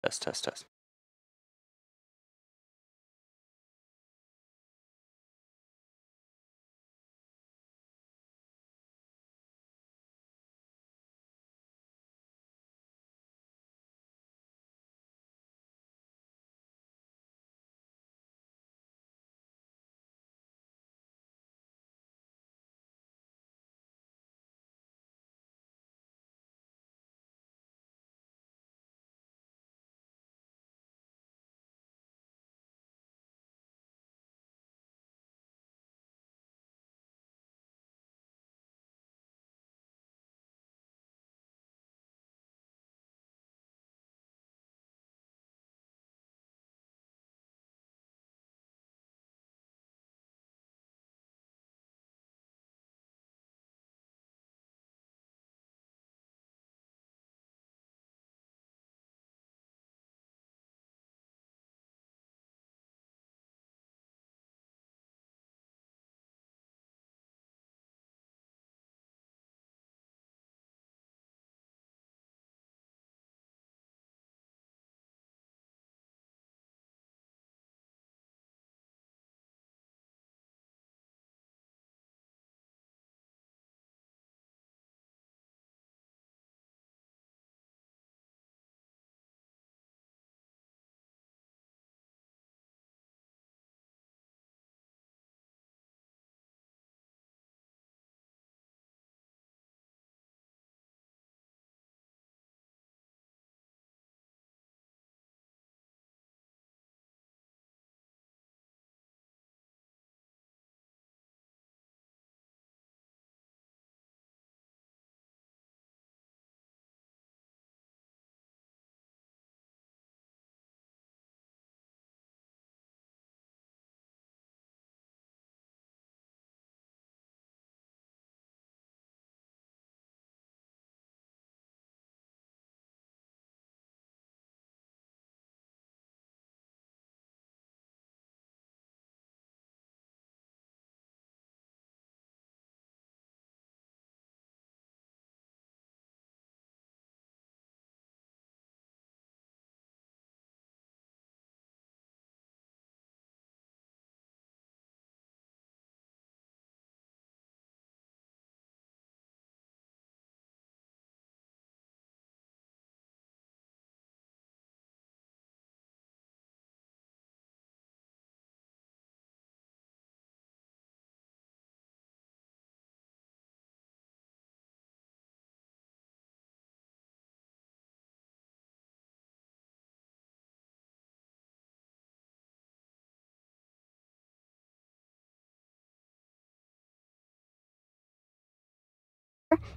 Test, test, test.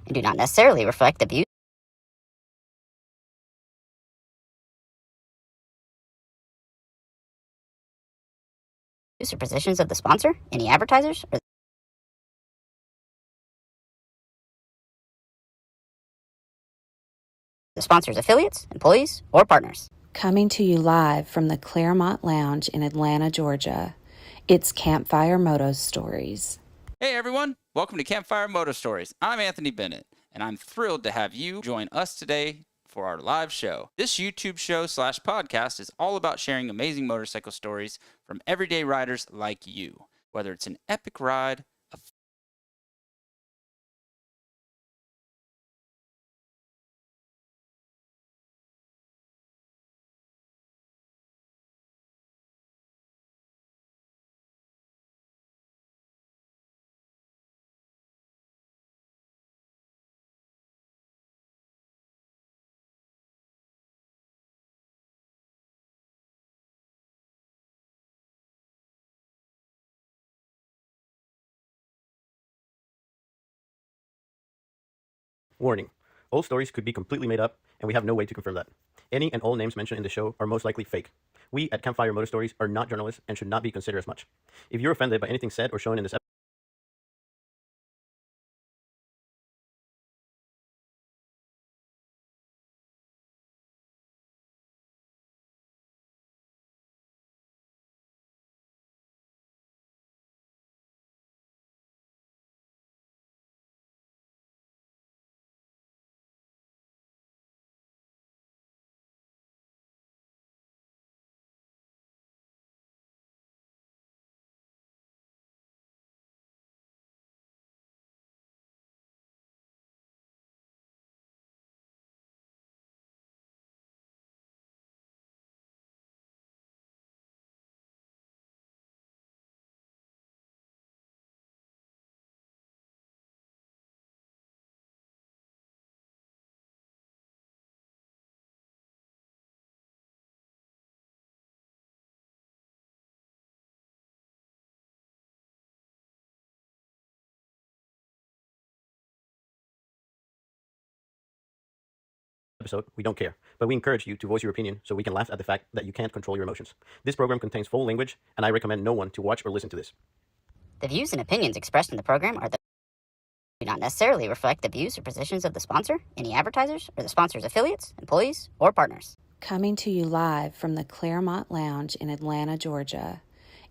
And do not necessarily reflect the views or positions of the sponsor, any advertisers, or the sponsor's affiliates, employees, or partners. Coming to you live from the Claremont Lounge in Atlanta, Georgia, it's Campfire Moto Stories. Hey everyone, welcome to Campfire Moto Stories. I'm Anthony Bennett, and I'm thrilled to have you join us today for our live show. This YouTube show / podcast is all about sharing amazing motorcycle stories from everyday riders like you. Whether it's an epic ride, a Warning: all stories could be completely made up, and we have no way to confirm that. Any and all names mentioned in the show are most likely fake. We at Campfire Motor Stories are not journalists and should not be considered as much. If you're offended by anything said or shown in this episode, episode, we don't care, but we encourage you to voice your opinion so we can laugh at the fact that you can't control your emotions. This program contains full language, and I recommend no one to watch or listen to this. The views and opinions expressed in the program do not necessarily reflect the views or positions of the sponsor, any advertisers, or the sponsor's affiliates, employees, or partners. Coming to you live from the Claremont Lounge in Atlanta, Georgia,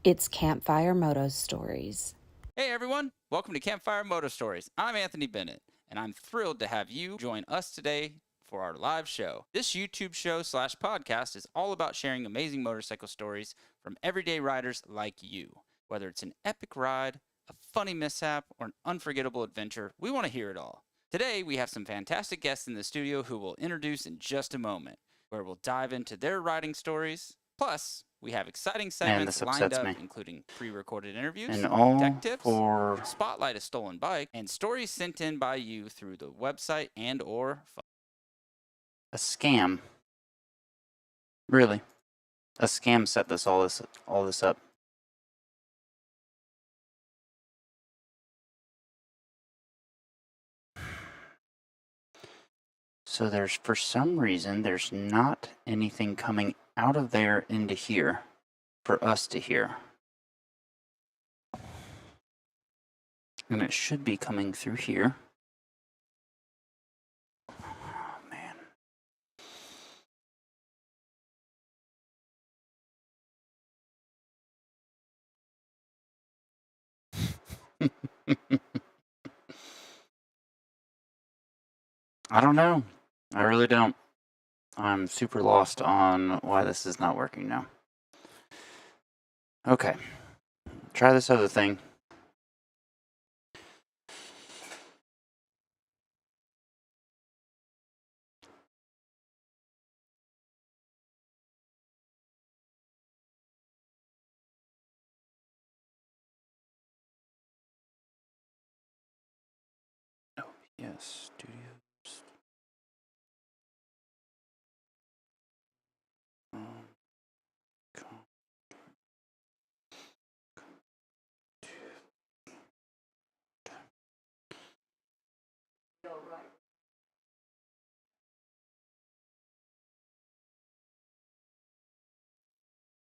it's Campfire Moto Stories. Hey everyone, welcome to Campfire Moto Stories. I'm Anthony Bennett, and I'm thrilled to have you join us today for our live show. This YouTube show / podcast is all about sharing amazing motorcycle stories from everyday riders like you. Whether it's an epic ride, a funny mishap, or an unforgettable adventure, we want to hear it all. Today, we have some fantastic guests in the studio who we'll introduce in just a moment, where we'll dive into their riding stories. Plus, we have exciting segments lined up, including pre-recorded interviews, tech tips, spotlight a stolen bike, and stories sent in by you through the website and or phone. A scam. Really. A scam set all this up. So for some reason, there's not anything coming out of there into here for us to hear. And it should be coming through here. Oh, man. I don't know. I really don't. I'm super lost on why this is not working now. Okay. Try this other thing. Oh, yes. Studios.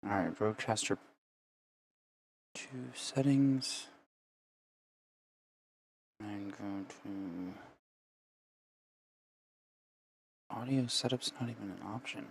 Alright, Roadcaster 2 settings. And go to audio setup's not even an option.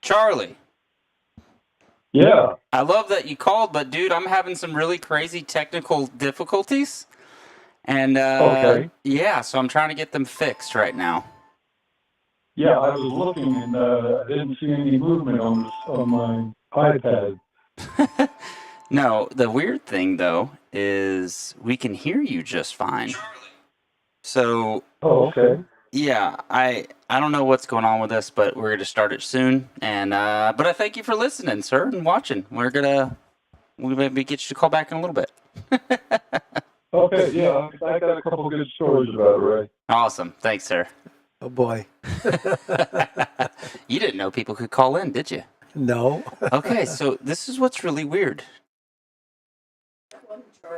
Charlie. Yeah. I love that you called, but dude, I'm having some really crazy technical difficulties. And Okay. yeah, so I'm trying to get them fixed right now. Yeah, I was looking and I didn't see any movement on my iPad. No, the weird thing though is we can hear you just fine. So Oh, okay. yeah, I don't know what's going on with this, but we're gonna start it soon. And but I thank you for listening, sir, and watching. We'll maybe get you to call back in a little bit. Okay, yeah, I got a couple of good stories about it, Ray. Awesome, thanks, sir. Oh boy. You didn't know people could call in, did you? No. Okay, so this is what's really weird.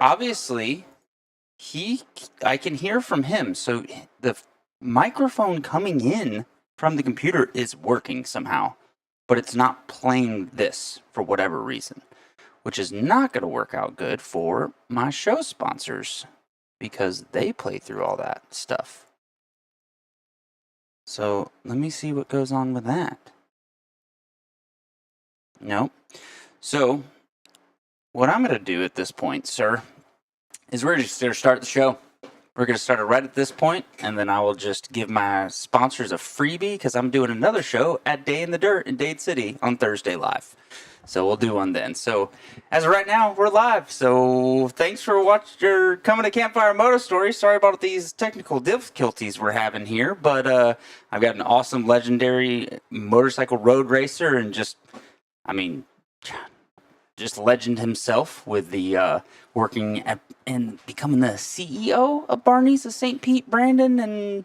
Obviously, I can hear from him, so the microphone coming in from the computer is working somehow, but it's not playing this for whatever reason, which is not going to work out good for my show sponsors because they play through all that stuff. So let me see what goes on with that. No. So what I'm going to do at this point, sir, is we're just going to start the show. We're going to start it right at this point, and then I will just give my sponsors a freebie because I'm doing another show at Day in the Dirt in Dade City on Thursday live. So we'll do one then. So as of right now, we're live. So thanks for coming to Campfire Moto Stories. Sorry about these technical difficulties we're having here, but I've got an awesome, legendary motorcycle road racer and just legend himself with the working and becoming the CEO of Barney's of St. Pete, Brandon, and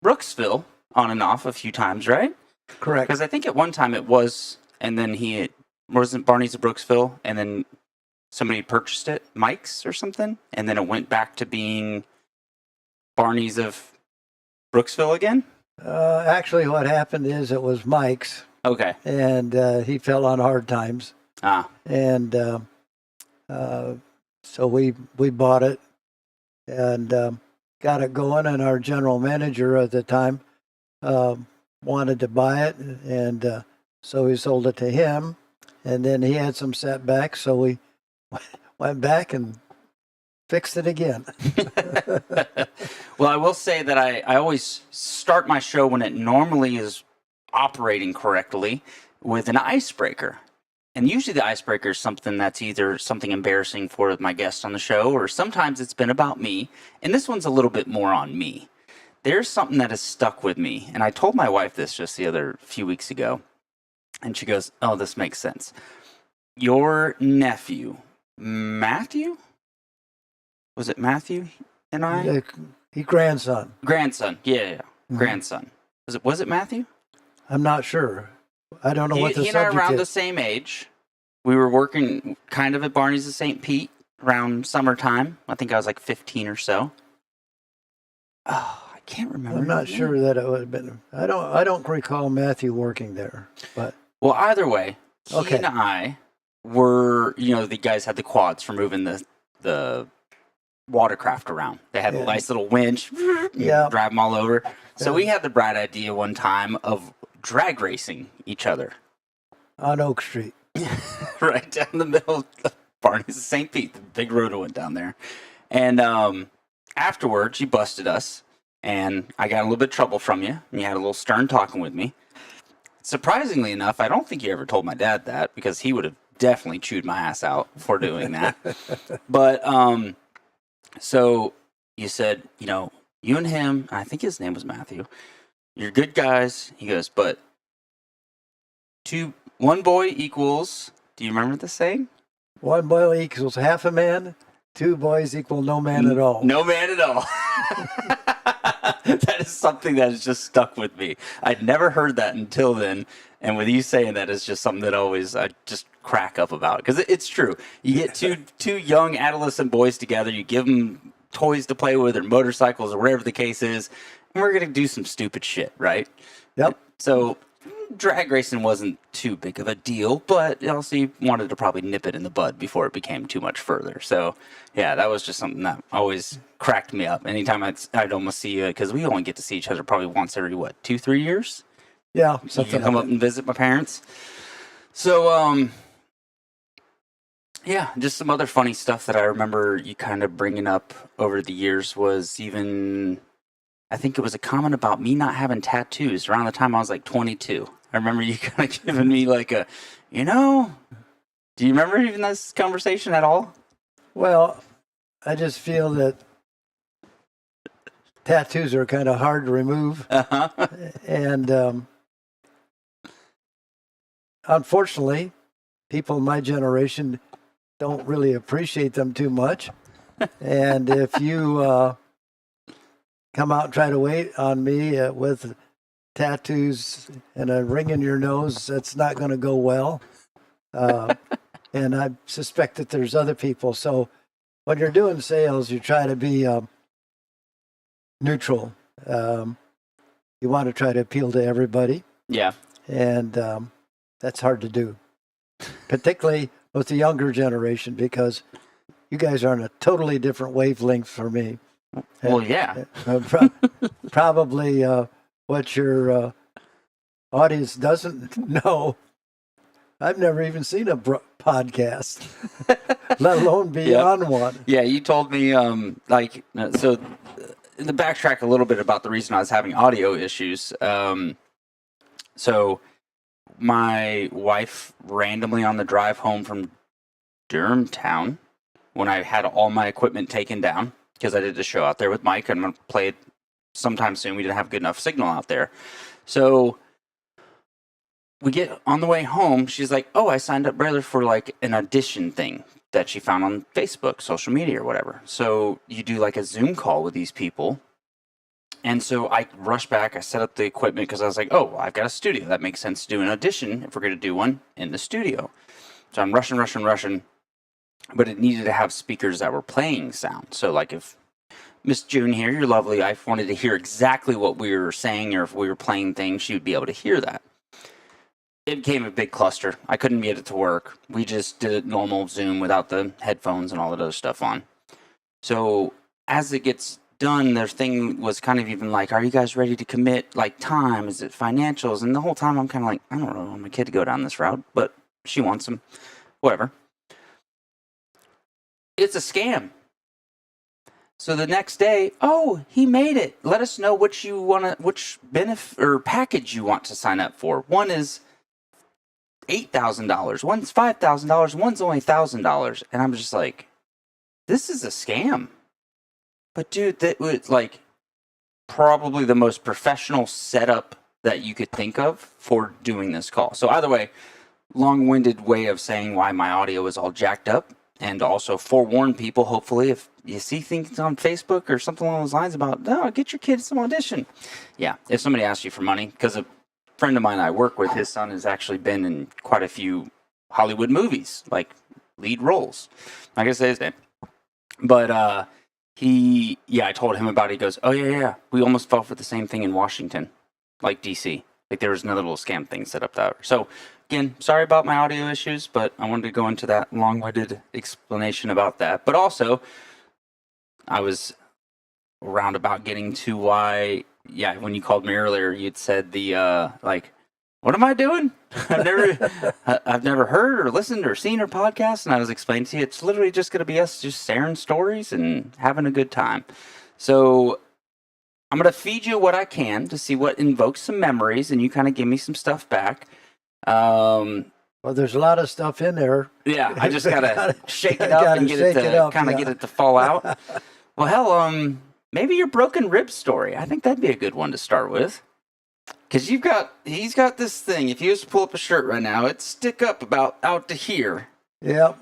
Brooksville on and off a few times, right? Correct. Because I think at one time it was, and then he wasn't Barney's of Brooksville, and then somebody purchased it, Mike's or something, and then it went back to being Barney's of Brooksville again. Actually, what happened is it was Mike's. Okay. And he fell on hard times. And so we bought it and got it going. And our general manager at the time wanted to buy it, and so we sold it to him. And then he had some setbacks, so we went back and fixed it again. Well, I will say that I always start my show when it normally is operating correctly with an icebreaker. And usually the icebreaker is something that's either something embarrassing for my guest on the show, or sometimes it's been about me. And this one's a little bit more on me. There's something that has stuck with me. And I told my wife this just the other few weeks ago. And she goes, oh, this makes sense. Your nephew, Matthew? Was it Matthew and I? He grandson. Grandson, yeah. Grandson. Was it Matthew? I'm not sure. I don't know what the subject is. He and I are around the same age. We were working kind of at Barney's of St. Pete around summertime. I think I was like 15 or so. Oh, I can't remember. I'm not sure that it would have been. I don't recall Matthew working there. But well, either way, he okay. and I were, the guys had the quads for moving the watercraft around. They had a nice little winch. Drive them all over. So we had the bright idea one time of drag racing each other on Oak Street. Right down the middle of Barney's of St. Pete, the big road went down there. And afterwards, you busted us, and I got a little bit of trouble from you, and you had a little stern talking with me. Surprisingly enough, I don't think you ever told my dad that, because he would have definitely chewed my ass out for doing that. But so you said, you and him, I think his name was Matthew, you're good guys. He goes, but one boy equals, do you remember the saying? One boy equals half a man, two boys equal no man at all. No man at all. That is something that has just stuck with me. I'd never heard that until then. And with you saying that, it's just something that I just crack up about. Because it's true. You get two young adolescent boys together, you give them toys to play with or motorcycles or whatever the case is, and we're going to do some stupid shit, right? Yep. So drag racing wasn't too big of a deal, but also you wanted to probably nip it in the bud before it became too much further. So, yeah, that was just something that always cracked me up. Anytime I'd almost see you, because we only get to see each other probably once every, 2-3 years? Yeah, You something can come like up and visit my parents. So, yeah, just some other funny stuff that I remember you kind of bringing up over the years was even, I think it was a comment about me not having tattoos around the time I was like 22. I remember you kind of giving me like a, do you remember even this conversation at all? Well, I just feel that tattoos are kind of hard to remove. Uh-huh. And unfortunately, people in my generation don't really appreciate them too much. And if you come out and try to wait on me with tattoos and a ring in your nose, that's not going to go well. And I suspect that there's other people. So when you're doing sales, you try to be neutral. You want to try to appeal to everybody. Yeah. And that's hard to do, particularly with the younger generation, because you guys are on a totally different wavelength for me. Well, yeah. Probably what your audience doesn't know. I've never even seen a podcast, let alone be on one. Yeah, you told me, so in the backtrack a little bit about the reason I was having audio issues. So my wife randomly on the drive home from Durham town, when I had all my equipment taken down, because I did the show out there with Mike, and I'm going to play it sometime soon. We didn't have good enough signal out there. So we get on the way home. She's like, oh, I signed up brother for like an audition thing that she found on Facebook, social media or whatever. So you do like a Zoom call with these people. And so I rushed back. I set up the equipment because I was like, oh, I've got a studio. That makes sense to do an audition if we're going to do one in the studio. So I'm rushing. But it needed to have speakers that were playing sound. So like if Miss June here, you're lovely, I wanted to hear exactly what we were saying, or if we were playing things, she would be able to hear that. It became a big cluster. I couldn't get it to work. We just did it normal Zoom without the headphones and all that other stuff on. So as it gets done, their thing was kind of even like, are you guys ready to commit like time? Is it financials? And the whole time I'm kind of like, I don't really want my kid to go down this route, but she wants him. Whatever. It's a scam. So the next day, oh, he made it. Let us know which benefit or package you want to sign up for. One is $8,000, one's $5,000, one's only $1,000. And I'm just like, this is a scam. But dude, that was like probably the most professional setup that you could think of for doing this call. So either way, long-winded way of saying why my audio is all jacked up. And also forewarn people, hopefully, if you see things on Facebook or something along those lines about, oh, get your kid some audition. Yeah, if somebody asks you for money, because a friend of mine I work with, his son has actually been in quite a few Hollywood movies, like lead roles. I can say his name. But I told him about it. He goes, oh, yeah, we almost fell for the same thing in Washington, like D.C. Like there was another little scam thing set up there. So again, sorry about my audio issues, but I wanted to go into that long-winded explanation about that. But also, I was roundabout getting to why, when you called me earlier, you'd said what am I doing? I've never heard or listened or seen her podcast, and I was explaining to you, it's literally just going to be us just sharing stories and having a good time. So I'm going to feed you what I can to see what invokes some memories, and you kind of give me some stuff back. Well, there's a lot of stuff in there. Yeah, I just gotta shake it up and get it to get it to fall out. Well, hell, maybe your broken rib story. I think that'd be a good one to start with. Because he's got this thing. If you just pull up a shirt right now, it'd stick up about out to here. Yep.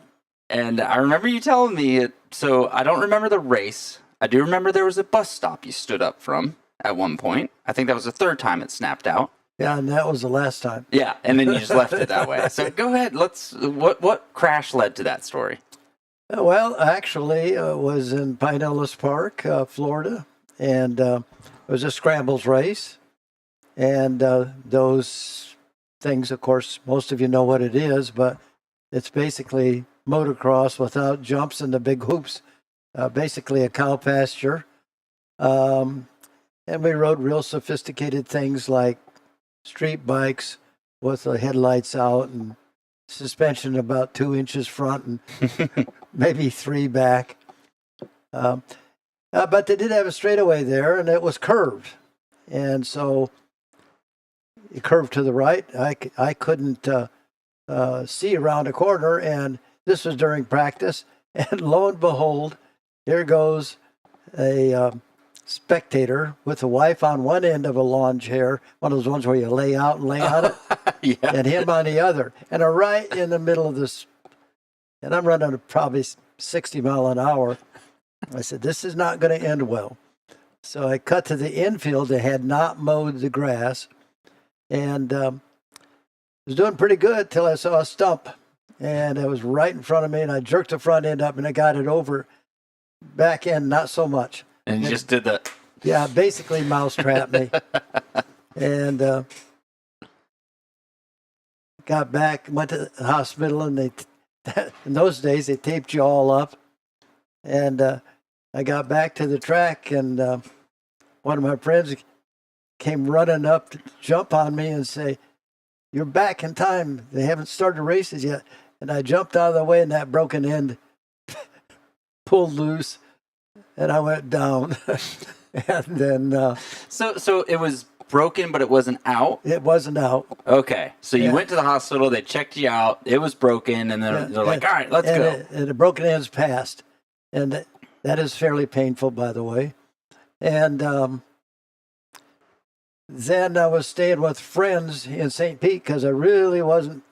And I remember you telling me it. So I don't remember the race. I do remember there was a bus stop you stood up from at one point. I think that was the third time it snapped out. Yeah, and that was the last time. Yeah, and then you just left it that way. So go ahead. What crash led to that story? Well, actually, it was in Pinellas Park, Florida, and it was a scrambles race. And those things, of course, most of you know what it is, but it's basically motocross without jumps and the big hoops. Basically a cow pasture. And we rode real sophisticated things like street bikes with the headlights out and suspension about 2 inches front and maybe 3 back. But they did have a straightaway there, and it was curved. And so it curved to the right. I couldn't see around a corner, and this was during practice. And lo and behold, here goes a spectator with a wife on one end of a lawn chair, one of those ones where you lay out and lay on it, Yeah. and him on the other. And I'm right in the middle of this, and I'm running at probably 60 mile an hour. I said, this is not going to end well. So I cut to the infield. They had not mowed the grass, and was doing pretty good till I saw a stump, and it was right in front of me, and I jerked the front end up, and I got it over. Back end, not so much. And you just did that. Yeah, basically mousetrapped me. And got back, went to the hospital, and they, in those days, they taped you all up. And I got back to the track, and one of my friends came running up to jump on me and say, "You're back in time. They haven't started races yet." And I jumped out of the way, and that broken end pulled loose, and I went down. And then So it was broken, but it wasn't out? it wasn't out. Okay. So you Yeah. went to the hospital, they checked you out, it was broken, and then they're like, all right, let's and go. And the broken end's passed. And that is fairly painful, by the way. And then I was staying with friends in St. Pete because I really wasn't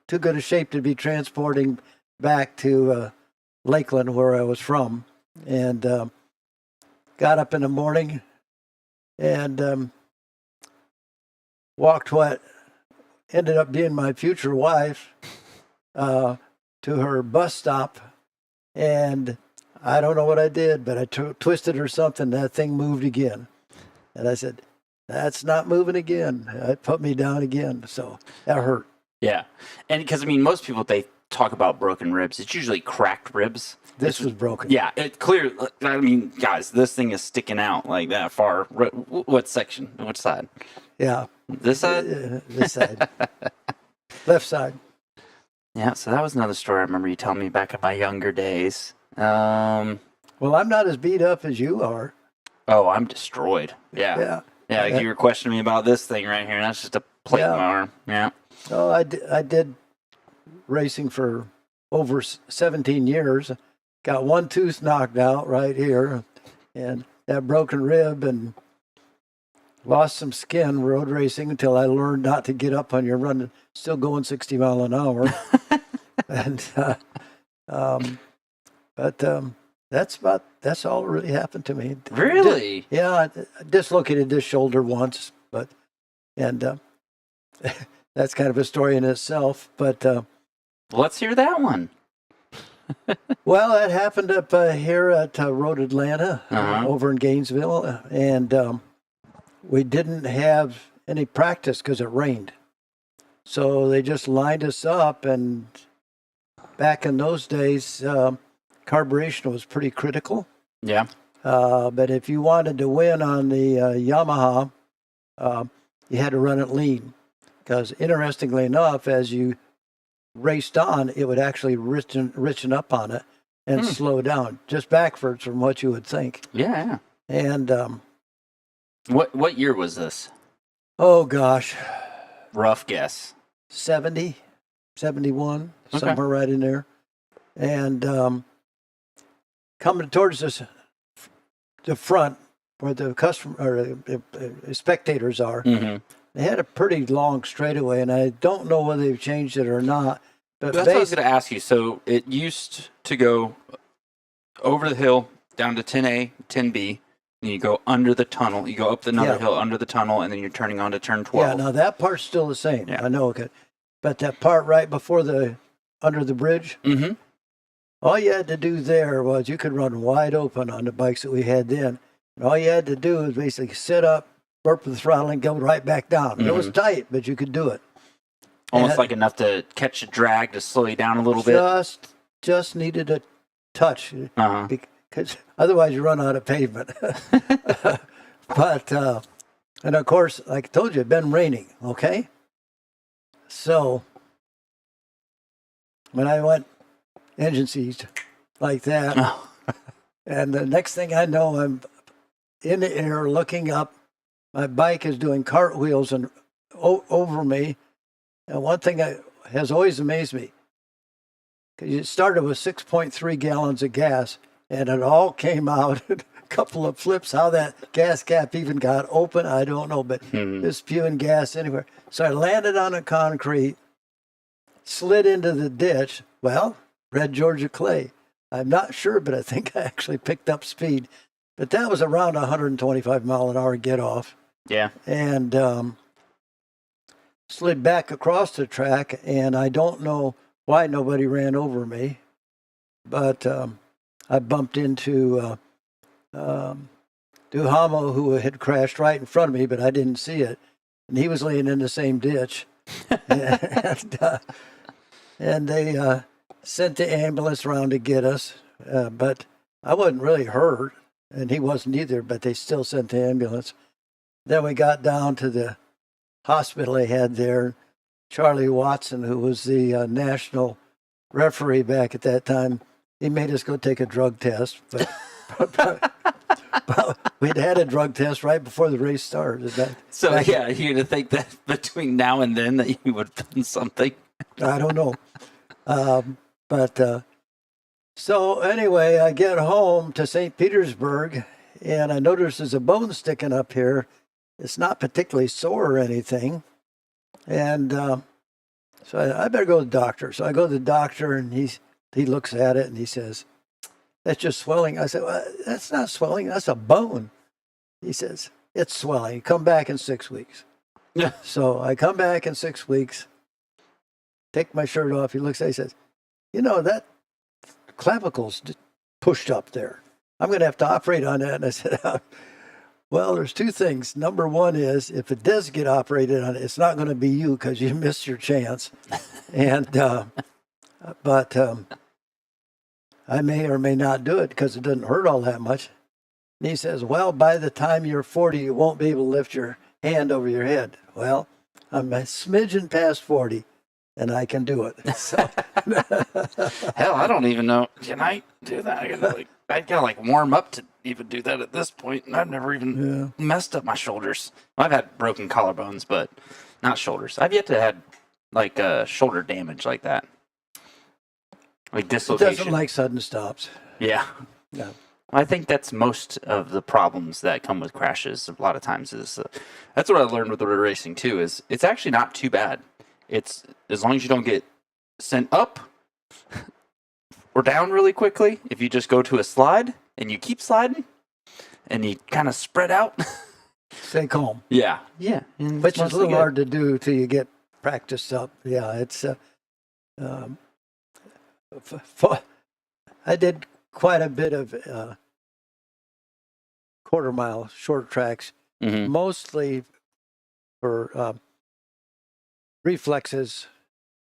too good a shape to be transporting back to Lakeland, where I was from. And got up in the morning and walked what ended up being my future wife to her bus stop. And I don't know what I did, but I twisted or something. That thing moved again. And I said, "That's not moving again." It put me down again. So that hurt. Yeah. And because, I mean, most people, they talk about broken ribs. It's usually cracked ribs. This was broken. Yeah, it clear. I mean, guys, this thing is sticking out like that far. What section? Which side? Yeah. This side? This side. Left side. Yeah, so that was another story I remember you telling me back in my younger days. Well, I'm not as beat up as you are. Oh, I'm destroyed. Yeah. Yeah, like you were questioning me about this thing right here, and that's just a plate in my arm. Yeah. Oh, I did racing for over 17 years. Got one tooth knocked out right here, and that broken rib, and lost some skin road racing until I learned not to get up on your run, still going 60 mile an hour. And that's all that really happened to me. Really? I dislocated this shoulder once, but that's kind of a story in itself. But let's hear that one. well, that happened up here at Road Atlanta, over in Gainesville, and we didn't have any practice because it rained. So they just lined us up, and back in those days, carburation was pretty critical. Yeah. But if you wanted to win on the Yamaha, you had to run it lean. Because interestingly enough, as you raced on, it would actually richen up on it and slow down, just backwards from what you would think. Yeah. And what year was this? oh gosh, Rough guess. 70, 71, Okay. somewhere right in there. And coming towards the front where the customer or the spectators are, Mm-hmm. they had a pretty long straightaway, and I don't know whether they've changed it or not. But That's what I was going to ask you. So it used to go over the hill down to 10A, 10B, and you go under the tunnel. You go up another hill under the tunnel, and then you're turning on to turn 12. Yeah, now that part's still the same. Yeah. I know. Okay. But that part right before under the bridge, Mm-hmm. all you had to do there was you could run wide open on the bikes that we had then. And all you had to do was basically sit up, burp the throttle, and go right back down. It was tight, but you could do it. Almost And like enough to catch a drag to slow you down a little bit. Just needed a touch, Uh-huh. because otherwise you run out of pavement. But And of course, like I told you, it'd been raining, okay? So when I went engine seized like that, Oh. and the next thing I know, I'm in the air looking up. My bike is doing cartwheels and over me. And one thing that has always amazed me, because it started with 6.3 gallons of gas, and it all came out in a couple of flips. How that gas cap even got open, I don't know, but just spewing gas anywhere. So I landed on the concrete, slid into the ditch. Well, red Georgia clay. I'm not sure, but I think I actually picked up speed. But that was around 125 mile an hour get off. Yeah. And slid back across the track, and I don't know why nobody ran over me, but I bumped into Duhamo, who had crashed right in front of me, but I didn't see it, and he was laying in the same ditch. And they sent the ambulance around to get us, but I wasn't really hurt, and he wasn't either, but they still sent the ambulance. Then we got down to the hospital they had there. Charlie Watson, who was the national referee back at that time, he made us go take a drug test. But we'd had a drug test right before the race started. Yeah, you'd think that between now and then that you would have done something. I don't know. So anyway, I get home to St. Petersburg, and I notice there's a bone sticking up here. It's not particularly sore or anything. And so I better go to the doctor. So I go to the doctor, and he looks at it, and he says, "That's just swelling." I said, "Well, that's not swelling. That's a bone." He says, "It's swelling. Come back in 6 weeks." Yeah. So I come back in 6 weeks, take my shirt off. He looks at it, he says, "That clavicle's pushed up there. I'm going to have to operate on that." And I said, "Well, there's two things. Number one is if it does get operated on, it's not going to be you because you missed your chance. And but I may or may not do it because it doesn't hurt all that much." And he says, "Well, by the time you're 40, you won't be able to lift your hand over your head." Well, I'm a smidgen past 40, and I can do it. So. Hell, I don't even know. Can I do that? I gotta warm up to even do that at this point, and I've never even messed up my shoulders. I've had broken collarbones, but not shoulders. I've yet to had shoulder damage like that, like dislocation. It doesn't like sudden stops. Yeah. No. I think that's most of the problems that come with crashes. A lot of times is that's what I learned with the racing too. Is it's actually not too bad. It's as long as you don't get sent up or down really quickly. If you just go to a slide and you keep sliding and you kind of spread out. Stay calm. Yeah. Which is a little hard to do till you get practiced up. Yeah, it's. I did quite a bit of quarter mile short tracks, mostly for reflexes,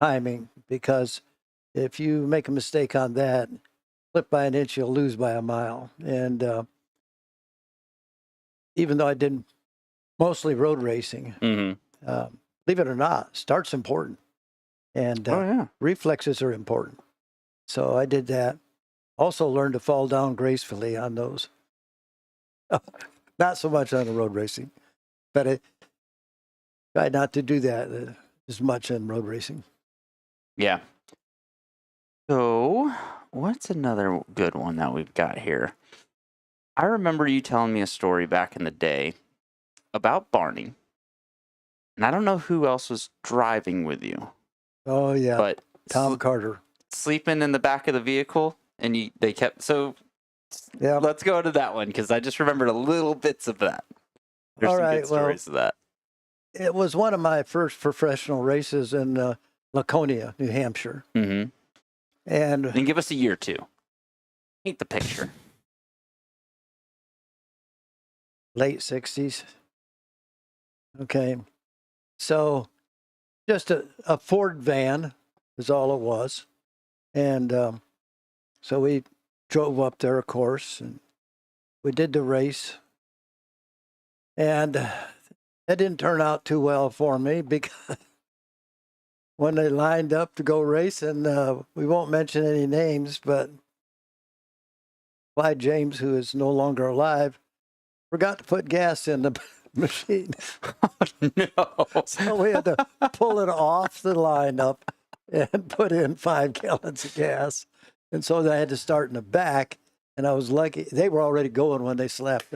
timing, because if you make a mistake on that, flip by an inch, you'll lose by a mile. And even though I did mostly road racing, believe it or not, start's important. And reflexes are important. So I did that. Also learned to fall down gracefully on those. Not so much on the road racing, but I tried not to do that as much in road racing. Yeah. So, what's another good one that we've got here? I remember you telling me a story back in the day about Barney. And I don't know who else was driving with you. Oh, yeah. But Tom Carter. Sleeping in the back of the vehicle, and they kept... So, let's go to that one, because I just remembered a little bits of that. There's some good stories of that. It was one of my first professional races in Laconia, New Hampshire. Mm-hmm. And give us a year, too. Paint the picture. Late 60s. Okay. So just a Ford van is all it was. And so we drove up there, of course, and we did the race. And That didn't turn out too well for me because when they lined up to go racing, we won't mention any names, but Clyde James, who is no longer alive, forgot to put gas in the machine. No. So we had to pull it off the lineup and put in 5 gallons of gas. And so I had to start in the back. And I was lucky. They were already going when they slapped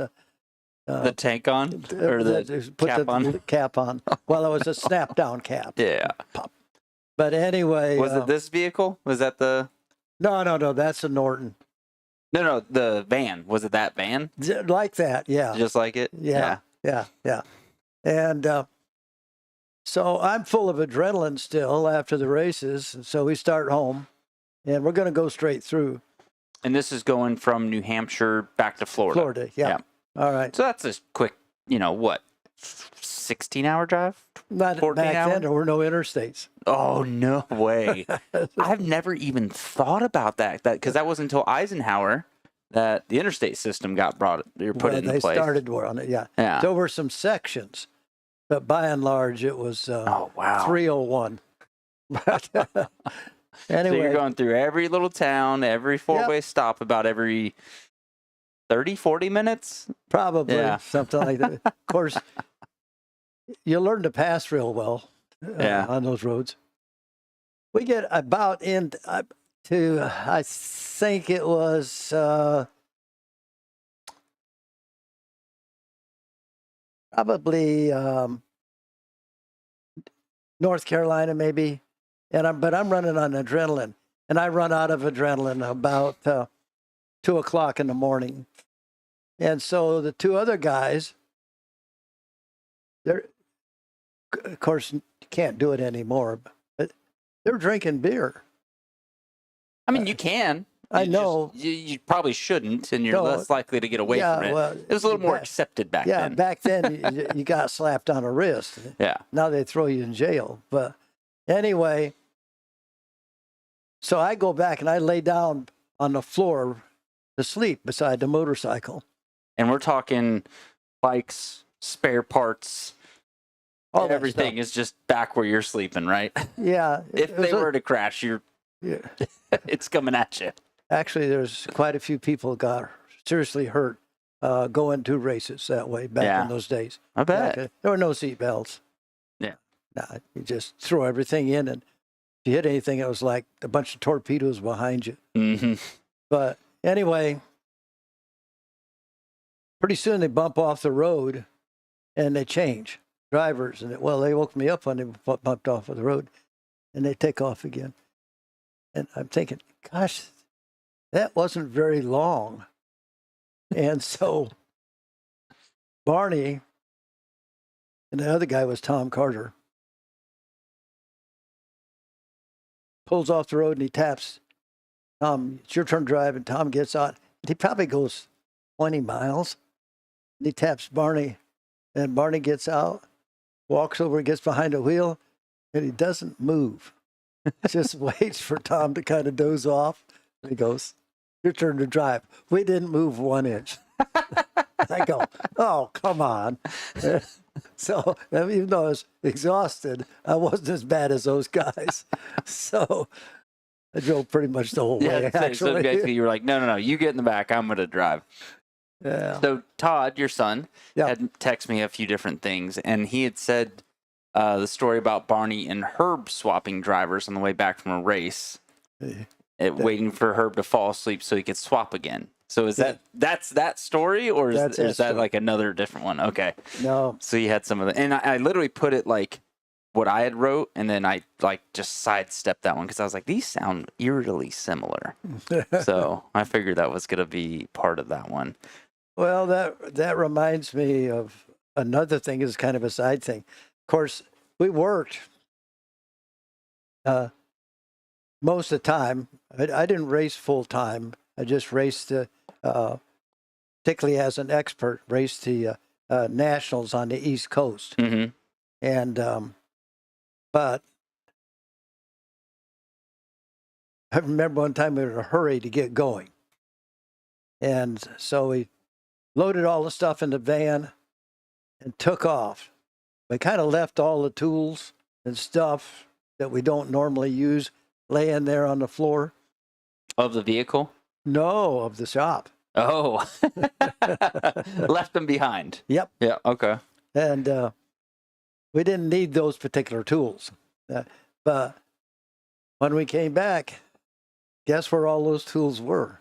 The tank on or the put cap the on? cap on. Well, it was a snap down cap. Yeah. Pop. But anyway. Was it this vehicle? Was that the? No. That's a Norton. No, the van. Was it that van? Like that, yeah. Just like it? Yeah. And so I'm full of adrenaline still after the races. And so we start home, and we're going to go straight through. And this is going from New Hampshire back to Florida. Florida, yeah. All right. So that's a quick, what, 16-hour drive? Not 14 back hour? then, there were no interstates. Oh, no way. I've never even thought about that because that wasn't until Eisenhower that the interstate system got put into place. They started on it, yeah. Yeah. There were some sections, but by and large, it was Oh, wow. 301. But anyway. So you're going through every little town, every four-way stop about every 30, 40 minutes? Probably, Yeah. something like that. Of course, you learn to pass real well on those roads. We get about to, I think it was probably North Carolina maybe, but I'm running on adrenaline, and I run out of adrenaline about 2 o'clock in the morning. And so the 2 other guys, they're, of course, you can't do it anymore, but they're drinking beer. I mean, you can. I know. You probably shouldn't, and you're less likely to get away from it. Well, it was a little more accepted back then. Yeah, back then you got slapped on a wrist. Yeah. Now they throw you in jail. But anyway, so I go back and I lay down on the floor to sleep beside the motorcycle. And we're talking bikes, spare parts, All that everything stuff. is just back where you're sleeping, right? Yeah. If they were to crash, it's coming at you. Actually, there's quite a few people got seriously hurt going to races that way back in those days. I bet. There were no seat belts. Yeah. Nah, you just throw everything in, and if you hit anything, it was like a bunch of torpedoes behind you. Mm-hmm. But anyway, pretty soon they bump off the road, and they change drivers. And they woke me up when they bumped off of the road, and they take off again. And I'm thinking, gosh, that wasn't very long. And so Barney, and the other guy was Tom Carter, pulls off the road and he taps Tom, it's your turn to drive. And Tom gets out. He probably goes 20 miles. And he taps Barney, and Barney gets out, walks over, gets behind the wheel, and he doesn't move. Just waits for Tom to kind of doze off. And he goes, your turn to drive. We didn't move 1 inch. I go, oh, come on. So even though I was exhausted, I wasn't as bad as those guys. So I drove pretty much the whole way, actually. So basically you were like, no, you get in the back. I'm going to drive. Yeah. So Todd, your son, had texted me a few different things, and he had said the story about Barney and Herb swapping drivers on the way back from a race, waiting for Herb to fall asleep so he could swap again. So is that's that story, or is that story. like another different one? Okay. No. So you had some of the, and I literally put it like what I had wrote, and then I like just sidestepped that one because I was like, these sound eerily similar. So I figured that was going to be part of that one. Well, that reminds me of another thing. Is kind of a side thing. Of course, we worked most of the time. I didn't race full time. I just raced, particularly as an expert, raced the nationals on the East Coast. Mm-hmm. And but I remember one time we were in a hurry to get going, and so we loaded all the stuff in the van and took off. I kind of left all the tools and stuff that we don't normally use laying there on the floor. Of the vehicle? No, of the shop. Oh, left them behind. Yep. Yeah. Okay. And we didn't need those particular tools. But when we came back, guess where all those tools were?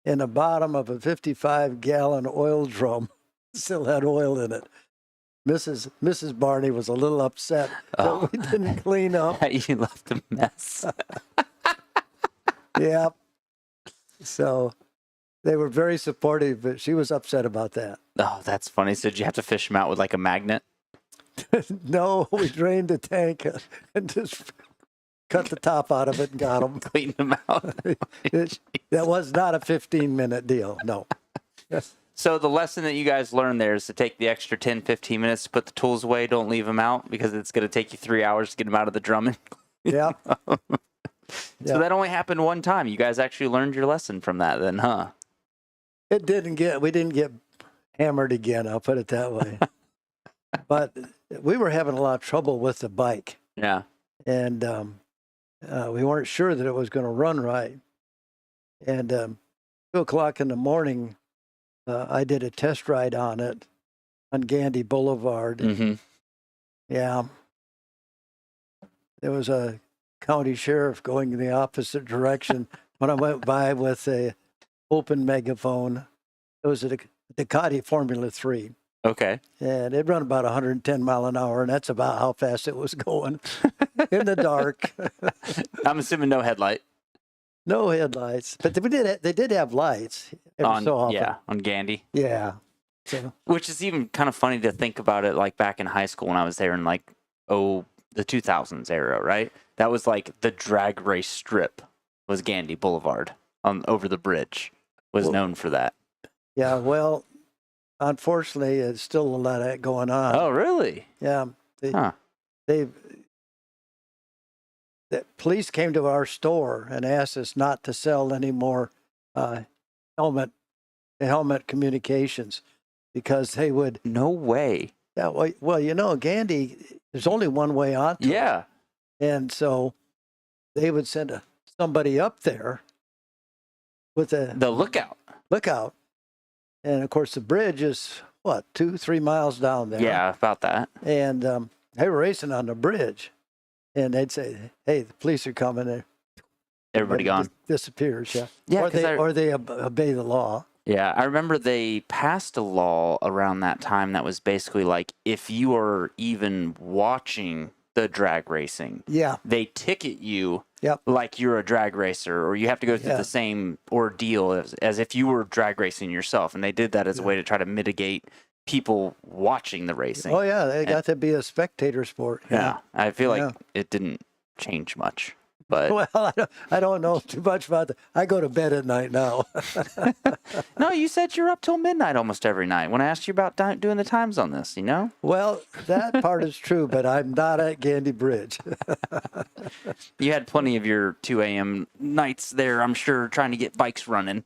In the bottom of a 55-gallon oil drum. Still had oil in it. Mrs. Barney was a little upset that we didn't clean up. You left a mess. Yeah. So they were very supportive, but she was upset about that. Oh, that's funny. So did you have to fish them out with like a magnet? No, we drained the tank and just cut the top out of it and got them. Clean them out. That was not a 15-minute deal. No. So the lesson that you guys learned there is to take the extra 10, 15 minutes to put the tools away. Don't leave them out because it's going to take you 3 hours to get them out of the drum. Yeah. So that only happened one time. You guys actually learned your lesson from that then, huh? We didn't get hammered again, I'll put it that way. But we were having a lot of trouble with the bike. Yeah. And we weren't sure that it was going to run right. And 2:00 in the morning, I did a test ride on it on Gandy Boulevard. Mm-hmm. Yeah. There was a county sheriff going in the opposite direction when I went by with a open megaphone. It was a Ducati Formula 3. Okay. And it run about 110 mile an hour, and that's about how fast it was going in the dark. I'm assuming no headlight. No headlights, but they did have lights every so often. Yeah, on Gandy. Yeah. So, Which is even kind of funny to think about it, like back in high school when I was there in like, the 2000s era, right? That was like the drag race strip was Gandy Boulevard over the bridge was known for that. yeah, well, unfortunately, it's still a lot of that going on. Oh, really? Yeah. The police came to our store and asked us not to sell any more helmet communications because they would. No way. Yeah, well, Gandy, there's only one way on. Yeah. And so they would send somebody up there with The lookout. And of course, the bridge is 2-3 miles down there. Yeah, about that. And they were racing on the bridge, and they'd say, "Hey, the police are coming." Everybody gone. Disappears. Yeah. Yeah, or they obey the law. Yeah, I remember they passed a law around that time that was basically like if you are even watching the drag racing, they ticket you like you're a drag racer, or you have to go through the same ordeal as if you were drag racing yourself. And they did that as a way to try to mitigate people watching the racing. Oh, yeah, they got to be a spectator sport. Yeah, I feel like it didn't change much. But well, I don't know too much about that. I go to bed at night now. No, you said you're up till midnight almost every night. When I asked you about doing the times on this, Well, that part is true, but I'm not at Gandy Bridge. You had plenty of your 2 a.m. nights there, I'm sure, trying to get bikes running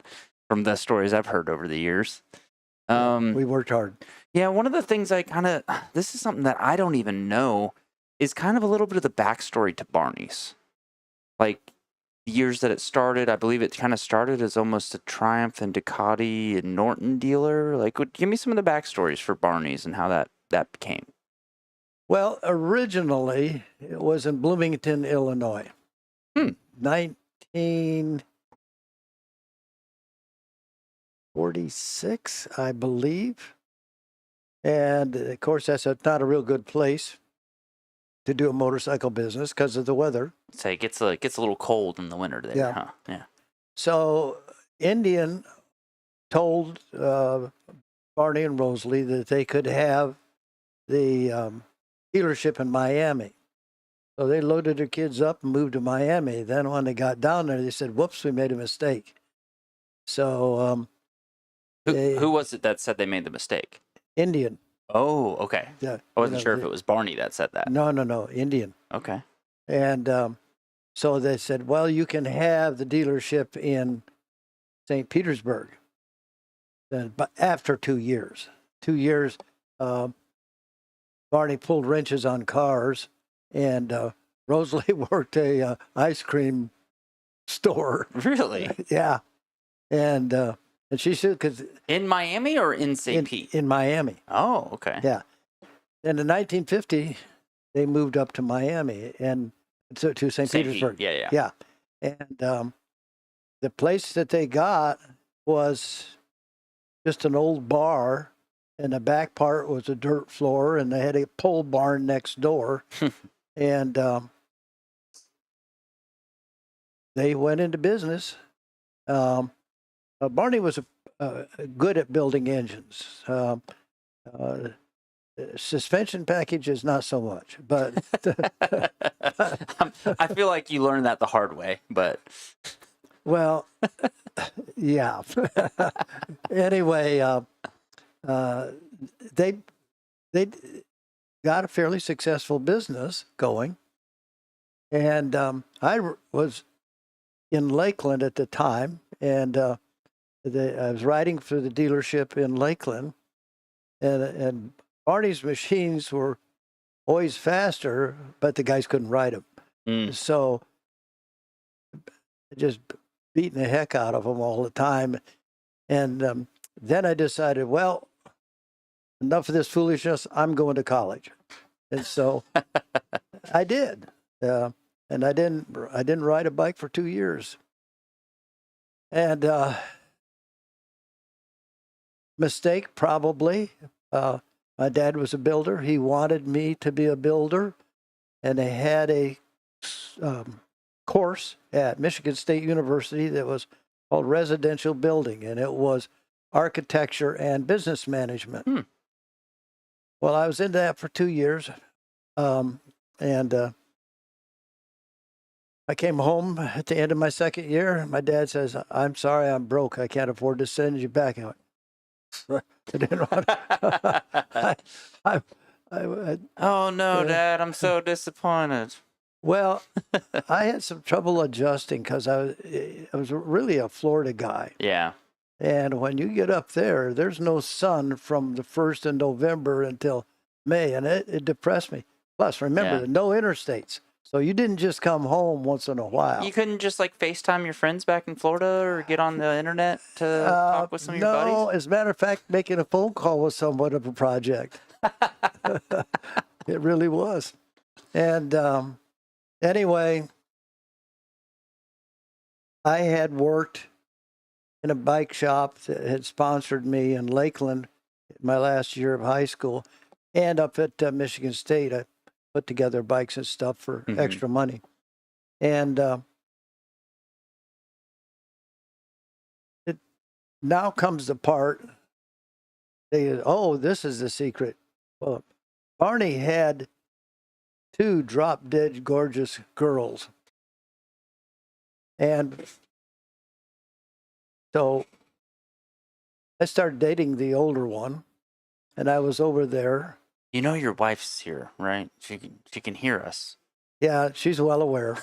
from the stories I've heard over the years. We worked hard. Yeah, one of the things this is something that I don't even know, is kind of a little bit of the backstory to Barney's. Like, the years that it started, I believe it kind of started as almost a Triumph and Ducati and Norton dealer. Like, give me some of the backstories for Barney's and how that became. Well, originally, it was in Bloomington, Illinois. 1946, I believe. And, of course, that's not a real good place to do a motorcycle business because of the weather. So it gets a little cold in the winter there, huh? Yeah. So Indian told Barney and Rosalie that they could have the dealership in Miami. So they loaded their kids up and moved to Miami. Then when they got down there, they said, "Whoops, we made a mistake." So who was it that said they made the mistake? Indian. Oh, okay. Yeah, I wasn't sure if it was Barney that said that. No, Indian. Okay. And so they said, "Well, you can have the dealership in St. Petersburg." Then, but after 2 years, Barney pulled wrenches on cars, and Rosalie worked a ice cream store. Really? Yeah, and she said because In Miami or in St. Pete? in Miami. Oh, okay. Yeah, and in 1950 they moved up to Miami and to St. Petersburg. Yeah. Yeah, and the place that they got was just an old bar, and the back part was a dirt floor, and they had a pole barn next door, and they went into business. Barney was good at building engines. Suspension packages, not so much, but I feel like you learned that the hard way, but well, yeah. Anyway, they got a fairly successful business going, and I was in Lakeland at the time, and I was riding for the dealership in Lakeland, and Barney's machines were always faster, but the guys couldn't ride them. So just beating the heck out of them all the time. And then I decided, well, enough of this foolishness. I'm going to college. And so I did. And I didn't ride a bike for 2 years. And mistake, probably. My dad was a builder. He wanted me to be a builder. And they had a course at Michigan State University that was called residential building, and it was architecture and business management. Well, I was into that for 2 years, and I came home at the end of my second year, and my dad says, "I'm sorry, I'm broke. I can't afford to send you back." I went, I didn't want oh no, Dad, I'm so disappointed. Well, I had some trouble adjusting because I was really a Florida guy. Yeah. And when you get up there, there's no sun from the 1st of November until May, and it depressed me. Plus, remember, no interstates. So you didn't just come home once in a while. You couldn't just like FaceTime your friends back in Florida or get on the internet to talk with some of your buddies? No, as a matter of fact, making a phone call was somewhat of a project. It really was. And anyway, I had worked in a bike shop that had sponsored me in Lakeland my last year of high school, and up at Michigan State. I put together bikes and stuff for extra money. And it now comes the part, this is the secret. Well, Barney had 2 drop-dead gorgeous girls. And so I started dating the older one, and I was over there. You know your wife's here, right? She can hear us. Yeah, she's well aware.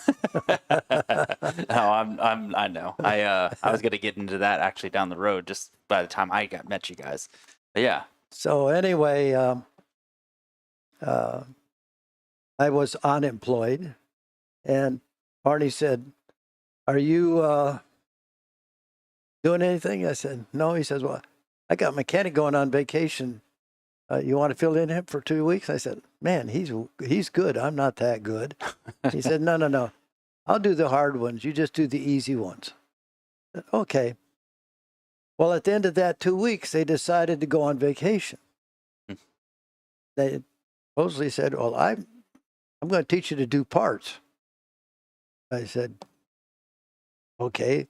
I know. I was gonna get into that actually down the road, just by the time I met you guys. But yeah. So anyway, I was unemployed, and Barney said, "Are you doing anything?" I said, "No." He says, "Well, I got a mechanic going on vacation. You want to fill in him for 2 weeks?" I said, "Man, he's good. I'm not that good." He said, No. I'll do the hard ones. You just do the easy ones." I said, "Okay." Well, at the end of that 2 weeks, they decided to go on vacation. They supposedly said, "Well, I'm going to teach you to do parts." I said, "Okay."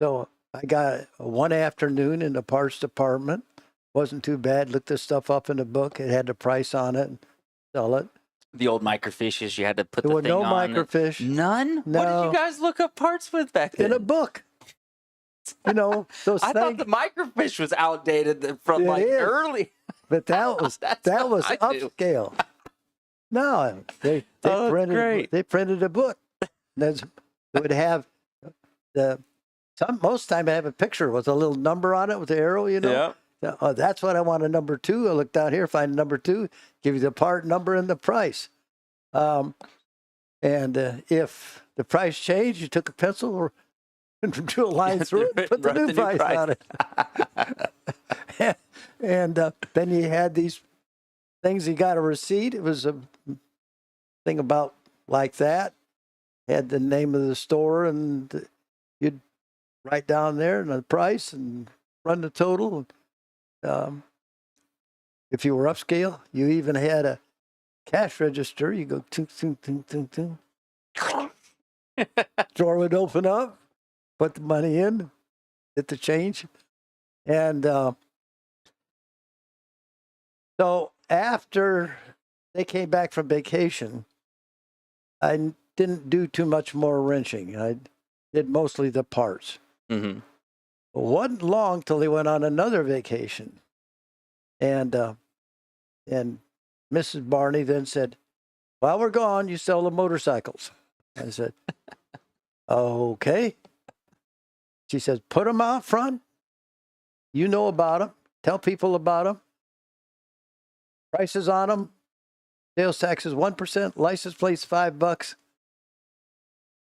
So I got one afternoon in the parts department. Wasn't too bad. Looked this stuff up in the book. It had the price on it and sell it. The old microfiches you had to put There the were thing no on. microfiche. None? No. What did you guys look up parts with back then? In a book. You know, those I thought the microfiche was outdated from It is. early. But that was that was what I do. upscale. No, they Oh, printed great. they printed a book. It would have most time I have a picture with a little number on it with the arrow, you know. Yeah. Oh, that's what I want, a number 2. I look down here, find a number 2, give you the part number and the price. And if the price changed, you took a pencil or drew a line through it and put the new price on it. And then you had these things, you got a receipt. It was a thing about like that. Had the name of the store, and you'd write down there and the price and run the total. If you were upscale, you even had a cash register. You go, ting, ting, ting, ting, ting. Drawer would open up, put the money in, get the change. And so after they came back from vacation, I didn't do too much more wrenching. I did mostly the parts. Mm-hmm. It wasn't long till they went on another vacation. And Mrs. Barney then said, while we're gone, you sell the motorcycles. I said, okay. She says, put them out front. You know about them. Tell people about them. Prices on them. Sales tax is 1%. License plates $5.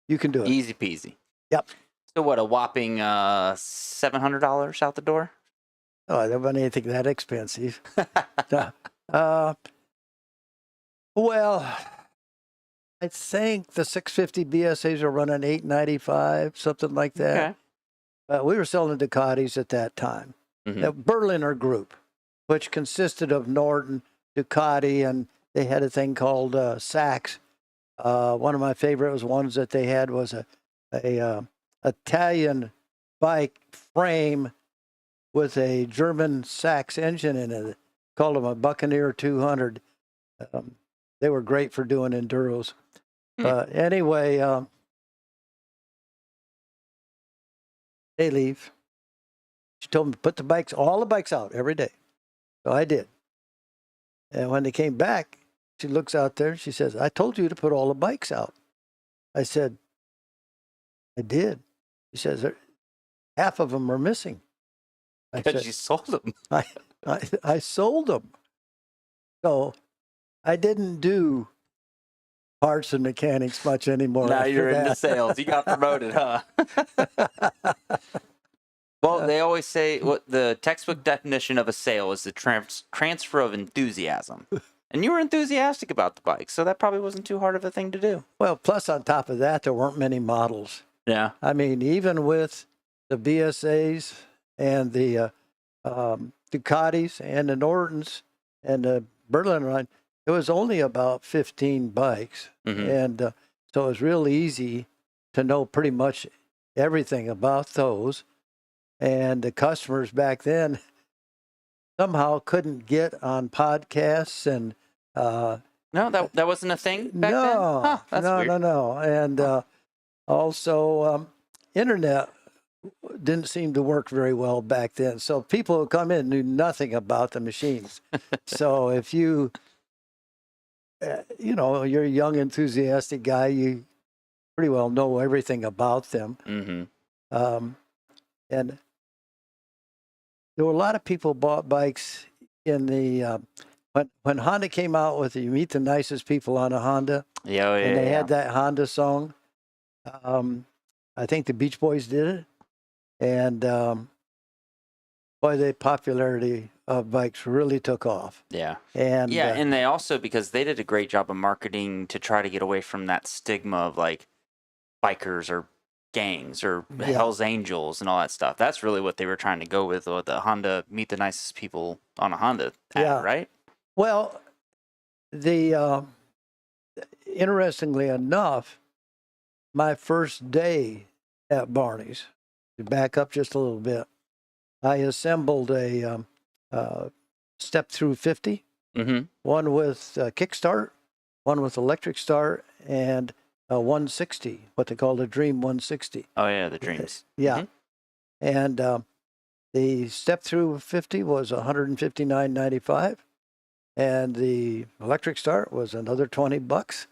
You can do it. Easy peasy. Yep. So what, a whopping $700 out the door? Oh, I don't want anything that expensive. Well, I think the 650 BSAs are running $895, something like that. Okay. We were selling Ducatis at that time. Mhm. The Berliner group, which consisted of Norton, Ducati, and they had a thing called Sachs. One of my favorite ones that they had was a Italian bike frame with a German Sachs engine in it. Called them a Buccaneer 200. They were great for doing enduros. Anyway, they leave. She told me to put all the bikes out every day. So I did. And when they came back, she looks out there and she says, I told you to put all the bikes out. I said, I did. She says, half of them are missing. I Because said, you sold them. I sold them. So I didn't do parts and mechanics much anymore. Now after you're into that. sales. You got promoted, huh? Well, they always say what the textbook definition of a sale is the transfer of enthusiasm. And you were enthusiastic about the bike, so that probably wasn't too hard of a thing to do. Well, plus on top of that, there weren't many models. Yeah. I mean, even with the BSAs and the Ducatis and the Nortons and the Berliner line, it was only about 15 bikes. Mhm. And so it was real easy to know pretty much everything about those. And the customers back then somehow couldn't get on podcasts and No, that wasn't a thing back then? no, Huh, that's weird. no. And also, internet didn't seem to work very well back then. So people who come in knew nothing about the machines. So if you're a young, enthusiastic guy, you pretty well know everything about them. Mm-hmm. And there were a lot of people bought bikes in the when Honda came out with You Meet the Nicest People on a Honda. Yeah, oh, yeah, And they yeah. had that Honda song. I think the Beach Boys did it. And boy, the popularity of bikes really took off. Yeah. And Yeah, and they also, because they did a great job of marketing to try to get away from that stigma of like bikers or gangs or Yeah. Hell's Angels and all that stuff. That's really what they were trying to go with the Honda Meet the Nicest People on a Honda ad, Yeah. right? well, the interestingly enough, my first day at Barney's, to back up just a little bit, I assembled a step through 50, Mm-hmm. one with kickstart, one with electric start, and a 160, what they call the Dream 160. Oh, yeah, the Dreams. Yeah. Mhm. And the step through 50 was $159.95, and the electric start was another $20,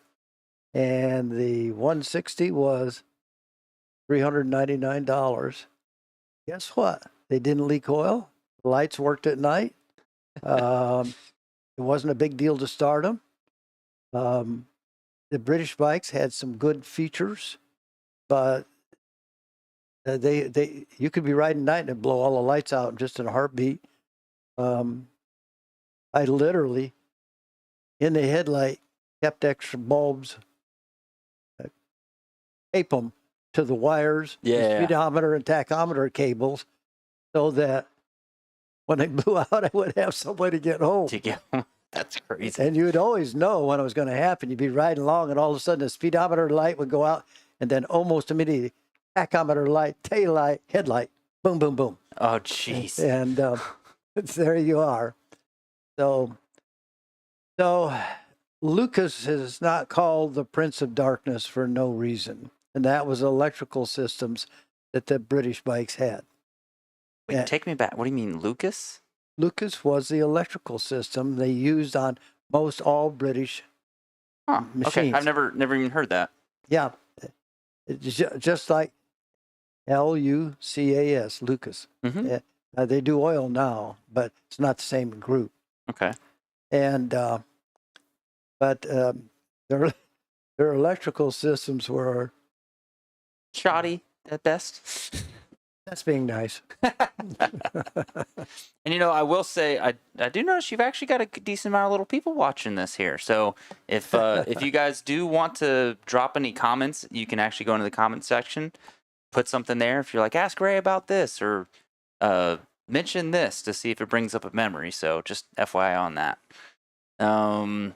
and the 160 was $399. Guess what? They didn't leak oil. The lights worked at night. It wasn't a big deal to start them. The British bikes had some good features, but you could be riding at night and it'd blow all the lights out just in a heartbeat. I literally, in the headlight, kept extra bulbs, tape them to the wires, the speedometer and tachometer cables, so that when they blew out, I would have some way to get home. That's crazy. And you would always know when it was going to happen. You'd be riding along, and all of a sudden the speedometer light would go out, and then almost immediately, tachometer light, tail light, headlight, boom, boom, boom. Oh, jeez. And there you are. So Lucas is not called the Prince of Darkness for no reason, and that was electrical systems that the British bikes had. Wait, take me back. What do you mean, Lucas? Lucas was the electrical system they used on most all British machines. Okay, I've never even heard that. Yeah, it's just like Lucas, Lucas. Mm-hmm. They do oil now, but it's not the same group. Okay. And but their electrical systems were shoddy at best. That's being nice. And I will say, I do notice you've actually got a decent amount of little people watching this here. So if you guys do want to drop any comments, you can actually go into the comment section, put something there. If you're like, ask Ray about this or mention this to see if it brings up a memory. So just FYI on that. All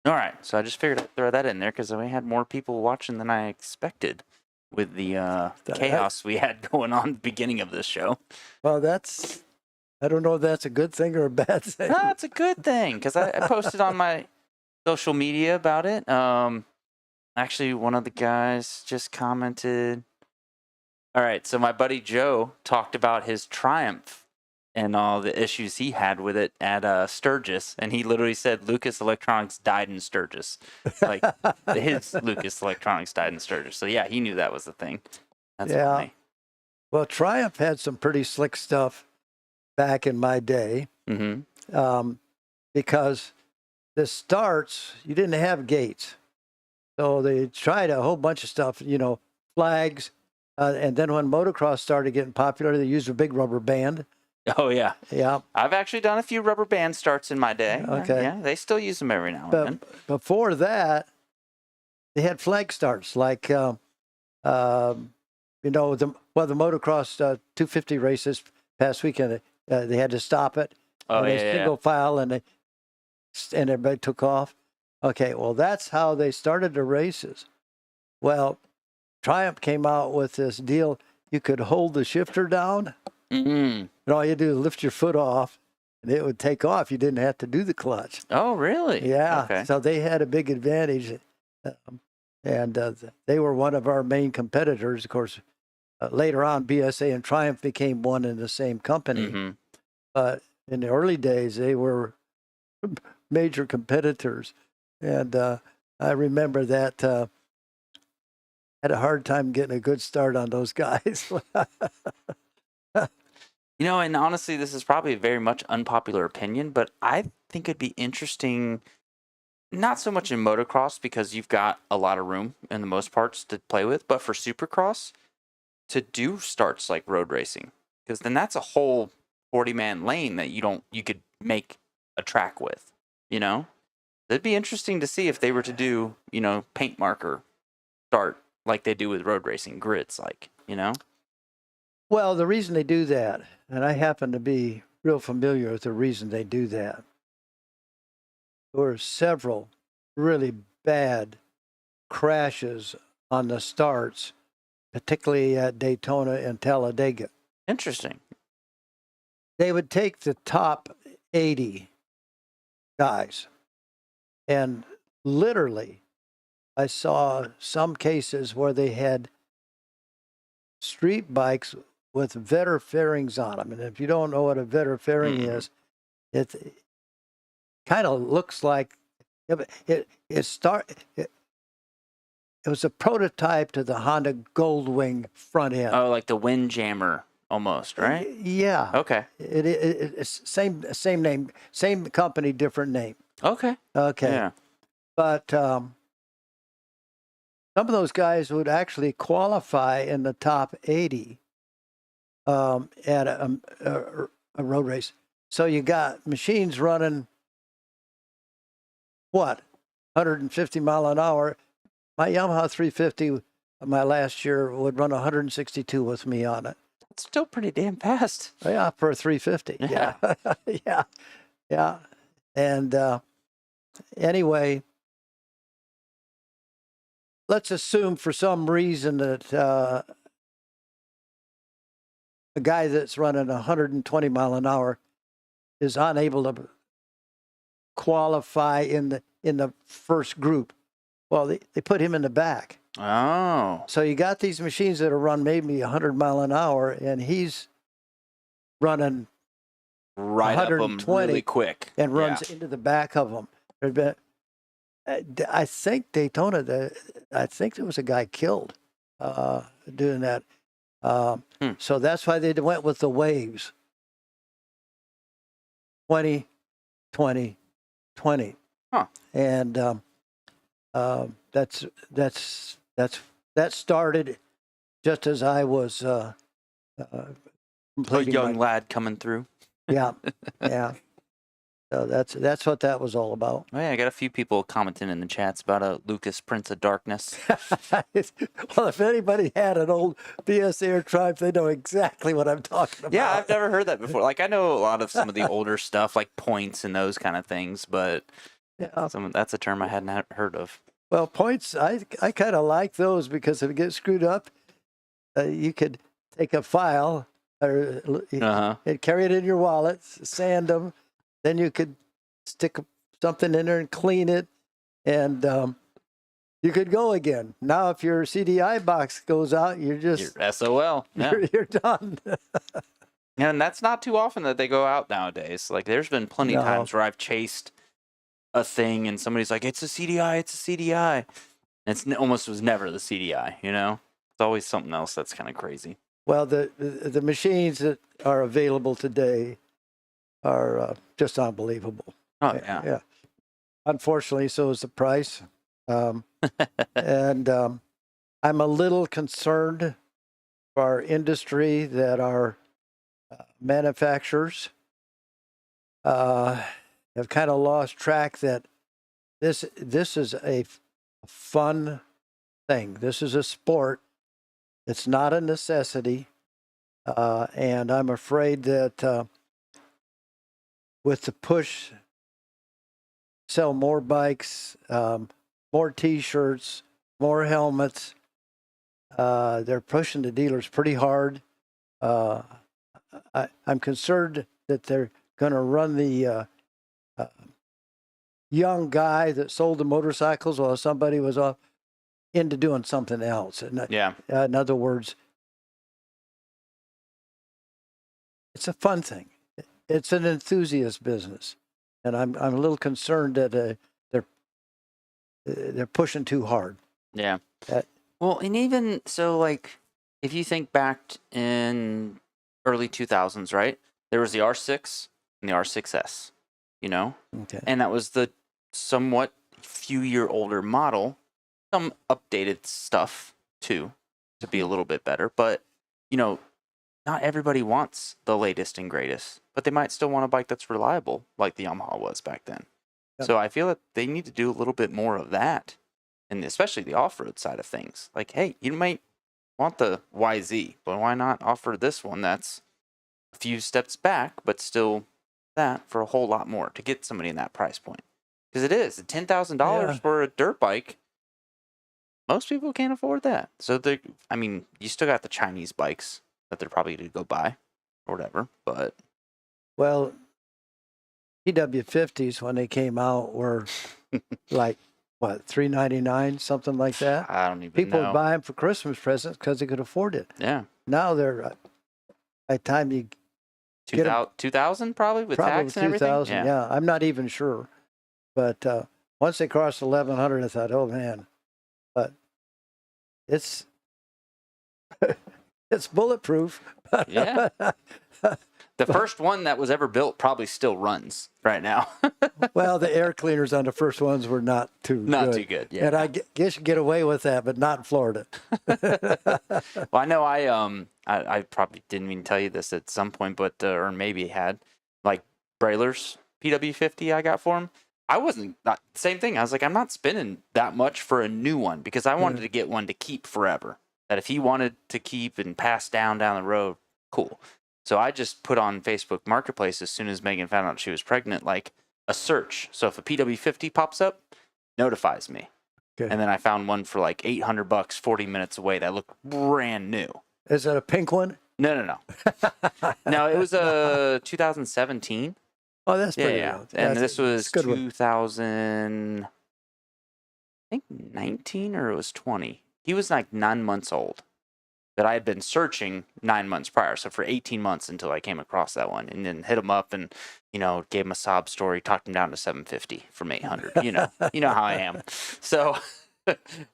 right. So I just figured I'd throw that in there because we had more people watching than I expected with the chaos we had going on at the beginning of this show. Well, I don't know if that's a good thing or a bad thing. No, it's a good thing because I posted on my social media about it. Actually, one of the guys just commented. All right, so my buddy Joe talked about his Triumph and all the issues he had with it at Sturgis, and he literally said Lucas Electronics died in Sturgis. Like his Lucas Electronics died in Sturgis. So yeah, he knew that was the thing. That's funny. Well, Triumph had some pretty slick stuff back in my day, because the starts, you didn't have gates. So they tried a whole bunch of stuff, flags. And then when motocross started getting popular, they used a big rubber band. Oh, yeah. Yeah. I've actually done a few rubber band starts in my day. Okay. Yeah, they still use them every now and then. Before that, they had flag starts like, the motocross 250 races past weekend. They had to stop it. Oh, and single file, and everybody took off. Okay, well, that's how they started the races. Well, Triumph came out with this deal. You could hold the shifter down. Mm-hmm. And all you do is lift your foot off, and it would take off. You didn't have to do the clutch. Oh, really? Yeah. Okay. So they had a big advantage. And they were one of our main competitors. Of course, later on, BSA and Triumph became one and the same company. Mm-hmm. But in the early days, they were major competitors. And I remember that had a hard time getting a good start on those guys. And honestly, this is probably a very much unpopular opinion, but I think it'd be interesting, not so much in motocross because you've got a lot of room in the most parts to play with, but for supercross, to do starts like road racing, because then that's a whole 40-man lane that you could make a track with, It'd be interesting to see if they were to do, paint marker start like they do with road racing grids, Well, the reason they do that, and I happen to be real familiar with the reason they do that, there were several really bad crashes on the starts, particularly at Daytona and Talladega. Interesting. They would take the top 80 guys, and literally, I saw some cases where they had street bikes with vetter fairings on them. And if you don't know what a vetter fairing is, it kind of looks like it was a prototype to the Honda Goldwing front end. Oh, like the Windjammer almost, right? Yeah. Okay. It's same name, same company, different name. Okay. Okay. Yeah. But some of those guys would actually qualify in the top 80 at a road race. So you got machines running, what, 150 mile an hour. My Yamaha 350, my last year, would run 162 with me on it. It's still pretty damn fast. Yeah, for a 350. Yeah. Yeah. Yeah. And anyway, let's assume for some reason that a guy that's running 120 mile an hour is unable to qualify in the first group. Well, they put him in the back. Oh. So you got these machines that are run maybe 100 mile an hour, and he's running Right up them 120 really quick. and runs into the back of them. There'd been, I think Daytona, I think there was a guy killed doing that. So that's why they went with the waves. 20, 20, 20. Huh. And that started just as I was A completing young my, lad coming through. yeah, yeah. So that's what that was all about. Oh, yeah, I got a few people commenting in the chats about Lucas Prince of Darkness. Well, if anybody had an old BS Air Tribe, they know exactly what I'm talking about. Yeah, I've never heard that before. Like, I know a lot of some of the older stuff, like points and those kind of things, but Yeah. that's a term I hadn't heard of. Well, points, I kind of like those because if it gets screwed up, you could take a file or and carry it in your wallet, sand them, then you could stick something in there and clean it, and you could go again. Now, if your CDI box goes out, you're SOL. Yeah. you're done. And that's not too often that they go out nowadays. Like, there's been plenty of No. times where I've chased a thing and somebody's like, it's a CDI, it's a CDI. And it's almost was never the CDI, you know? It's always something else that's kind of crazy. Well, the machines that are available today are just unbelievable. Oh, yeah. Yeah. Unfortunately, so is the price. And I'm a little concerned for our industry that our manufacturers have kind of lost track that this is a fun thing. This is a sport. It's not a necessity. And I'm afraid that with the push, sell more bikes, more T-shirts, more helmets. They're pushing the dealers pretty hard. I'm concerned that they're going to run the young guy that sold the motorcycles while somebody was off into doing something else. And Yeah. in other words, it's a fun thing. It's an enthusiast business, and I'm a little concerned that they're pushing too hard. Yeah. Well, and even so, like, if you think back in early 2000s, right? There was the R6 and the R6S, you know? Okay. And that was the somewhat few-year older model. Some updated stuff, too, to be a little bit better. But, you know, not everybody wants the latest and greatest, but they might still want a bike that's reliable, like the Yamaha was back then. Yep. So I feel that they need to do a little bit more of that, and especially the off-road side of things. Like, hey, you might want the YZ, but why not offer this one that's a few steps back, but still that for a whole lot more to get somebody in that price point? Because it is $10,000 Yeah. for a dirt bike. Most people can't afford that. So I mean, you still got the Chinese bikes that they're probably going to go buy or whatever, but Well, PW50s when they came out were like what, $399, something like that. I don't even People know. would buy them for Christmas presents because they could afford it. Yeah. Now they're by the time you get 'em- 2000 probably with probably tax and everything. 2000. Yeah, I'm not even sure, but once they crossed 1100, I thought, oh man, but it's It's bulletproof. Yeah. The first one that was ever built probably still runs right now. Well, the air cleaners on the first ones were not too Too good. Yeah. And I guess you get away with that, but not in Florida. Well, I know I probably didn't even tell you this at some point, but or maybe had like Brailer's PW50 I got for him. I wasn't not same thing. I was like, I'm not spending that much for a new one because I wanted to get one to keep forever. That if he wanted to keep and pass down the road, cool. So I just put on Facebook Marketplace as soon as Megan found out she was pregnant, like a search. So if a PW50 pops up, notifies me. Okay. And then I found one for like $800, 40 minutes away that looked brand new. Is that a pink one? No. No, it was a 2017. Oh, that's pretty Yeah. good. And this was good one. 2000, I think 19 or it was 20. He was like 9 months old. But I had been searching 9 months prior, so for 18 months until I came across that one, and then hit him up and, gave him a sob story, talked him down to 750 from 800. You know how I am. So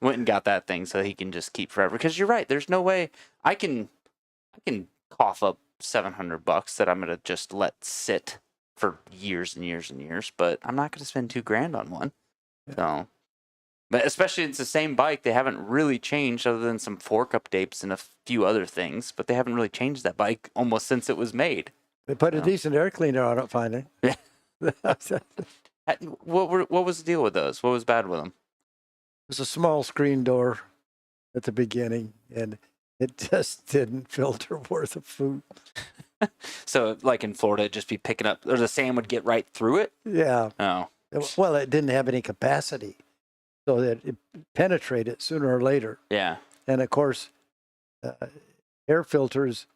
went and got that thing so he can just keep forever. Because you're right, there's no way I can cough up $700 that I'm gonna just let sit for years and years and years. But I'm not gonna spend $2,000 on one. Yeah. So. But especially it's the same bike. They haven't really changed other than some fork updates and a few other things. But they haven't really changed that bike almost since it was made. They put a decent air cleaner on it finally. Yeah. What was the deal with those? What was bad with them? It was a small screen door at the beginning, and it just didn't filter worth of food. So like in Florida, it'd just be picking up, or the sand would get right through it? Yeah. Oh. Well, it didn't have any capacity, so that it penetrated sooner or later. Yeah. And of course, air filters,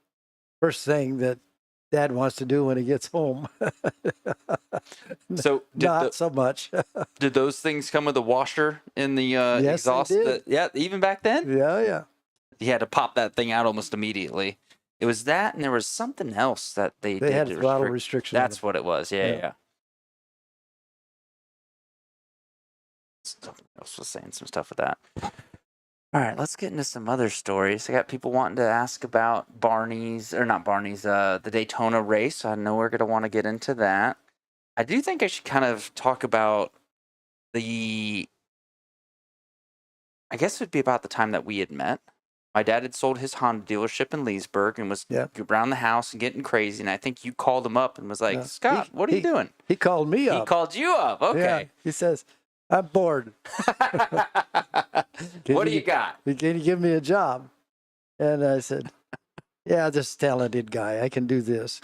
first thing that Dad wants to do when he gets home. So not so much. Did those things come with a washer in the Yes, exhaust? they did. Yeah, even back then? Yeah. You had to pop that thing out almost immediately. It was that, and there was something else that they did had to throttle restrict. restrictions. That's what it was. Yeah. Yeah. Something else was saying some stuff with that. All right, let's get into some other stories. I got people wanting to ask about the Daytona race. I know we're going to want to get into that. I do think I should kind of talk about I guess it would be about the time that we had met. My dad had sold his Honda dealership in Leesburg and was around the house and getting crazy. And I think you called him up and was like, Scott, what are you doing? He called me up. He called you up. Okay. Yeah. He says, I'm bored. What do you got? Can you give me a job? And I said, yeah, this talented guy. I can do this.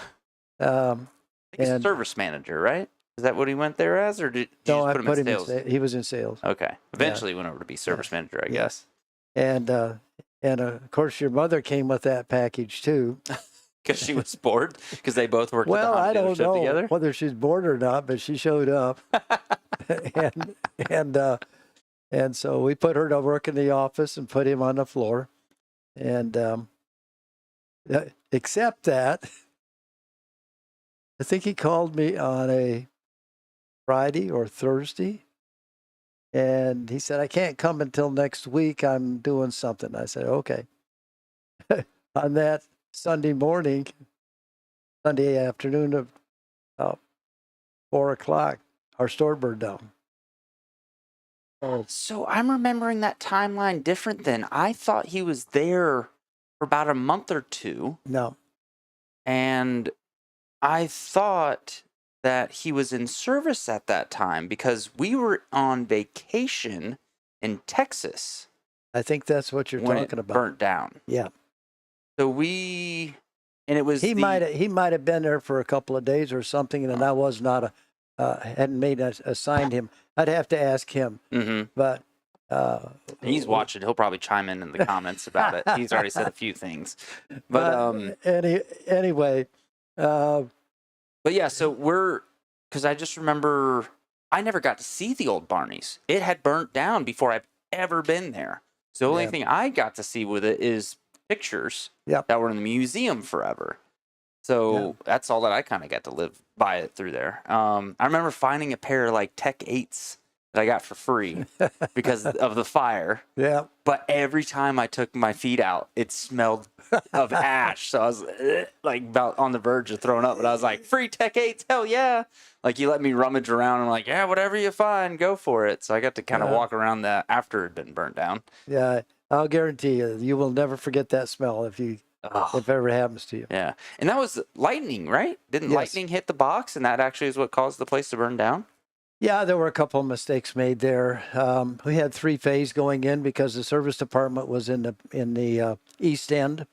He's a service manager, right? Is that what he went there as, or did you just put him in sales? He was in sales. Okay. Eventually went over to be service manager, I guess. And of course, your mother came with that package too. Because she was bored? Because they both worked at the Honda I don't dealership know together? whether she's bored or not, but she showed up. and so we put her to work in the office and put him on the floor. And except that, I think he called me on a Friday or Thursday. And he said, I can't come until next week. I'm doing something. I said, okay. On that Sunday afternoon of about 4 o'clock, our store burned down. Oh. So I'm remembering that timeline different then. I thought he was there for about a month or two. No. And I thought that he was in service at that time because we were on vacation in Texas. I think that's what you're when talking it about. Burnt down. Yeah. So it was he might have been there for a couple of days or something, and I was not hadn't assigned him. I'd have to ask him. Mm-hmm. But he's watching. He'll probably chime in the comments about it. He's already said a few things. But anyway. But yeah, so because I just remember I never got to see the old Barney's. It had burnt down before I've ever been there. So the only thing I got to see with it is pictures that were in the museum forever. So that's all that I kind of got to live by it through there. I remember finding a pair of like Tech 8s that I got for free because of the fire. Yeah. But every time I took my feet out, it smelled of ash. So I was like about on the verge of throwing up. But I was like, free Tech 8s, hell yeah. Like you let me rummage around. And I'm like, yeah, whatever you find, go for it. So I got to kind of walk around that after it had been burnt down. Yeah. I'll guarantee you, you will never forget that smell if it ever happens to you. Yeah. And that was lightning, right? Didn't lightning hit the box? And that actually is what caused the place to burn down? Yeah, there were a couple of mistakes made there. We had 3-phase going in because the service department was in the east end,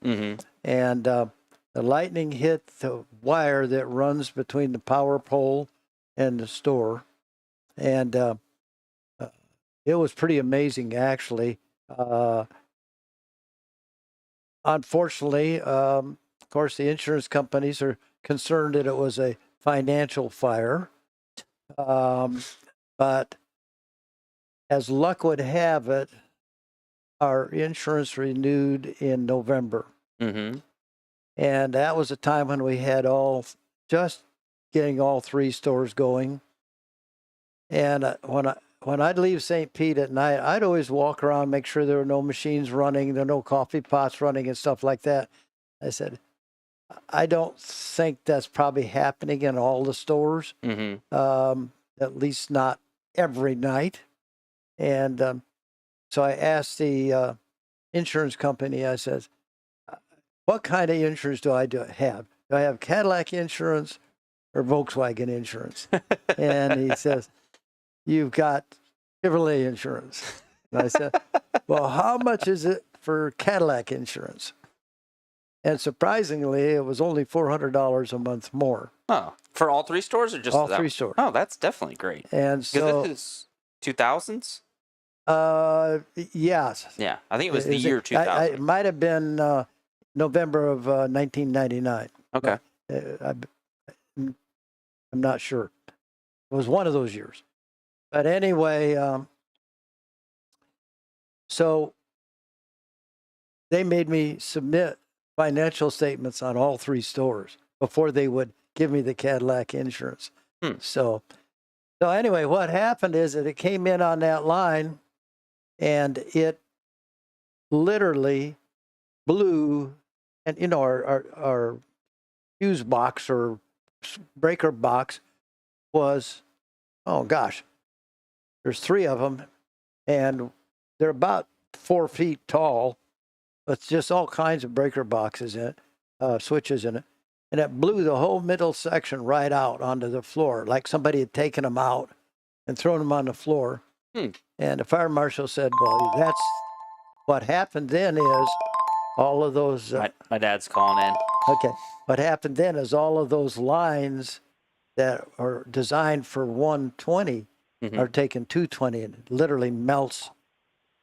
and the lightning hit the wire that runs between the power pole and the store, and it was pretty amazing, actually. Unfortunately, of course, the insurance companies are concerned that it was a financial fire. But as luck would have it, our insurance renewed in November. Mm-hmm. And that was a time when we had just getting all 3 stores going. And when I'd leave St. Pete at night, I'd always walk around, make sure there were no machines running, there were no coffee pots running and stuff like that. I said, I don't think that's probably happening in all the stores, at least not every night. And so I asked the insurance company, I said, what kind of insurance do I have? Do I have Cadillac insurance or Volkswagen insurance? And he says, you've got Chevrolet insurance. And I said, well, how much is it for Cadillac insurance? And surprisingly, it was only $400 a month more. Oh, for all 3 stores or just all that 3 stores? Oh, that's definitely great. And so this is 2000s. Yes. Yeah, I think it was the year 2000. It might have been November of 1999. Okay. I'm not sure. It was one of those years. But anyway, so they made me submit financial statements on all 3 stores before they would give me the Cadillac insurance. So anyway, what happened is that it came in on that line and it literally blew, and our fuse box or breaker box was, oh gosh, there's 3 of them and they're about 4 feet tall. It's just all kinds of breaker boxes in it, switches in it. And it blew the whole middle section right out onto the floor, like somebody had taken them out and thrown them on the floor. And the fire marshal said, well, that's what happened then is all of those... my dad's calling in. Okay. What happened then is all of those lines that are designed for 120 are taking 220, and it literally melts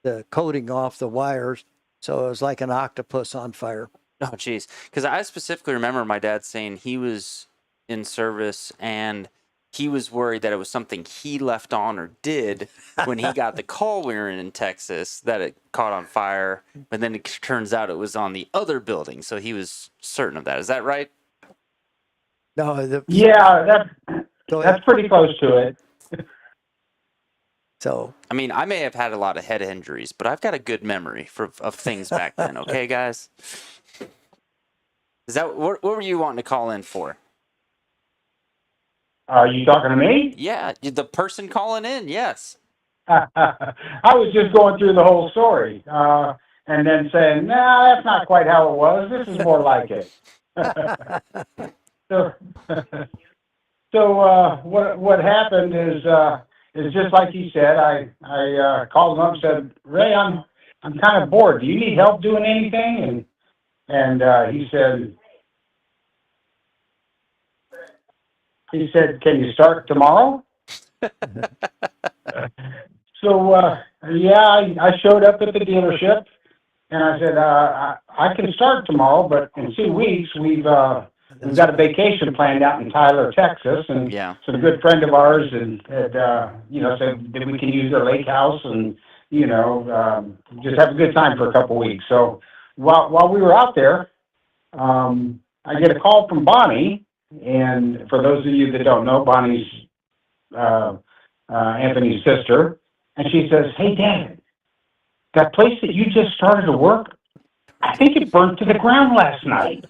the coating off the wires. So it was like an octopus on fire. Oh, geez. Because I specifically remember my dad saying he was in service and he was worried that it was something he left on or did when he got the call we were in Texas that it caught on fire. But then it turns out it was on the other building. So he was certain of that. Is that right? No. Yeah, that's pretty close to it. So, I mean, I may have had a lot of head injuries, but I've got a good memory of things back then. Okay, guys? Is that what were you wanting to call in for? Are you talking to me? Yeah, the person calling in, yes. I was just going through the whole story and then saying, no, that's not quite how it was. This is more like it. So what happened is just like he said. I called him up and said, Ray, I'm kind of bored. Do you need help doing anything? And he said, can you start tomorrow? So I showed up at the dealership and I said, I can start tomorrow, but in 2 weeks we've got a vacation planned out in Tyler, Texas, and some good friend of ours and said that we can use their lake house and just have a good time for a couple weeks. So while we were out there, I get a call from Bonnie, and for those of you that don't know, Bonnie's Anthony's sister, and she says, "Hey, Dad, that place that you just started to work, I think it burnt to the ground last night."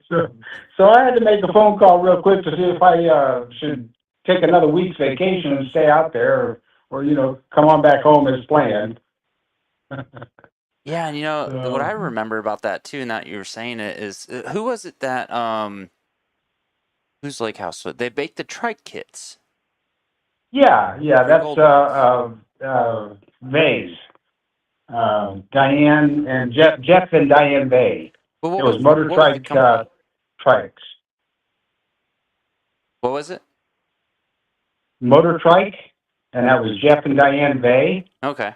So I had to make a phone call real quick to see if I should take another week's vacation and stay out there, or come on back home as planned. Yeah, and what I remember about that too, and that you were saying it is, who was it that whose lake house? They baked the trike kits. Yeah, that's Vay's. Diane and Jeff and Diane Vay. Well, It was Motor Trike Trikes. What was it? Motor Trike, and that was Jeff and Diane Vay. Okay.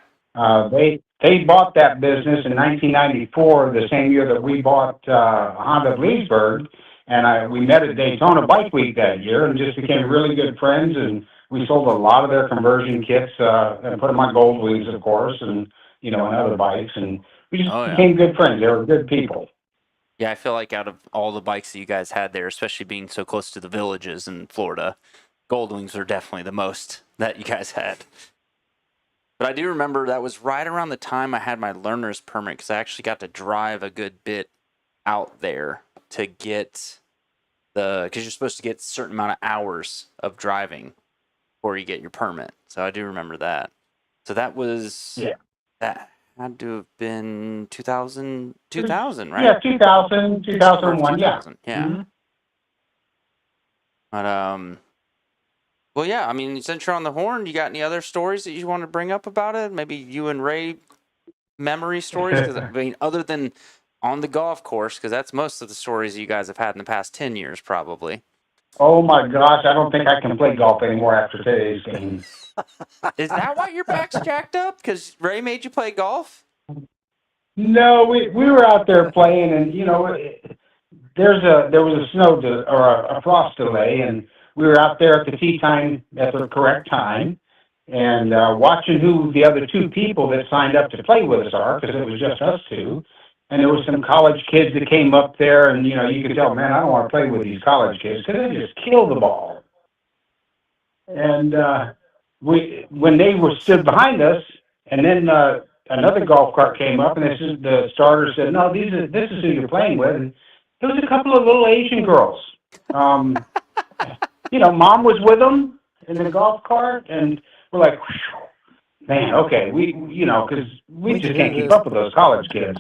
They bought that business in 1994, the same year that we bought Honda of Leesburg, and we met at Daytona Bike Week that year and just became really good friends, and we sold a lot of their conversion kits and put them on Gold Wings, of course, and and other bikes, and we just became good friends. They were good people. Yeah, I feel like out of all the bikes that you guys had there, especially being so close to the villages in Florida, Gold Wings are definitely the most that you guys had. But I do remember that was right around the time I had my learner's permit, because I actually got to drive a good bit out there to get because you're supposed to get a certain amount of hours of driving before you get your permit. So I do remember that. So that was, that had to have been 2000, right? Yeah, 2000, 2001, 2000, yeah. Mm-hmm. But, well, yeah, I mean, since you're on the horn, you got any other stories that you want to bring up about it? Maybe you and Ray memory stories? Because, I mean, other than on the golf course, because that's most of the stories you guys have had in the past 10 years, probably. Oh, my gosh, I don't think I can play golf anymore after today's game. Is that why your back's jacked up? Because Ray made you play golf? No, we were out there playing, and, there was a snow or a frost delay, and we were out there at the tee time at the correct time, and watching who the other two people that signed up to play with us are, because it was just us two. And there were some college kids that came up there, and you could tell, man, I don't want to play with these college kids because they just kill the ball. And when they were stood behind us, and then another golf cart came up, and the starter said, "No, this is who you're playing with." And there was a couple of little Asian girls. Mom was with them in the golf cart, and we're like, man, okay, because we just can't keep up with those college kids.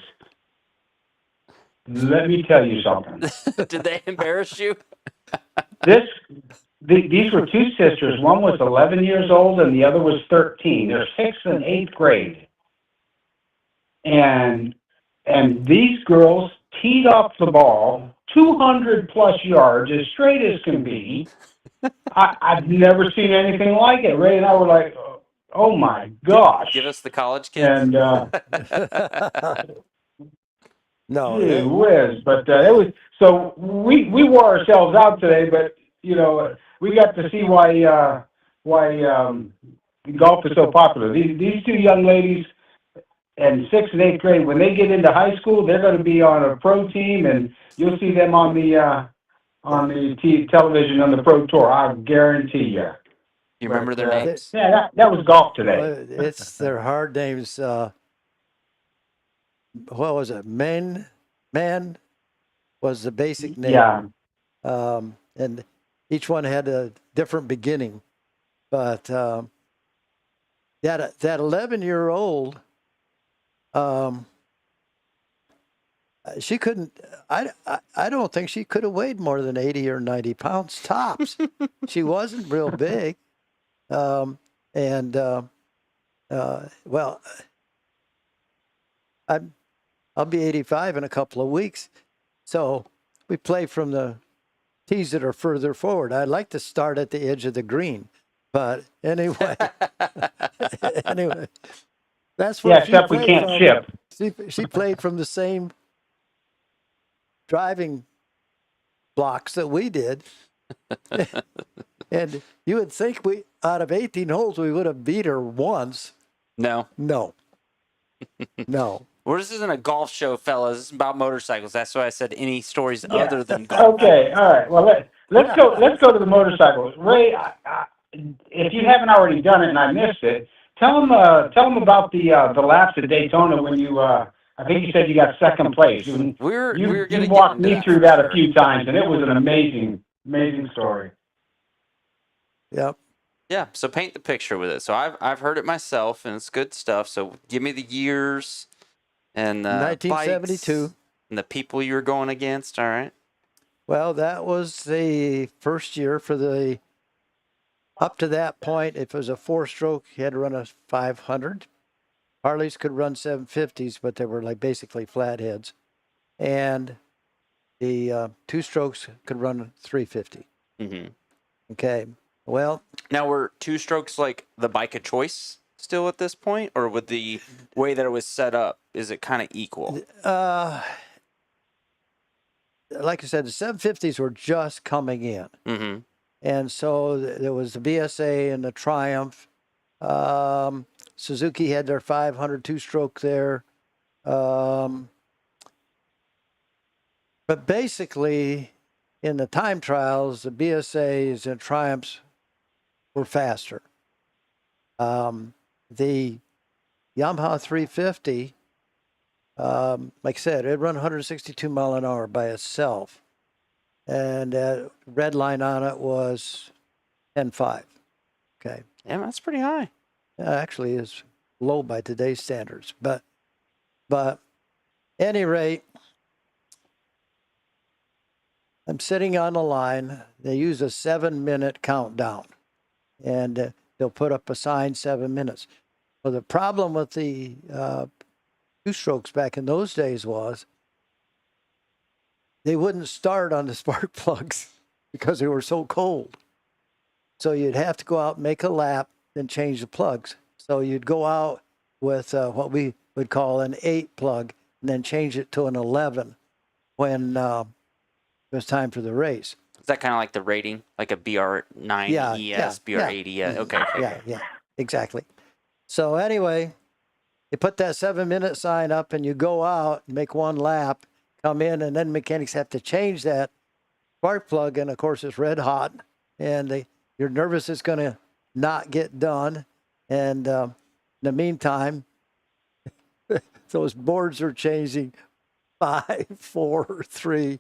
Let me tell you something. Did they embarrass you? These were two sisters. One was 11 years old, and the other was 13. They're 6th and 8th grade. And these girls teed off the ball 200 plus yards, as straight as can be. I've never seen anything like it. Ray and I were like, oh my gosh. Give us the college kids. And No, gee whiz. But it was, so we wore ourselves out today, but we got to see why golf is so popular. These two young ladies in 6th and 8th grade, when they get into high school, they're going to be on a pro team, and you'll see them on the television on the pro tour. I guarantee you. You remember their names? Yeah, that was golf today. it's their hard names. What was it? Man was the basic name. Yeah. And each one had a different beginning. But that 11-year-old, she couldn't. I don't think she could have weighed more than 80 or 90 pounds tops. She wasn't real big. Well, I'll be 85 in a couple of weeks. So we play from the tees that are further forward. I'd like to start at the edge of the green. But anyway, that's where except we can't chip. She played from the same driving blocks that we did. And you would think out of 18 holes, we would have beat her once. No. No. Well, this isn't a golf show, fellas. This is about motorcycles. That's why I said any stories other than golf. Okay, all right. Well, let's go to the motorcycles. Ray, if you haven't already done it and I missed it, tell them about the laps at Daytona when you I think you said you got second place. We're You gonna get walked into me that through for that sure. a few times, and it was an amazing story. Yep. Yeah, so paint the picture with it. So I've heard it myself, and it's good stuff. So give me the years and the 1972. bikes and the people you were going against. All right. Well, that was the first year for the. Up to that point, if it was a 4-stroke, you had to run a 500. Harleys could run 750s, but they were like basically flatheads. And the 2-strokes could run 350. Mm-hmm. Okay. Well, Now, were 2-strokes like the bike of choice still at this point, or with the way that it was set up, is it kind of equal? like I said, the 750s were just coming in. Mm-hmm. And so there was the BSA and the Triumph. Suzuki had their 500 2-stroke there. But basically, in the time trials, the BSAs and Triumphs were faster. The Yamaha 350, like I said, it run 162 mile an hour by itself. And red line on it was 10.5. Okay. Yeah, that's pretty high. Actually is low by today's standards. But any rate, I'm sitting on the line. They use a 7-minute countdown. And they'll put up a sign 7 minutes. Well, the problem with the 2-strokes back in those days was they wouldn't start on the spark plugs because they were so cold. So you'd have to go out and make a lap, then change the plugs. So you'd go out with what we would call an 8 plug, and then change it to an 11 when it was time for the race. Is that kind of like the rating, like a BR9 Yeah, ES, BR80? Yeah. Okay. Yeah, exactly. So anyway, you put that 7-minute sign up, and you go out and make one lap, come in, and then mechanics have to change that spark plug, and of course it's red hot, and you're nervous it's going to not get done. And in the meantime, those boards are changing 5, 4, 3,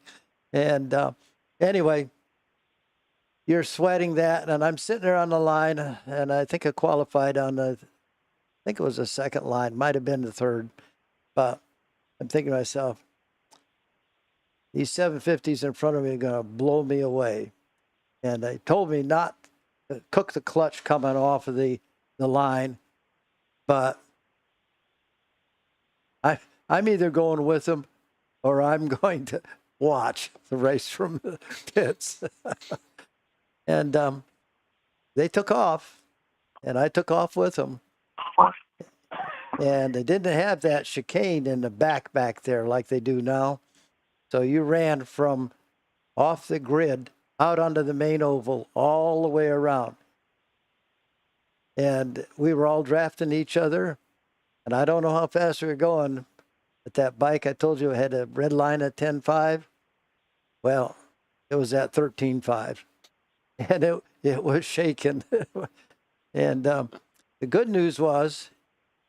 and anyway, you're sweating that, and I'm sitting there on the line, and I think I qualified on I think it was the second line, might have been the third, but I'm thinking to myself, these 750s in front of me are going to blow me away. And they told me not to cook the clutch coming off of the line, but I'm either going with them or I'm going to watch the race from the pits. And they took off, and I took off with them. And they didn't have that chicane in the back there like they do now. So you ran from off the grid out onto the main oval all the way around. And we were all drafting each other. And I don't know how fast we were going. But that bike, I told you, had a red line at 10.5. Well, it was at 13.5. And it was shaking. And the good news was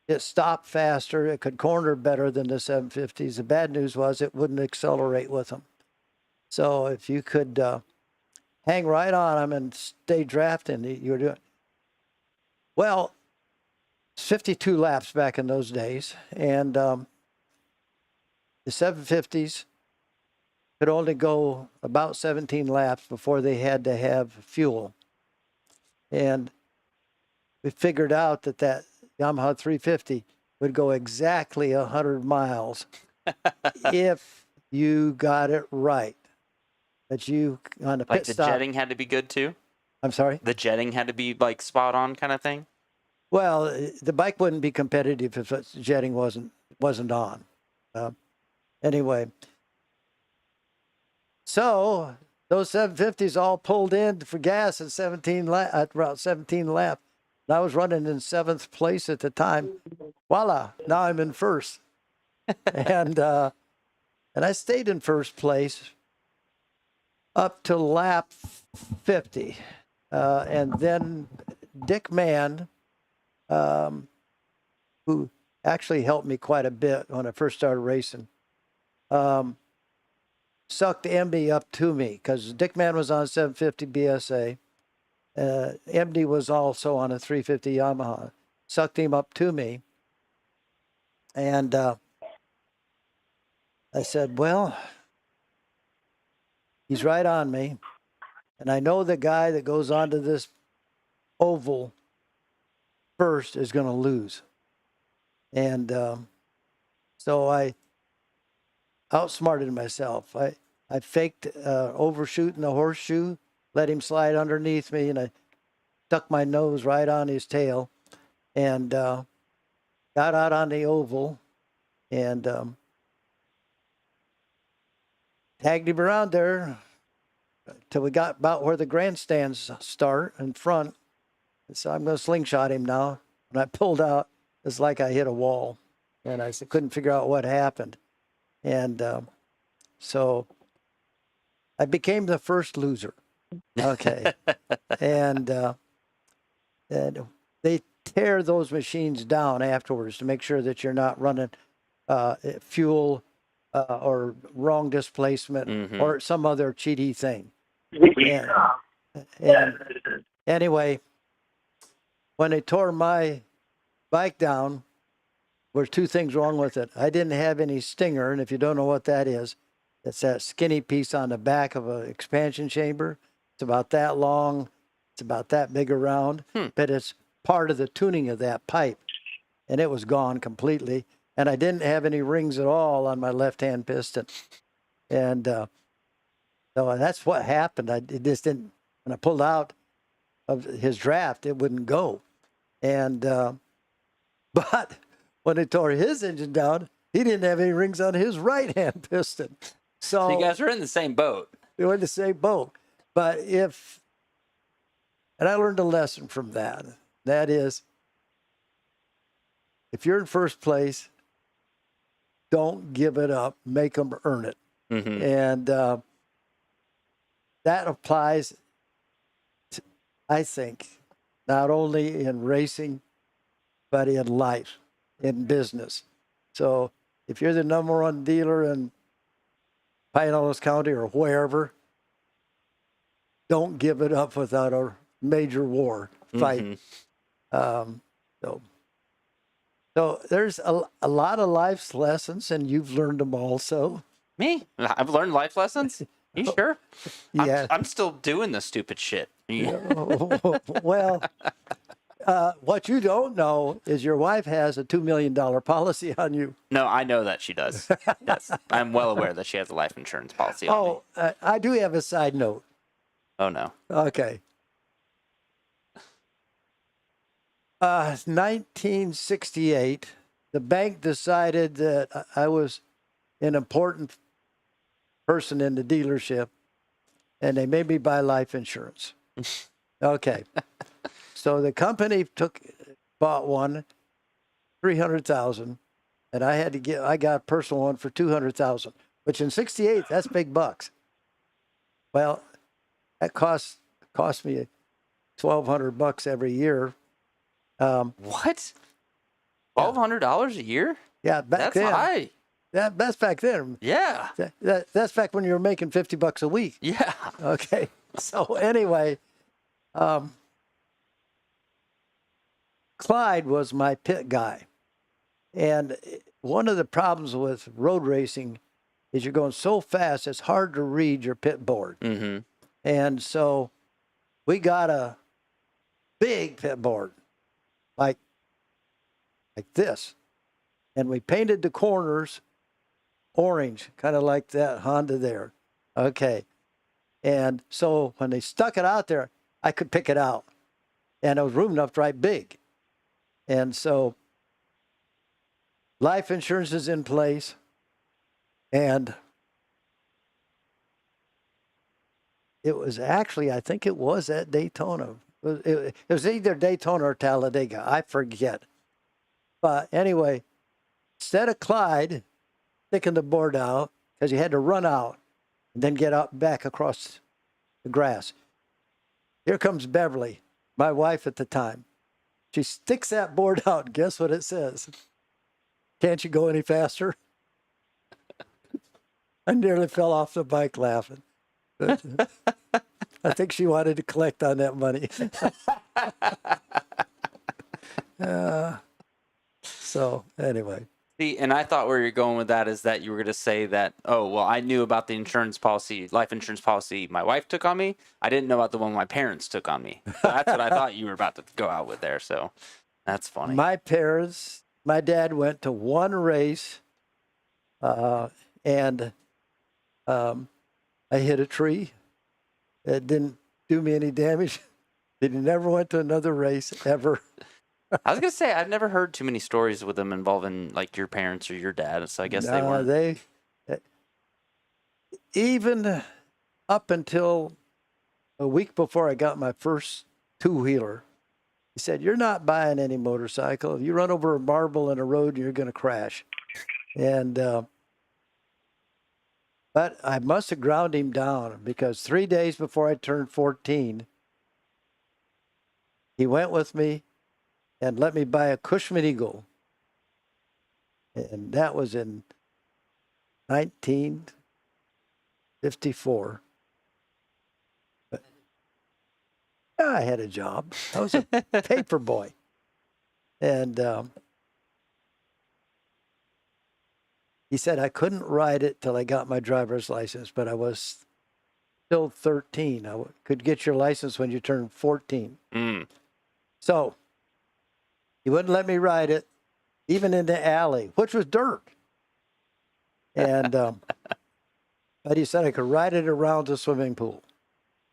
it stopped faster. It could corner better than the 750s. The bad news was it wouldn't accelerate with them. So if you could hang right on them and stay drafting, you were doing. Well, it's 52 laps back in those days. And the 750s could only go about 17 laps before they had to have fuel. And we figured out that Yamaha 350 would go exactly 100 miles if you got it right. That you on a Like pit the stop. jetting had to be good too? I'm sorry? The jetting had to be like spot on kind of thing? Well, the bike wouldn't be competitive if the jetting wasn't on. Anyway, so those 750s all pulled in for gas at around 17 laps. And I was running in 7th place at the time. Voila! Now I'm in first, and I stayed in first place up to lap 50. And then Dick Mann, who actually helped me quite a bit when I first started racing, sucked Emde up to me because Dick Mann was on 750 BSA. Emde was also on a 350 Yamaha. Sucked him up to me. And I said, well, he's right on me. And I know the guy that goes onto this oval first is going to lose. And so I outsmarted myself. I faked overshooting the horseshoe, let him slide underneath me, and I stuck my nose right on his tail and got out on the oval and tagged him around there till we got about where the grandstands start in front. And so I'm going to slingshot him now. When I pulled out, it's like I hit a wall, and I couldn't figure out what happened. And so I became the first loser. Okay. and they tear those machines down afterwards to make sure that you're not running fuel or wrong displacement or some other cheaty thing. And anyway, when they tore my bike down, there's two things wrong with it. I didn't have any stinger, and if you don't know what that is, it's that skinny piece on the back of an expansion chamber. It's about that long. It's about that big around, but it's part of the tuning of that pipe, and it was gone completely. And I didn't have any rings at all on my left-hand piston. And so that's what happened. It just didn't, when I pulled out of his draft, it wouldn't go. And, but when they tore his engine down, he didn't have any rings on his right-hand piston. So you guys are in the same boat. We were in the same boat. But and I learned a lesson from that. That is, if you're in first place, don't give it up. Make them earn it. And that applies, I think, not only in racing, but in life, in business. So if you're the number one dealer in Pinellas County or wherever, don't give it up without a major war fight. So there's a lot of life's lessons, and you've learned them also. Me? I've learned life lessons? You sure? Yeah. I'm still doing the stupid shit. Well, what you don't know is your wife has a $2 million policy on you. No, I know that she does. Yes, I'm well aware that she has a life insurance policy on me. I do have a side note. Oh, no. Okay. 1968, the bank decided that I was an important person in the dealership, and they made me buy life insurance. Okay. So the company bought one, $300,000, and I got a personal one for $200,000, which in '68, that's big bucks. Well, that cost me $1,200 every year. What? $1,200 a year? Yeah, back then. That's high. That's back then. Yeah. That's back when you were making $50 a week. Yeah. Okay. So anyway, Clyde was my pit guy. And one of the problems with road racing is you're going so fast, it's hard to read your pit board. And so we got a big pit board, like this. And we painted the corners orange, kind of like that Honda there. Okay. And so when they stuck it out there, I could pick it out. And it was room enough to write big. And so life insurance is in place. And it was actually, I think it was at Daytona. It was either Daytona or Talladega. I forget. But anyway, instead of Clyde sticking the board out, because you had to run out and then get up back across the grass. Here comes Beverly, my wife at the time. She sticks that board out. Guess what it says? Can't you go any faster? I nearly fell off the bike laughing. But, I think she wanted to collect on that money. So anyway. See, and I thought where you're going with that is that you were going to say that, oh, well, I knew about the insurance policy, life insurance policy my wife took on me. I didn't know about the one my parents took on me. So that's what I thought you were about to go out with there. So that's funny. My parents, my dad went to one race, and I hit a tree. It didn't do me any damage. He never went to another race ever. I was going to say, I've never heard too many stories with them involving like your parents or your dad. So I guess they weren't. Even up until a week before I got my first two-wheeler, he said, "You're not buying any motorcycle. If you run over a marble in a road, you're going to crash." And but I must have ground him down, because 3 days before I turned 14, he went with me and let me buy a Cushman Eagle. And that was in 1954. But I had a job. I was a paper boy. And he said I couldn't ride it till I got my driver's license, but I was still 13. I could get your license when you turn 14. So he wouldn't let me ride it, even in the alley, which was dirt. And but he said I could ride it around the swimming pool,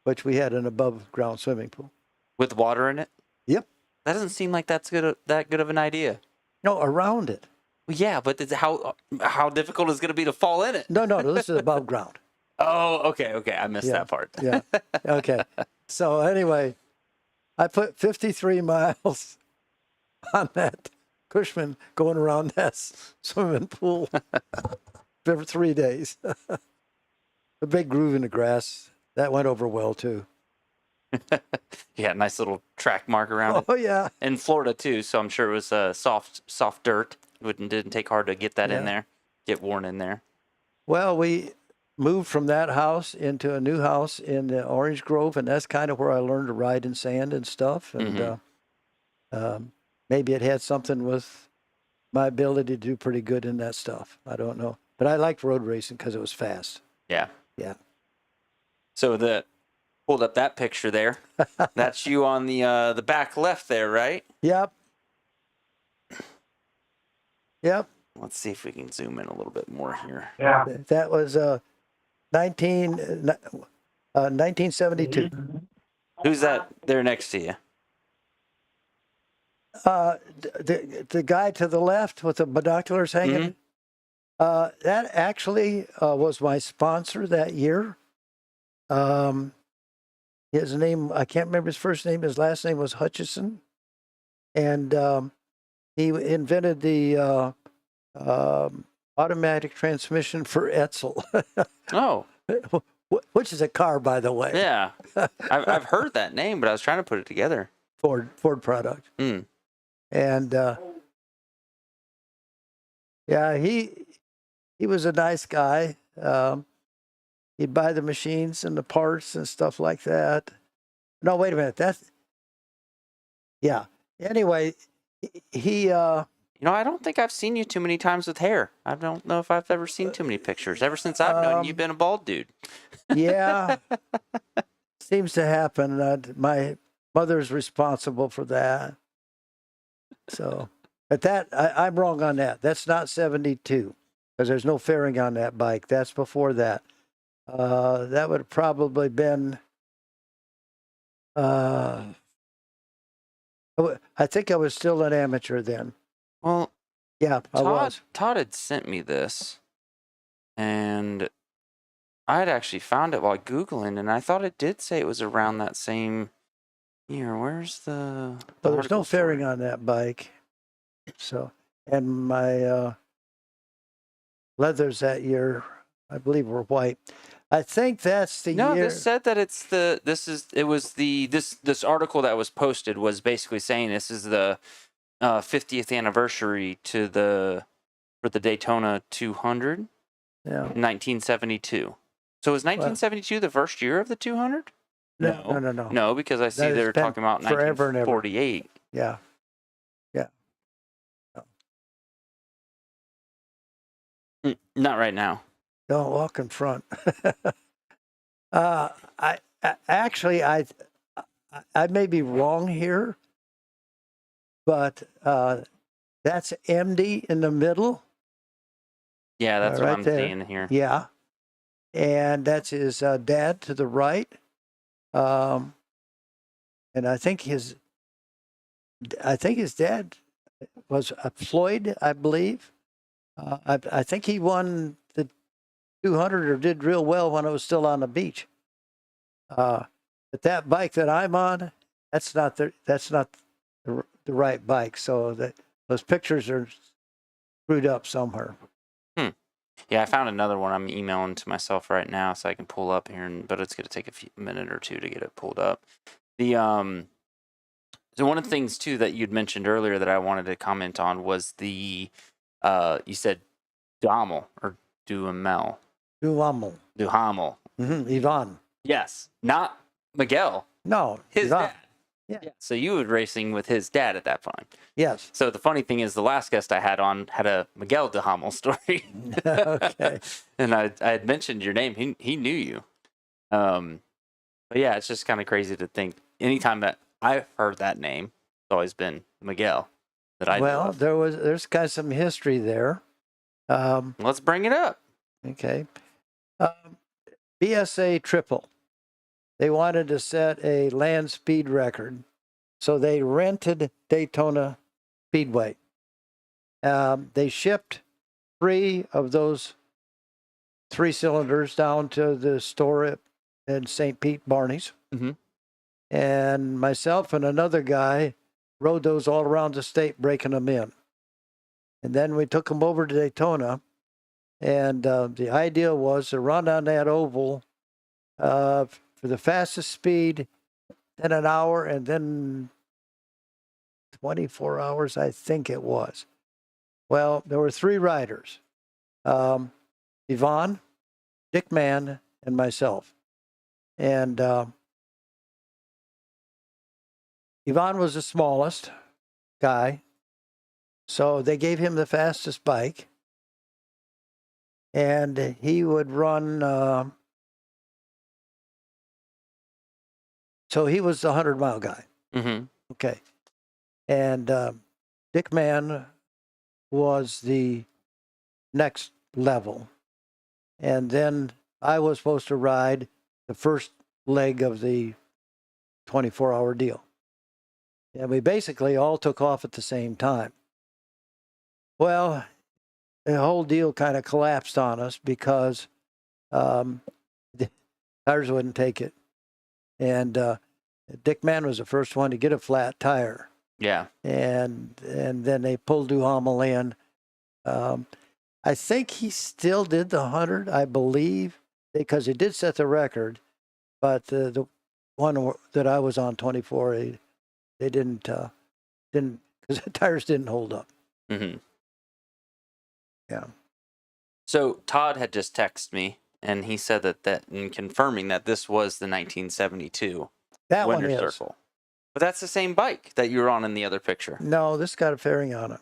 which we had an above-ground swimming pool. With water in it? Yep. That doesn't seem like that good of an idea. No, around it. Well, yeah, but how difficult is it going to be to fall in it? No, this is above ground. Oh, okay. I missed that part. Yeah. Okay. So anyway, I put 53 miles on that Cushman going around that swimming pool for 3 days. A big groove in the grass. That went over well, too. Yeah, nice little track mark around it. Oh, yeah. In Florida, too, so I'm sure it was soft dirt. Didn't take hard to get that in there, get worn in there. Well, we moved from that house into a new house in the Orange Grove, and that's kind of where I learned to ride in sand and stuff. And maybe it had something with my ability to do pretty good in that stuff. I don't know. But I liked road racing because it was fast. Yeah. Yeah. So pulled up that picture there. That's you on the back left there, right? Yep. Yep. Let's see if we can zoom in a little bit more here. Yeah. That was 1972. Who's that there next to you? The guy to the left with the binoculars hanging, that actually was my sponsor that year. His name, I can't remember his first name. His last name was Hutchison. And he invented the automatic transmission for Etzel. Oh. Which is a car, by the way. Yeah. I've heard that name, but I was trying to put it together. Ford product. Mm. And yeah, he was a nice guy. He'd buy the machines and the parts and stuff like that. No, wait a minute. Yeah. Anyway, he I don't think I've seen you too many times with hair. I don't know if I've ever seen too many pictures. Ever since I've known you've been a bald dude. Yeah. Seems to happen. My mother's responsible for that. So, but I'm wrong on that. That's not 72, because there's no fairing on that bike. That's before that. That would have probably been, I think I was still an amateur then. Well, yeah, I was. Todd had sent me this, and I had actually found it while Googling, and I thought it did say it was around that same year. Where's the Well, there's no article for it? fairing on that bike. So, and my leathers that year, I believe, were white. I think that's the No, year. this said that this article that was posted was basically saying this is the 50th anniversary for the Daytona 200, Yeah. 1972. So was 1972 the first year of the 200? No. No, because I see That has they're been talking about forever and ever. 1948. Yeah. Not right now. Don't walk in front. I actually, I may be wrong here, but that's Emde in the middle. Yeah, that's what right I'm there. seeing here. Yeah, and that's his dad to the right. And I think his dad was Floyd, I believe. I think he won the 200 or did real well when it was still on the beach. But that bike that I'm on, that's not the right bike. So those pictures are screwed up somewhere. Yeah, I found another one. I'm emailing to myself right now so I can pull up here, but it's going to take a minute or two to get it pulled up. So one of the things too that you'd mentioned earlier that I wanted to comment on was you said Duhamel or Duhamel. Duhamel. Ivan. Yes, not Miguel. No, His Ivan. dad. Yeah. So you were racing with his dad at that point. Yes. So the funny thing is, the last guest I had on had a Miguel Duhamel story. Okay. And I had mentioned your name. He knew you. But yeah, it's just kind of crazy to think. Anytime that I've heard that name, it's always been Miguel that I know of. There's kind of some history there. Let's bring it up. Okay. BSA triple. They wanted to set a land speed record, so they rented Daytona Speedway. They shipped 3 of those 3 cylinders down to the store in St. Pete, Barney's. Mhm. And myself and another guy rode those all around the state, breaking them in. And then we took them over to Daytona. And the idea was to run on that oval for the fastest speed, then an hour, and then 24 hours, I think it was. Well, there were 3 riders, Yvonne, Dick Mann, and myself. And Yvonne was the smallest guy, so they gave him the fastest bike. And he would run, so he was the 100-mile guy. Mm-hmm. Okay. And Dick Mann was the next level. And then I was supposed to ride the first leg of the 24-hour deal. And we basically all took off at the same time. Well, the whole deal kind of collapsed on us because the tires wouldn't take it. And Dick Mann was the first one to get a flat tire. Yeah. And then they pulled Duhamel in. I think he still did the 100, I believe, because he did set the record. But the one that I was on, 24, they didn't because the tires didn't hold up. Mm-hmm. Yeah. So Todd had just texted me, and he said that in confirming that this was the 1972 That Winter one is. Circle. But that's the same bike that you were on in the other picture. No, this got a fairing on it.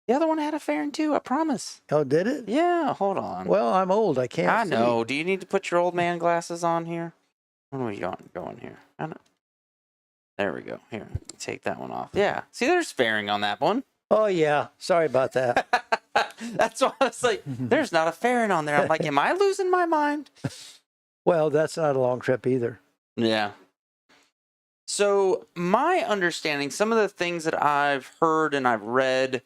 The other one had a fairing too, I promise. Oh, did it? Yeah, hold on. Well, I'm old. I can't I see. know. Do you need to put your old man glasses on here? When are we going here? I know. There we go. Here, take that one off. Yeah. See, there's fairing on that one. Oh, yeah. Sorry about that. That's why I was like, there's not a fairing on there. I'm like, am I losing my mind? Well, that's not a long trip either. Yeah. So my understanding, some of the things that I've heard and I've read,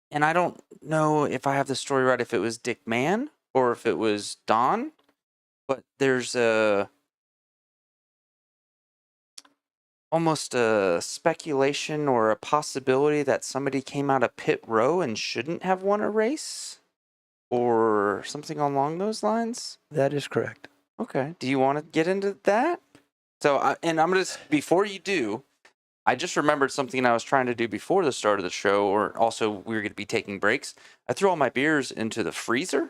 and I don't know if I have the story right, if it was Dick Mann or if it was Don, but there's almost a speculation or a possibility that somebody came out of pit row and shouldn't have won a race or something along those lines. That is correct. Okay. Do you want to get into that? So, and I'm going to, before you do, I just remembered something I was trying to do before the start of the show, or also we were going to be taking breaks. I threw all my beers into the freezer.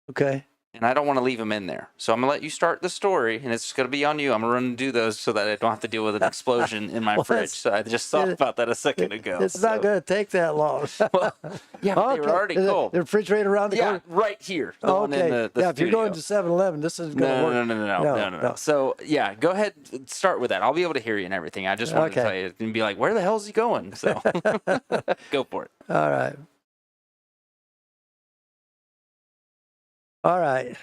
Okay. And I don't want to leave them in there. So I'm going to let you start the story, and it's going to be on you. I'm going to run and do those so that I don't have to deal with an explosion in my Well, fridge. So I just thought about that a second ago. It's not going to take that long. Well, yeah, but they were already cold. The refrigerator around the corner? Right here. The one in the yeah, studio. if you're going to 7-Eleven, this is going to work. No. So, yeah, go ahead and start with that. I'll be able to hear you and everything. I just wanted to tell you and be like, where the hell is he going? So go for it. All right. All right.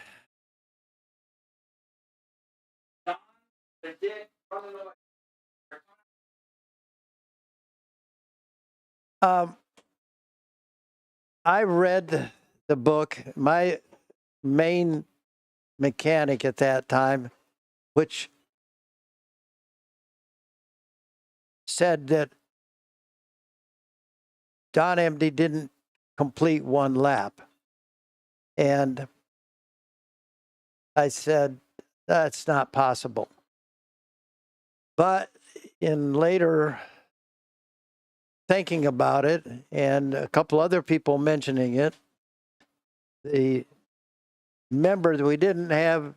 I read the book. My main mechanic at that time, which said that Don Emde didn't complete one lap. And I said, that's not possible. But in later thinking about it, and a couple other people mentioning it, remember that we didn't have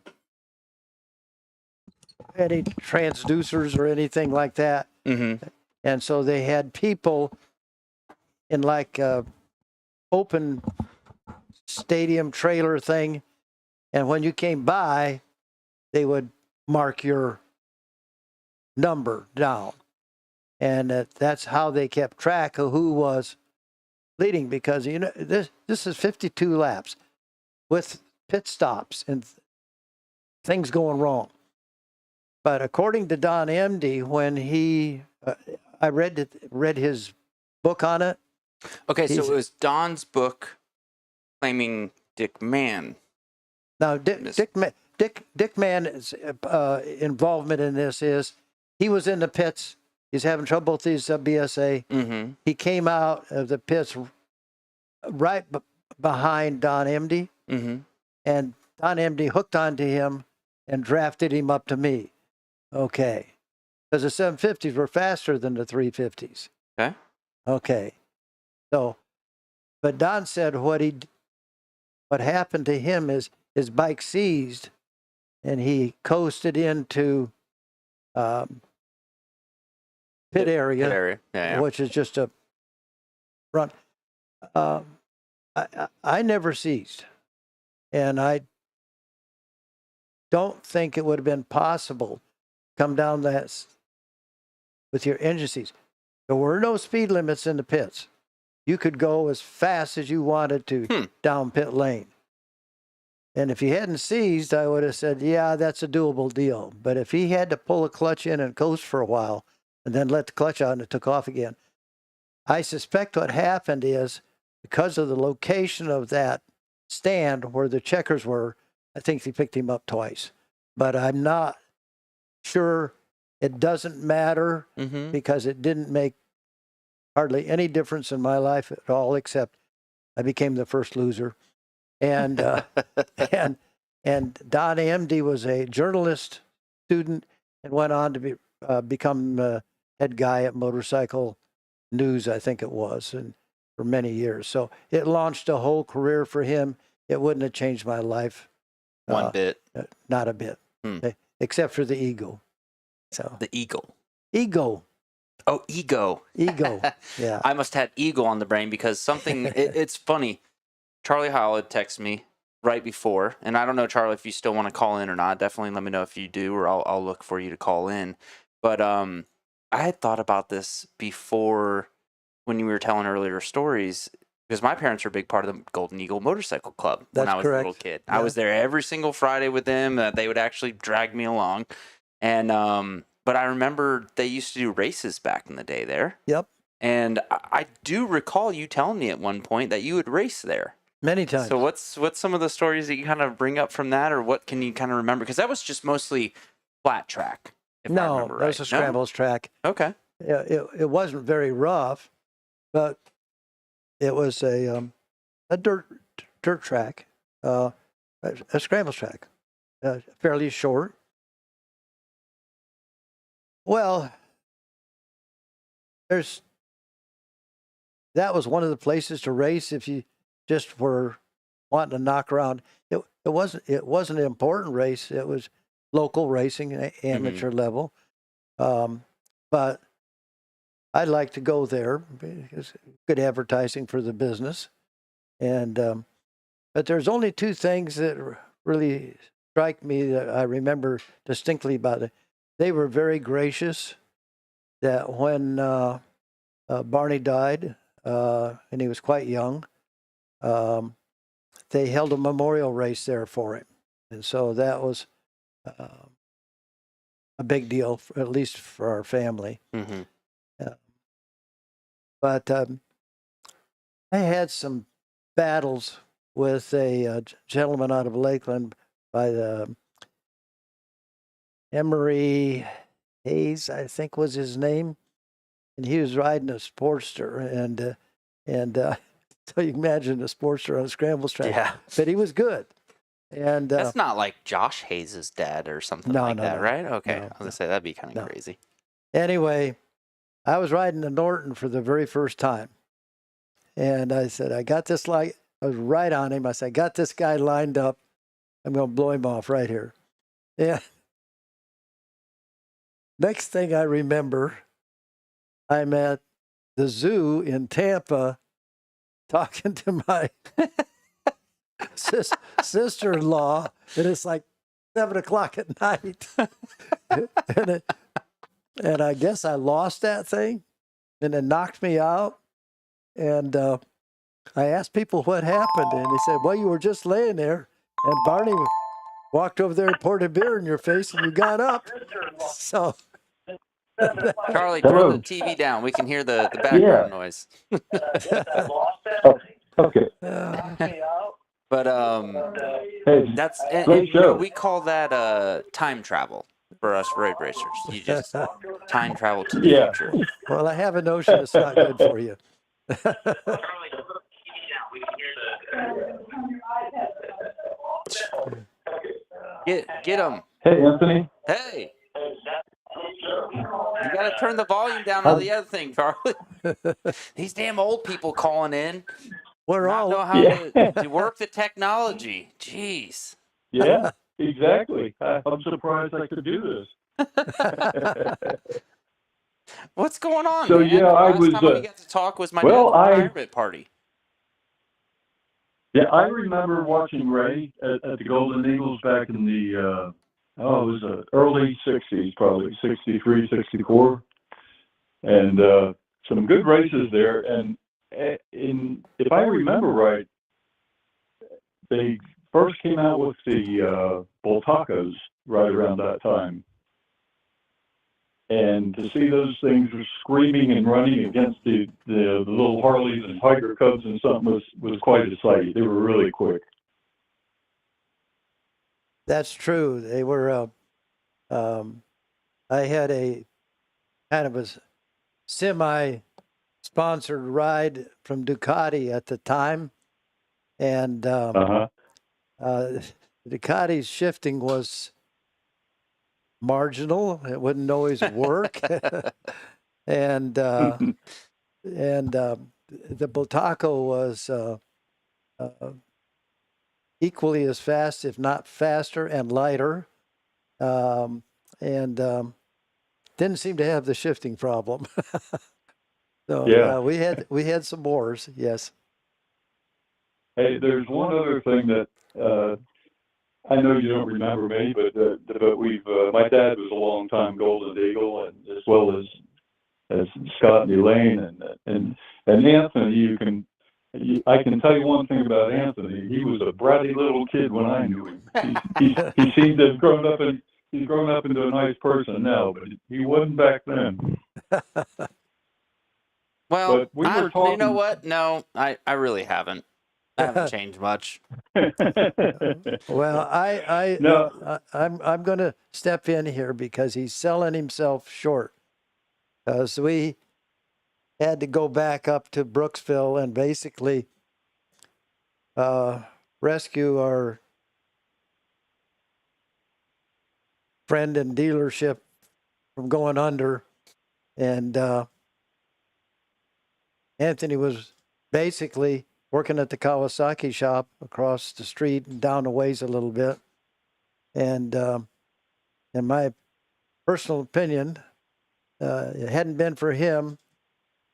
any transducers or anything like that. Mm-hmm. And so they had people in like a open stadium trailer thing. And when you came by, they would mark your number down. And that's how they kept track of who was leading, because this is 52 laps with pit stops and things going wrong. But according to Don Emde, when I read his book on it. Okay, so it was Don's book claiming Dick Mann. Now, Dick Mann's involvement in this is he was in the pits. He's having trouble with his BSA. Mm-hmm. He came out of the pits right behind Don Emde. Mm-hmm. And Don Emde hooked onto him and drafted him up to me. Okay. Because the 750s were faster than the 350s. Okay. Okay. So, but Don said what happened to him is his bike seized and he coasted into pit area, Yeah. which is just a front. I never seized, and I don't think it would have been possible to come down that with your engine seized. There were no speed limits in the pits. You could go as fast as you wanted to down pit lane. And if he hadn't seized, I would have said, yeah, that's a doable deal. But if he had to pull a clutch in and coast for a while and then let the clutch out and it took off again, I suspect what happened is because of the location of that stand where the checkers were, I think they picked him up twice. But I'm not sure. It doesn't matter because it didn't make hardly any difference in my life at all, except I became the first loser. And and Don Emde was a journalist student and went on to become head guy at Motorcycle News, I think it was, and for many years. So it launched a whole career for him. It wouldn't have changed my life one bit, not a bit, except for the ego. So the eagle. Ego. Oh, ego. Ego. Yeah. I must have eagle on the brain because something. It's funny. Charlie Howell had texted me right before, and I don't know, Charlie, if you still want to call in or not. Definitely let me know if you do, or I'll look for you to call in. But I had thought about this before when you were telling earlier stories, because my parents were a big part of the Golden Eagle Motorcycle Club when I was a little kid. Yeah. I was there every single Friday with them. They would actually drag me along. And but I remember they used to do races back in the day there. Yep. And I do recall you telling me at one point that you would race there. Many times. So what's some of the stories that you kind of bring up from that, or what can you kind of remember? Because that was just mostly flat track. If I remember right. That was a scrambles track. Okay. Yeah, it wasn't very rough, but it was a dirt track, a scrambles track. fairly short. Well, that was one of the places to race if you just were wanting to knock around. It wasn't an important race. It was local racing, amateur level. But I'd like to go there because good advertising for the business. And but there's only two things that really strike me that I remember distinctly about it. They were very gracious. That when Barney died, and he was quite young, they held a memorial race there for him, and so that was a big deal, at least for our family. Mm-hmm. But I had some battles with a gentleman out of Lakeland by the Emery Hayes, I think was his name, and he was riding a Sportster, and so you can imagine a Sportster on a scrambles track. Yeah. But he was good, and That's not like Josh Hayes' dad or something No, like no, that, no. right? Okay. No, I was going to say, that'd be kind of no. crazy. Anyway, I was riding the Norton for the very first time, and I said, I was right on him. I said, I got this guy lined up. I'm going to blow him off right here. Yeah. Next thing I remember, I'm at the zoo in Tampa talking to my sister-in-law, and it's like 7:00 at night. and I guess I lost that thing, and it knocked me out. And I asked people what happened, and they said, well, you were just laying there, and Barney walked over there and poured a beer in your face, and you got up. So, Charlie, turn Hello. the TV down. We can hear the background noise. Okay. But Hey, that's great show. we call that time travel for us road racers. You just time travel to the Yeah. future. well, I have a notion it's not good for you. Get them. Hey, Anthony. Hey. You got to turn the volume down on the other thing, Charlie. These damn old people calling in. We're Not all know how to work the technology. Jeez. Yeah, exactly. I'm surprised I could do this. What's going on, So, man? yeah, The I last was, time we got to talk was my well, dad's retirement party. Yeah, I remember watching Ray at the Golden Eagles back in the, it was early 60s, probably 63, 64. And some good races there. And if I remember right, they first came out with the Boltacos right around that time. And to see those things screaming and running against the little Harleys and Tiger Cubs and something was quite a sight. They were really quick. That's true. They were. I had a kind of a semi-sponsored ride from Ducati at the time, and Ducati's shifting was marginal. It wouldn't always work, and the Boltaco was equally as fast, if not faster, and lighter, and didn't seem to have the shifting problem. So Yeah. we had some wars. Yes. Hey, there's one other thing that I know you don't remember me, but we've my dad was a long time Golden Eagle, and as well as Scott and Elaine and Anthony. I can tell you one thing about Anthony. He was a bratty little kid when I knew him. He seemed to have grown up and he's grown up into a nice person now, but he wasn't back then. Well, But we were talking. you know what? No, I really haven't. I haven't changed much. Well, I'm going to step in here because he's selling himself short. So we had to go back up to Brooksville and basically rescue our friend in dealership from going under. And Anthony was basically working at the Kawasaki shop across the street and down the ways a little bit. And in my personal opinion, it hadn't been for him,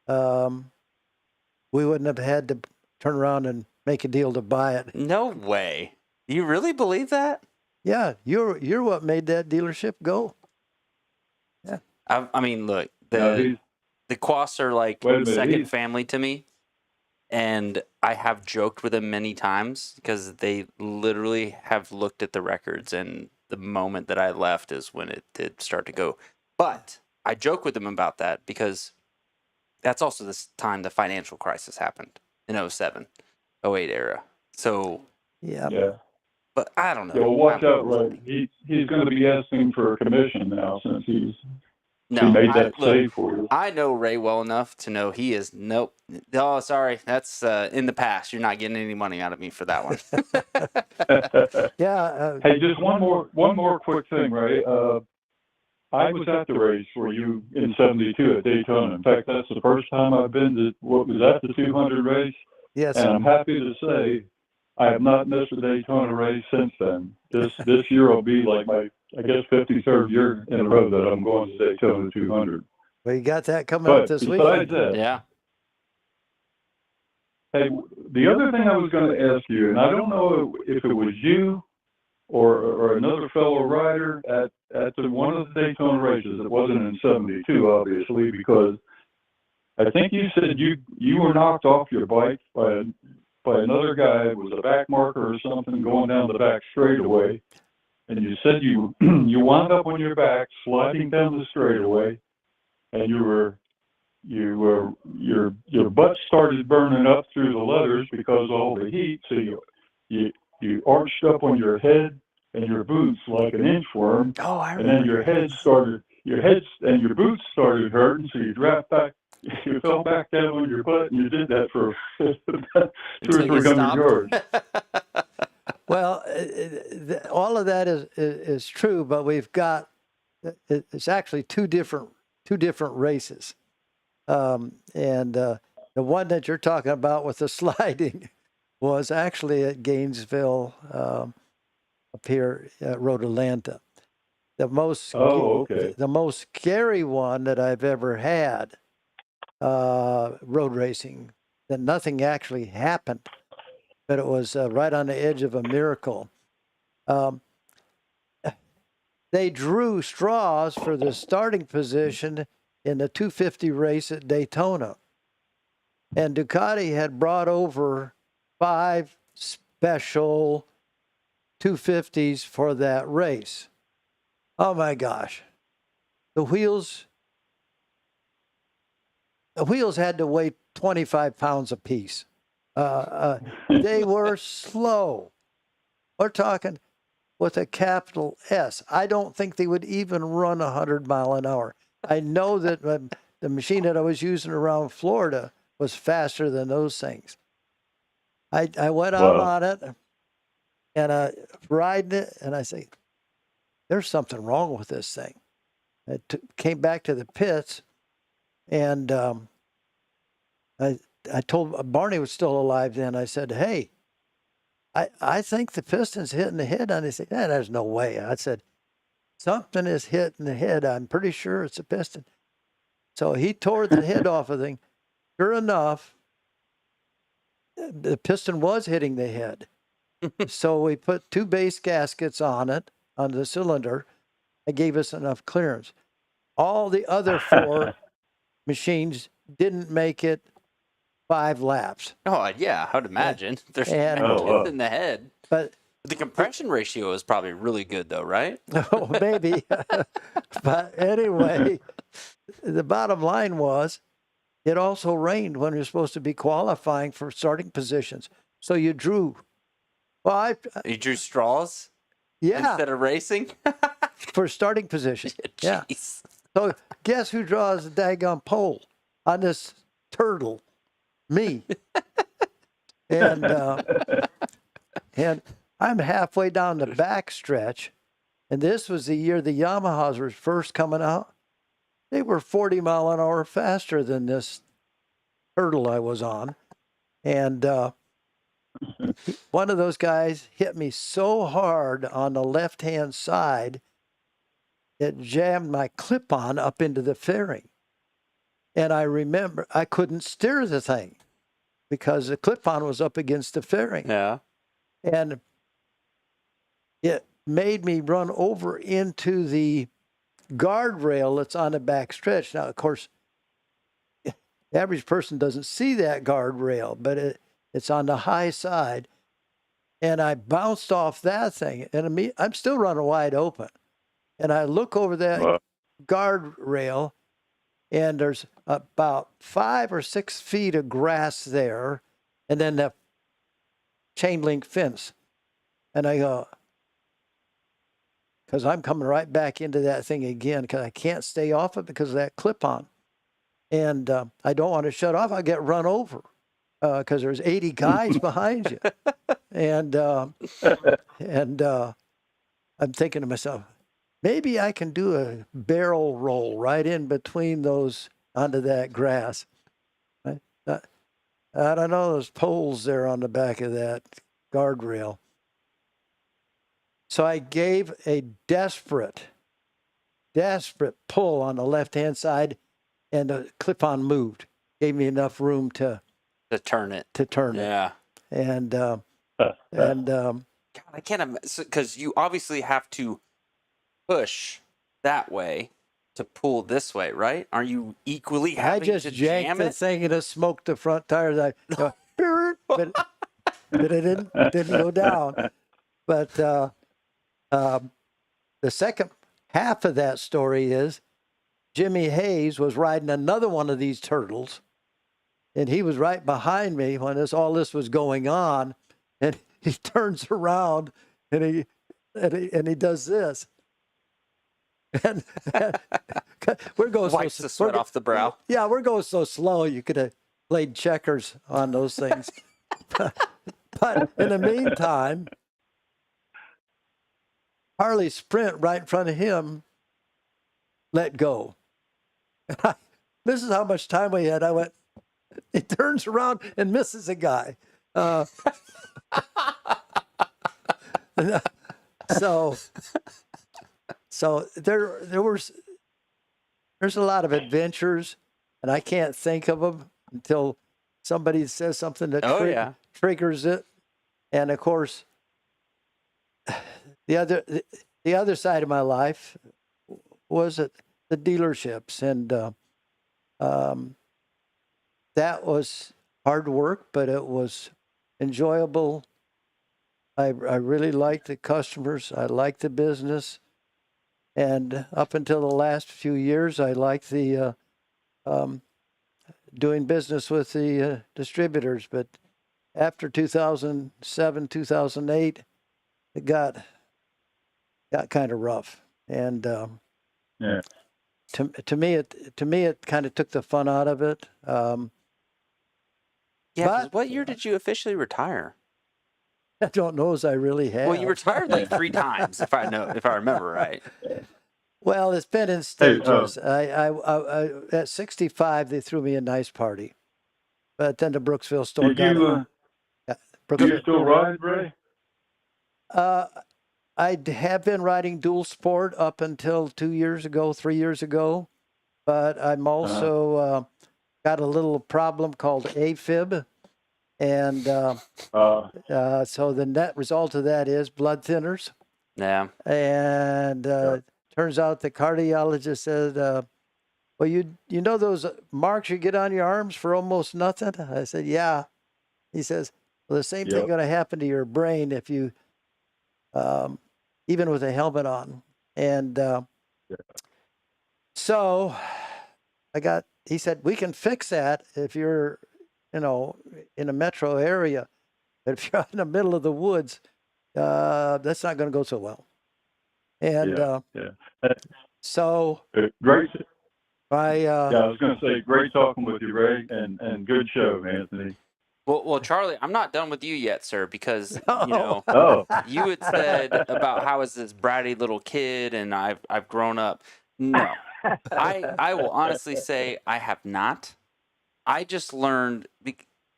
we wouldn't have had to turn around and make a deal to buy it. No way. You really believe that? Yeah, you're what made that dealership go. Yeah. I mean, look, the Quasts are like second family to me. And I have joked with them many times because they literally have looked at the records, and the moment that I left is when it did start to go. But I joke with them about that because that's also this time the financial crisis happened in 07, 08 era. So, Yeah. but I don't know. Yeah, well, watch out, right? He's going to be asking for a commission now since he made that save for you. I know Ray well enough to know he is nope. Oh, sorry, that's in the past. You're not getting any money out of me for that one. Yeah. Hey, just one more quick thing, Ray. I was at the race for you in '72 at Daytona. In fact, that's the first time I've been to what was at the 200 race. Yes. And I'm happy to say I have not missed a Daytona race since then. This year will be like my, I guess, 53rd year in a row that I'm going to Daytona 200. Well, you got that coming up this week. Besides that, Yeah. hey, the other thing I was going to ask you, and I don't know if it was you or another fellow rider at one of the Daytona races. It wasn't in '72, obviously, because I think you said you were knocked off your bike by another guy. It was a back marker or something going down the back straightaway, and you said you wound up on your back sliding down the straightaway, and your butt started burning up through the leathers because of all the heat. So you arched up on your head and your boots like an inchworm. Oh, I remember. And then your head and your boots started hurting, so you dropped back. You fell back down on your butt, and you did that for 200 or 300 yards. Well, all of that is true, but we've got it's actually two different races, and the one that you're talking about with the sliding was actually at Gainesville, up here at Road Atlanta. The most scary one that I've ever had, road racing, that nothing actually happened, but it was right on the edge of a miracle. They drew straws for the starting position in the 250 race at Daytona. And Ducati had brought over 5 special 250s for that race. Oh my gosh. The wheels had to weigh 25 pounds apiece. They were slow. We're talking with a capital S. I don't think they would even run 100 mile an hour. I know that the machine that I was using around Florida was faster than those things. I went out on it and riding it, and I say, there's something wrong with this thing. I came back to the pits, and I told Barney was still alive then. I said, hey, I think the piston's hitting the head. And he said, yeah, there's no way. I said, something is hitting the head. I'm pretty sure it's a piston. So he tore the head off of the thing. Sure enough, the piston was hitting the head. So we put 2 base gaskets on it, on the cylinder. It gave us enough clearance. All the other 4 machines didn't make it 5 laps. Oh, yeah, I would imagine. There's hits in the head. But the compression ratio is probably really good, though, right? Oh, maybe. But anyway, the bottom line was it also rained when you're supposed to be qualifying for starting positions. So you drew. Well, you drew straws? Yeah. Instead of racing? For starting position. Yeah. So guess who draws the daggone pole on this turtle? Me. And I'm halfway down the back stretch, And this was the year the Yamahas were first coming out. They were 40 mile an hour faster than this turtle I was on. And one of those guys hit me so hard on the left-hand side, it jammed my clip-on up into the fairing. And I remember I couldn't steer the thing because the clip-on was up against the fairing. Yeah. And it made me run over into the guardrail that's on the back stretch. Now, of course, the average person doesn't see that guardrail, but it's on the high side. And I bounced off that thing, and I'm still running wide open. And I look over that guardrail, and there's about 5 or 6 feet of grass there, and then the chain link fence. And I go, because I'm coming right back into that thing again, because I can't stay off it because of that clip-on. And I don't want to shut off. I'll get run over because there's 80 guys behind you. And I'm thinking to myself, maybe I can do a barrel roll right in between those onto that grass. I don't know, those poles there on the back of that guardrail. So I gave a desperate pull on the left-hand side, and the clip-on moved. Gave me enough room to turn it. Yeah. And God, I can't imagine, because you obviously have to push that way to pull this way, right? Are you equally having I just to janked jam the it? thing and it smoked the front tires. But it didn't go down. But the second half of that story is Jimmy Hayes was riding another one of these turtles, and he was right behind me when all this was going on, and he turns around and he does this. And we're going Wipes the sweat off the brow. Yeah, we're going so slow. You could have played checkers on those things. But in the meantime, Harley Sprint right in front of him let go. This is how much time we had. I went, he turns around and misses a guy. So there's a lot of adventures, and I can't think of them until somebody says something that triggers it. And of course, the other side of my life was at the dealerships, and that was hard work, but it was enjoyable. I really liked the customers. I liked the business. And up until the last few years, I liked the doing business with the distributors. But after 2007, 2008, it got kind of rough. And to me, it kind of took the fun out of it. But what year did you officially retire? I don't know as I really have. Well, you retired like 3 times, if I remember right. Well, it's been in stages. I at 65, they threw me a nice party, but then the Brooksville store do you still ride, Ray? I have been riding dual sport up until 3 years ago, but I'm also got a little problem called AFib. And so the net result of that is blood thinners. Yeah. And turns out the cardiologist said, well, you know those marks you get on your arms for almost nothing? I said, yeah. He says, well, the same thing going to happen to your brain if you, even with a helmet on. And so he said, we can fix that if you're, in a metro area. But if you're out in the middle of the woods, that's not going to go so well. And so great. I was going to say, great talking with you, Ray, and good show, Anthony. Well, Charlie, I'm not done with you yet, sir, because Oh, you had said about how is this bratty little kid and I've grown up. No, I will honestly say I have not. I just learned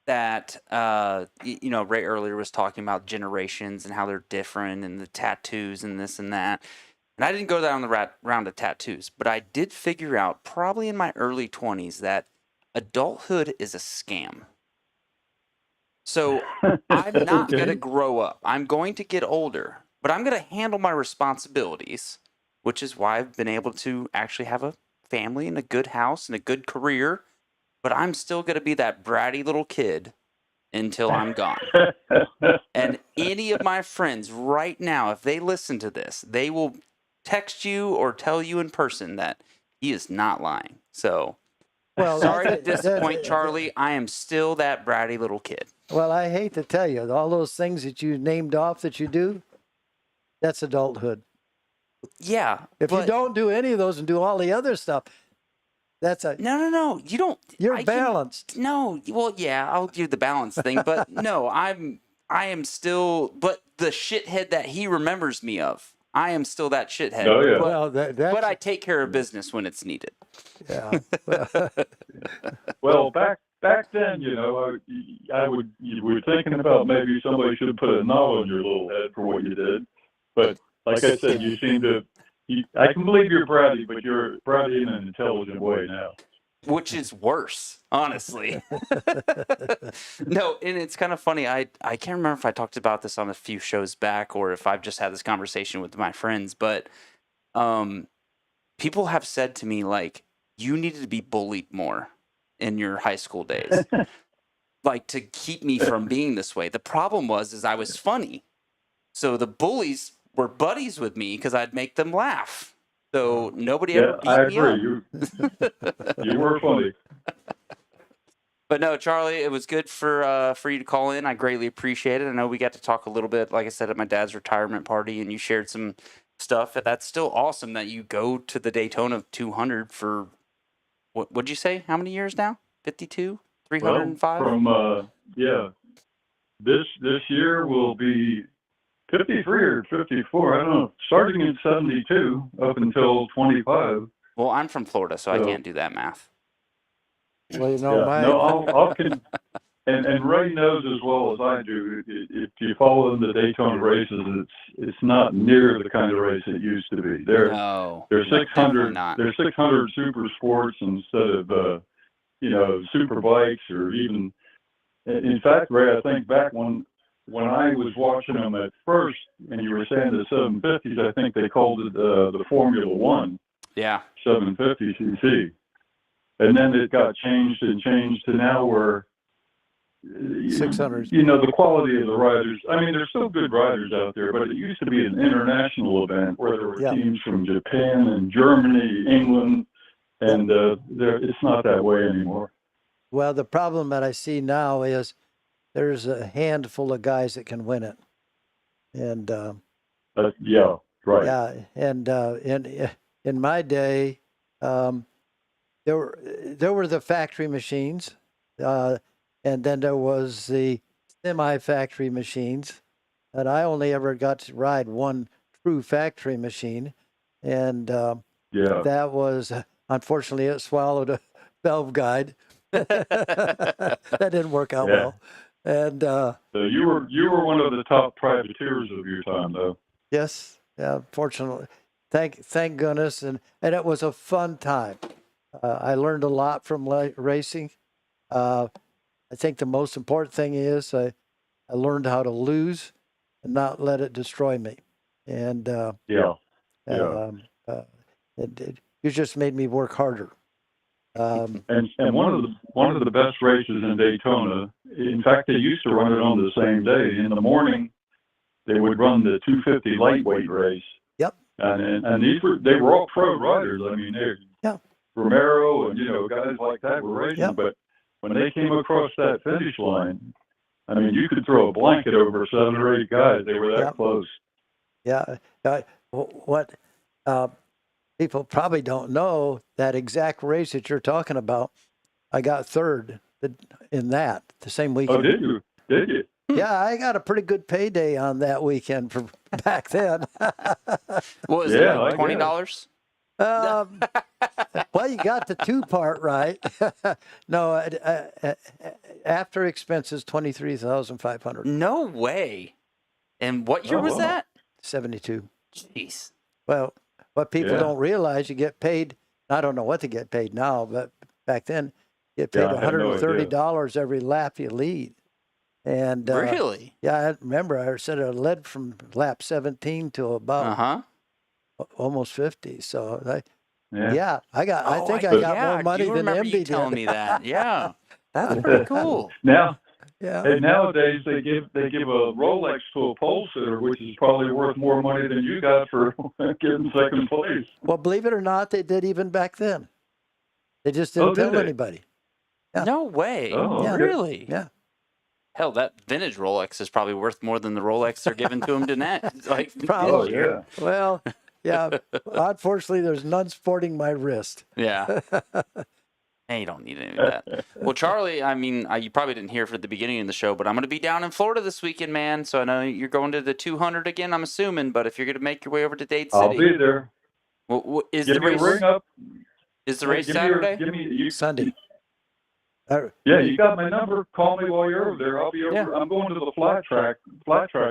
that Ray earlier was talking about generations and how they're different and the tattoos and this and that. And I didn't go down the round of tattoos, but I did figure out probably in my early 20s that adulthood is a scam. So I'm not going to grow up. I'm going to get older, but I'm going to handle my responsibilities, which is why I've been able to actually have a family and a good house and a good career. But I'm still going to be that bratty little kid until I'm gone. And any of my friends right now, if they listen to this, they will text you or tell you in person that he is not lying. So, Well, sorry to disappoint Charlie. I am still that bratty little kid. Well, I hate to tell you, all those things that you named off that you do, that's adulthood. Yeah. If you don't do any of those and do all the other stuff, that's a No. You don't. You're balanced. No. Well, yeah, I'll do the balance thing, but no, I am still. But the shithead that he remembers me of, I am still that shithead. Oh, yeah. Well, But I take care of business when it's needed. Yeah. Well, back then, you were thinking about maybe somebody should put a knot on your little head for what you did. But like I said, you seem to. I can believe you're bratty, but you're bratty in an intelligent way now. Which is worse, honestly. No, and it's kind of funny. I can't remember if I talked about this on a few shows back or if I've just had this conversation with my friends, but people have said to me, like, you needed to be bullied more in your high school days, like to keep me from being this way. The problem is I was funny. So the bullies were buddies with me because I'd make them laugh. So nobody ever beat I me agree. up. You were funny. But no, Charlie, it was good for you to call in. I greatly appreciate it. I know we got to talk a little bit, like I said, at my dad's retirement party, and you shared some stuff. That's still awesome that you go to the Daytona 200 for, what'd you say? How many years now? 52? 305? Well, this year will be 53 or 54. I don't know. Starting in 72 up until 25. Well, I'm from Florida, so I can't do that math. Well, and Ray knows as well as I do. If you follow the Daytona races, it's not near the kind of race it used to be. They're 600. They're 600 super sports instead of super bikes or even. In fact, Ray, I think back when I was watching them at first, and you were saying the 750s, I think they called it the Formula One. Yeah. 750cc. And then it got changed to now where 600. The quality of the riders. I mean, there's still good riders out there, but it used to be an international event where there were teams from Japan and Germany, England, and it's not that way anymore. Well, the problem that I see now is there's a handful of guys that can win it, and right. Yeah, and in my day, there were the factory machines, and then there was the semi-factory machines, and I only ever got to ride one true factory machine, and that was unfortunately it swallowed a valve guide. That didn't work out well. And so you were one of the top privateers of your time, though. Yes, fortunately, thank goodness, and it was a fun time. I learned a lot from racing. I think the most important thing is I learned how to lose and not let it destroy me. And you just made me work harder. And one of the best races in Daytona. In fact, they used to run it on the same day. In the morning, they would run the 250 lightweight race. Yep. And they were all pro riders. I mean, Romero and guys like that were racing. Yep. But when they came across that finish line, I mean, you could throw a blanket over 7 or 8 guys. They were that close. Yeah. What people probably don't know, that exact race that you're talking about, I got third in that the same Oh, weekend. did you? Did you? Yeah, I got a pretty good payday on that weekend for back then. What was Yeah, it, I like guess. $20? Well, you got the two part right. No, after expenses, 23,500. No way. And what year Oh, was wow. that? 72. Jeez. Well, what people Yeah. don't realize, you get paid. I don't know what they get paid now, but back then, you get paid Yeah, I had no $130 every lap you lead. And Really? yeah, I remember I said I led from lap 17 to about Uh-huh. almost 50. So Yeah. I got Yeah, more money I do than remember you Emde telling did. me that. Yeah. That's pretty cool. Now, Yeah. and nowadays they give a Rolex to a pole sitter, which is probably worth more money than you got for getting second place. Well, believe it or not, they did even back then. They just Oh, didn't did tell they? anybody. Yeah. No way. Oh, Yeah. okay. Really? Yeah. Hell, that vintage Rolex is probably worth more than the Rolex they're giving to him tonight. Like Probably. Oh, this year. yeah. Well, yeah. Unfortunately, there's none sporting my wrist. Yeah. Hey, you don't need any of that. Well, Charlie, I mean, you probably didn't hear for the beginning of the show, but I'm going to be down in Florida this weekend, man. So I know you're going to the 200 again, I'm assuming. But if you're going to make your way over to Dade City, I'll be there. is Give the me a race ring up. is the Yeah, race give me Saturday? Sunday. Yeah, you got my number. Call me while you're over there. I'll be over. Yeah. I'm going to the flat track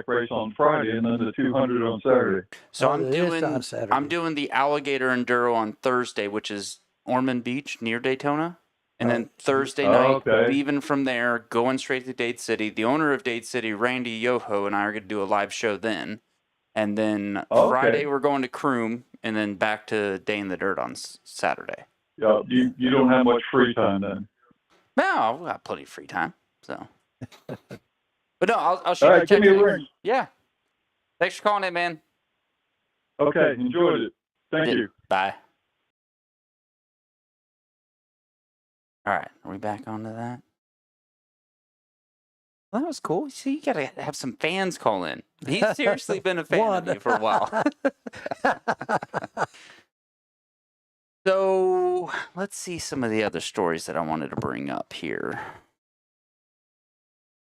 race on Friday, and then the 200 on Saturday. So Oh, I'm it is on doing Saturday. I'm doing the Alligator Enduro on Thursday, which is Ormond Beach near Daytona. And then Thursday Oh, night, okay. leaving from there, going straight to Dade City. The owner of Dade City, Randy Yoho, and I are going to do a live show then. And then Okay. Friday, we're going to Croom, and then back to Day in the Dirt on Saturday. Yeah, you don't have much free time then. No, I've got plenty of free time. So, but no, I'll shoot All you right, give me a text. ring. Yeah. Thanks for calling in, man. Okay, enjoyed it. Thank you. Bye. All right, are we back onto that? Well, that was cool. See, you gotta have some fans call in. He's seriously been a fan of you for a while. So let's see some of the other stories that I wanted to bring up here.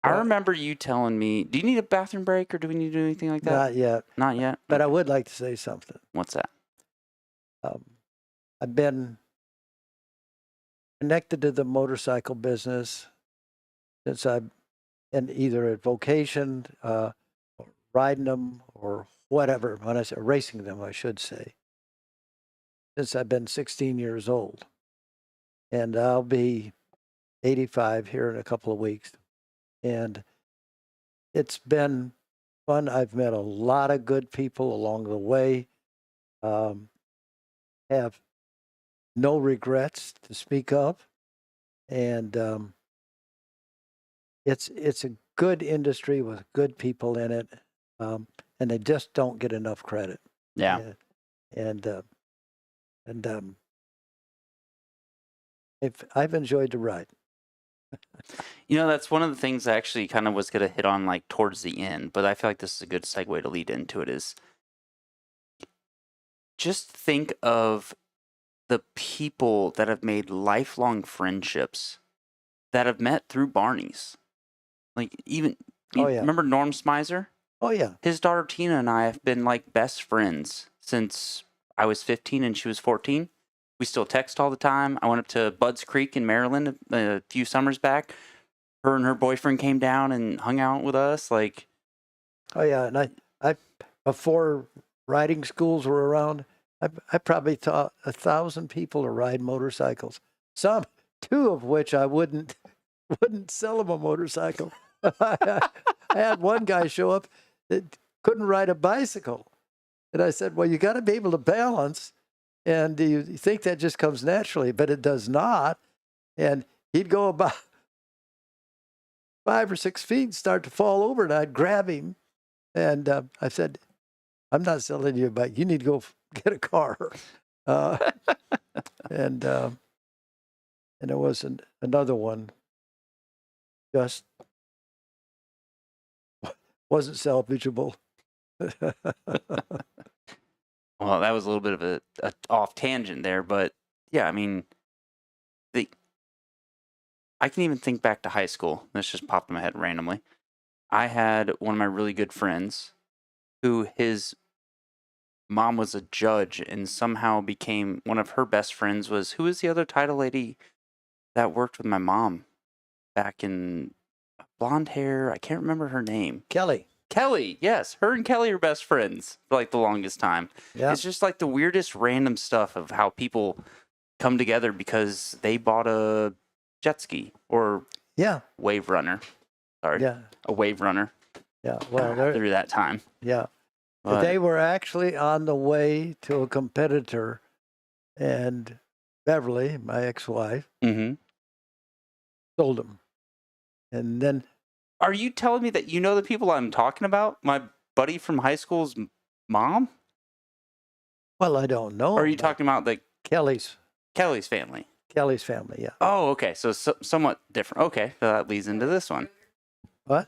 I remember you telling me, do you need a bathroom break or do we need to do anything like that? Not yet. Not yet? But I would like to say something. What's that? I've been connected to the motorcycle business since I've in either a vocation, or riding them or whatever. When I say racing them, I should say. Since I've been 16 years old. And I'll be 85 here in a couple of weeks. And it's been fun. I've met a lot of good people along the way. Have no regrets to speak of. And it's a good industry with good people in it. And they just don't get enough credit. Yeah. If I've enjoyed the ride. You know, that's one of the things I actually kind of was going to hit on like towards the end, but I feel like this is a good segue to lead into it is just think of the people that have made lifelong friendships that have met through Barney's. Like even, remember Norm Smizer? Oh, yeah. His daughter Tina and I have been like best friends since I was 15 and she was 14. We still text all the time. I went up to Budds Creek in Maryland a few summers back. Her and her boyfriend came down and hung out with us. Like, oh yeah, and I before riding schools were around, I probably taught 1,000 people to ride motorcycles. Some, 2 of which I wouldn't sell them a motorcycle. I had one guy show up that couldn't ride a bicycle, and I said, "Well, you got to be able to balance." And you think that just comes naturally, but it does not. And he'd go about 5 or 6 feet, start to fall over, and I'd grab him. And I said, "I'm not selling you a bike. You need to go get a car." And there was another one, just wasn't salvageable. well, that was a little bit of a off tangent there, but yeah, I mean, I can even think back to high school. This just popped in my head randomly. I had one of my really good friends who his mom was a judge and somehow became one of her best friends was who was the other title lady that worked with my mom back in blonde hair? I can't remember her name. Kelly. Kelly, yes. Her and Kelly are best friends for like the longest time. Yeah. It's just like the weirdest random stuff of how people come together because they bought a jet ski or Yeah. wave runner. Sorry. Yeah. A wave runner Yeah. Well, they're, through that time. yeah. But They were actually on the way to a competitor, and Beverly, my ex-wife, Mhm. sold them. And then, Are you telling me that you know the people I'm talking about? My buddy from high school's mom? well, I don't know. Or are you but talking about the Kelly's family? Kelly's family? Yeah. Oh, okay. So, somewhat different. Okay, so that leads into this one. What?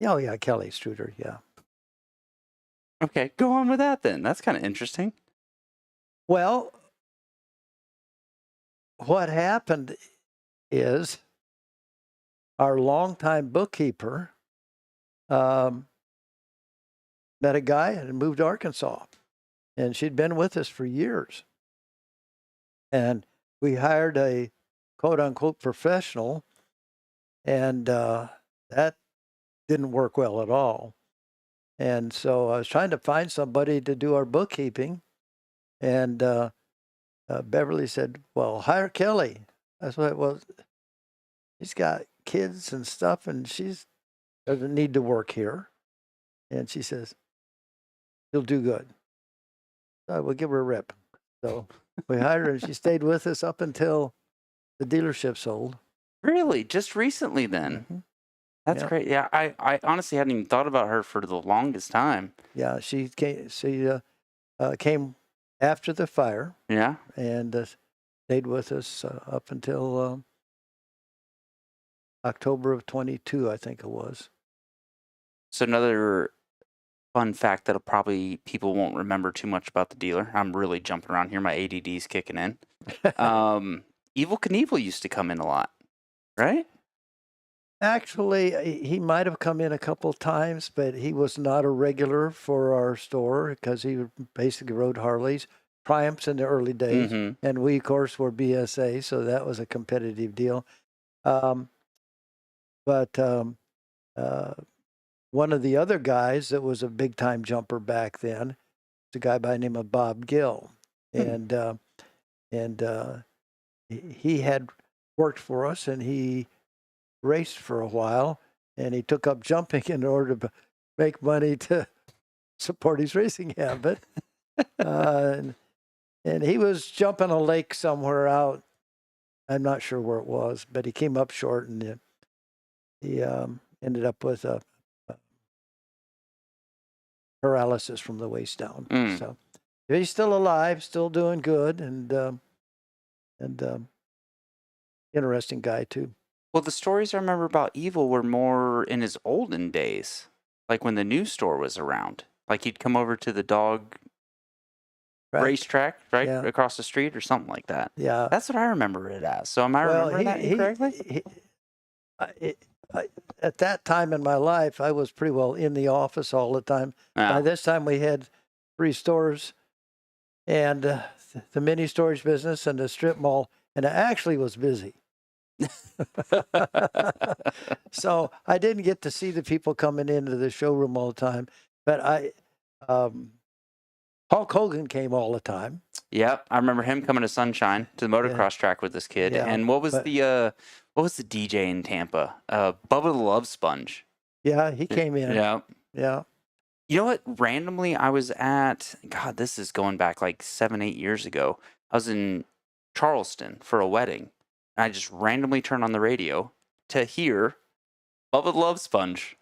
Oh, yeah, Kelly Struder. Yeah. Okay, go on with that then. That's kind of interesting. Well, what happened is our longtime bookkeeper met a guy and moved to Arkansas, and she'd been with us for years. And we hired a quote unquote professional, and that didn't work well at all. And so I was trying to find somebody to do our bookkeeping, and Beverly said, "Well, hire Kelly." I said, "Well, she's got kids and stuff, and she's doesn't need to work here." And she says, "She'll do good." So we'll give her a rip. So we hired her, and she stayed with us up until the dealership sold. Really? Just recently then? Mhm. That's Yeah. great. Yeah, I honestly hadn't even thought about her for the longest time. Yeah, she came. She came after the fire Yeah? and stayed with us up until October of 22, I think it was. So another fun fact that'll probably people won't remember too much about the dealer. I'm really jumping around here. My ADD's kicking in. Evil Knievel used to come in a lot, right? Actually, he might have come in a couple times, but he was not a regular for our store because he basically rode Harleys, Triumphs in the early days, Mhm. and we, of course, were BSA, so that was a competitive deal. But one of the other guys that was a big-time jumper back then was a guy by the name of Bob Gill, and he had worked for us, and he raced for a while, and he took up jumping in order to make money to support his racing habit. And he was jumping a lake somewhere out. I'm not sure where it was, but he came up short, and he ended up with a paralysis from the waist down. Mm. So he's still alive, still doing good, and interesting guy too. Well, the stories I remember about Evil were more in his olden days, like when the new store was around. Like he'd come over to the dog Right. racetrack, right, Yeah. across the street or something like that. Yeah. That's what I remember it as. So am I remembering that incorrectly? At that time in my life, I was pretty well in the office all the time. Yeah. By this time, we had 3 stores and the mini storage business and the strip mall, and it actually was busy. So I didn't get to see the people coming into the showroom all the time, but Hulk Hogan came all the time. Yep, I remember him coming to Sunshine to the motocross track with this kid. Yeah, And what was but- the DJ in Tampa? Bubba the Love Sponge. Yeah, he came in. Yeah. Yeah. You know what? Randomly, I was at, God, this is going back like 7-8 years ago. I was in Charleston for a wedding. And I just randomly turned on the radio to hear Bubba the Love Sponge.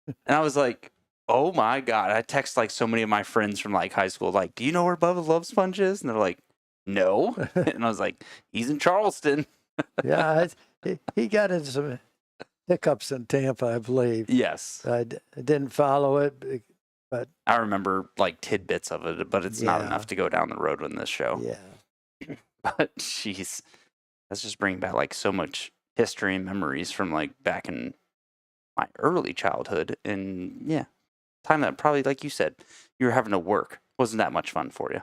And I was like, oh my God. I text like so many of my friends from like high school, like, do you know where Bubba the Love Sponge is? And they're like, no. And I was like, he's in Charleston. Yeah, he got into some hiccups in Tampa, I believe. Yes. I didn't follow it, but I remember like tidbits of it, but it's not Yeah. enough to go down the road with this show. yeah. But jeez. That's just bringing back like so much history and memories from like back in my early childhood. And yeah, time that probably, like you said, you were having to work. Wasn't that much fun for you?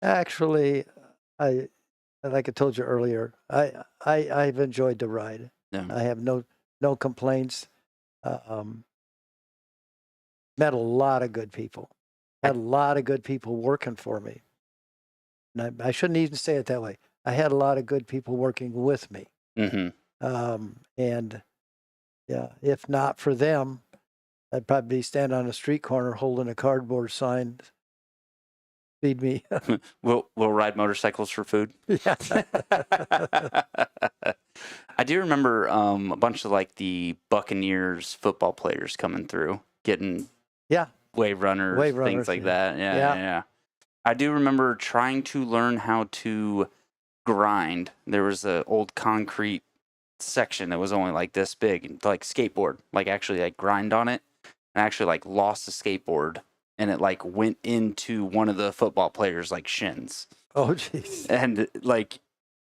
Actually, like I told you earlier, I've enjoyed the ride. Yeah. I have no complaints. Met a lot of good people. Had a lot of good people working for me. And I shouldn't even say it that way. I had a lot of good people working with me. And yeah, if not for them, I'd probably be standing on a street corner holding a cardboard sign. Feed me. We'll ride motorcycles for food. Yeah. I do remember a bunch of like the Buccaneers football players coming through, getting wave runners, things like that. Yeah. I do remember trying to learn how to grind. There was an old concrete section that was only like this big, and like skateboard, like actually like grind on it, and actually like lost the skateboard, and it like went into one of the football players' like shins. Oh, jeez. And like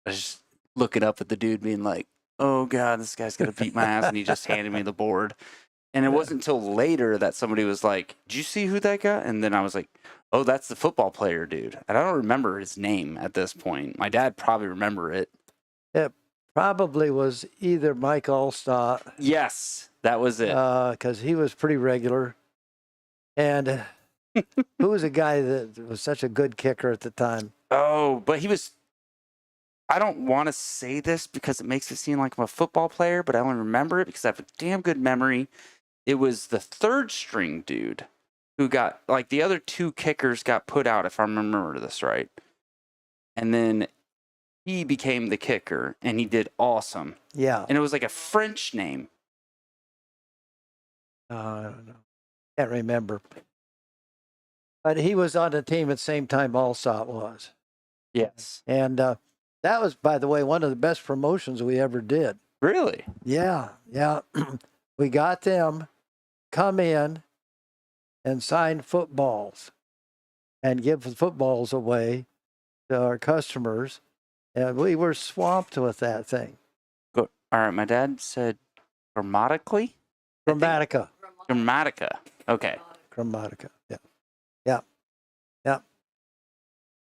I was just looking up at the dude being like, oh God, this guy's gonna beat my ass, and he just handed me the board. And it wasn't until later that somebody was like, did you see who that got? And then I was like, oh, that's the football player dude. And I don't remember his name at this point. My dad probably remember it. It probably was either Mike Allstott. Yes, that was it. Because he was pretty regular. And who was a guy that was such a good kicker at the time? Oh, but he was, I don't want to say this because it makes it seem like I'm a football player, but I only remember it because I have a damn good memory. It was the third string dude who got, like, the other two kickers got put out, if I remember this right. And then he became the kicker, and he did awesome. Yeah. And it was like a French name. I don't know. Can't remember. But he was on the team at the same time Allstott was. Yes. And that was, by the way, one of the best promotions we ever did. Really? Yeah. We got them come in and sign footballs and give the footballs away to our customers. And we were swamped with that thing. Good. All right. My dad said grammatically? Grammatica. Grammatica. Okay. Grammatica.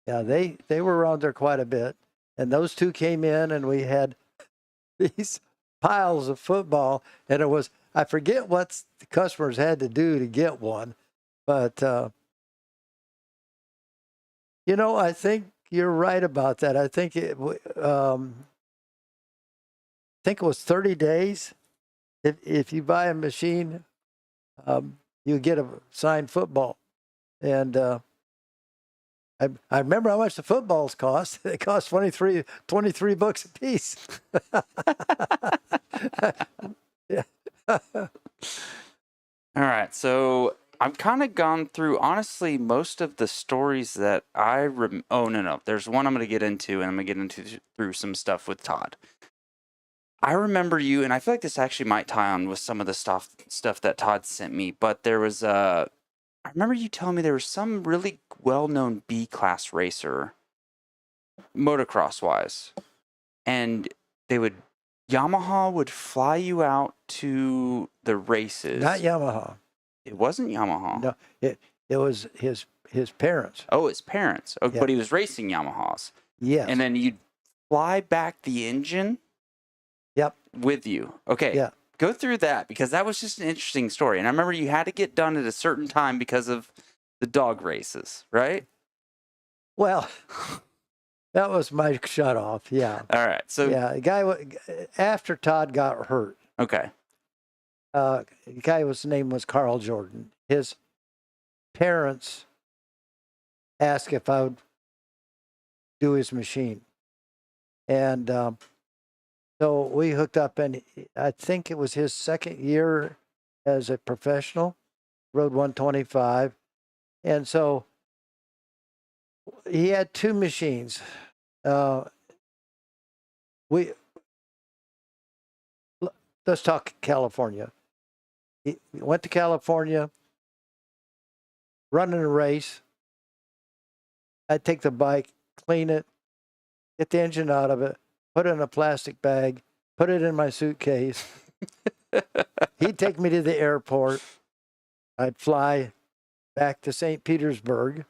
Yeah, they were around there quite a bit. And those two came in and we had these piles of football. And it was, I forget what the customers had to do to get one. But, I think you're right about that. I think it was 30 days. If you buy a machine, you get a signed football. And I remember how much the footballs cost. They cost $23 a piece. Yeah. All right. So I've kind of gone through, honestly, most of the stories that I oh, no. There's one I'm going to get into, and I'm going to get through some stuff with Todd. I remember you, and I feel like this actually might tie on with some of the stuff that Todd sent me, but there was I remember you telling me there was some really well-known B-class racer, motocross-wise, and Yamaha would fly you out to the races. Not Yamaha. It wasn't Yamaha. No, it was his parents. Oh, his parents. Okay, Yeah. But he was racing Yamahas. Yes. And then you'd fly back the engine. Yep. With you. Okay. Yeah. Go through that, because that was just an interesting story. And I remember you had to get done at a certain time because of the dog races, right? Well, that was my shut off. Yeah. All right. So yeah, the guy after Todd got hurt. Okay. The guy's name was Carl Jordan. His parents asked if I would do his machine, and so we hooked up, and I think it was his second year as a professional, rode 125. And so he had two machines. Let's talk California. He went to California, running a race. I'd take the bike, clean it, get the engine out of it, put it in a plastic bag, put it in my suitcase. He'd take me to the airport. I'd fly back to St. Petersburg.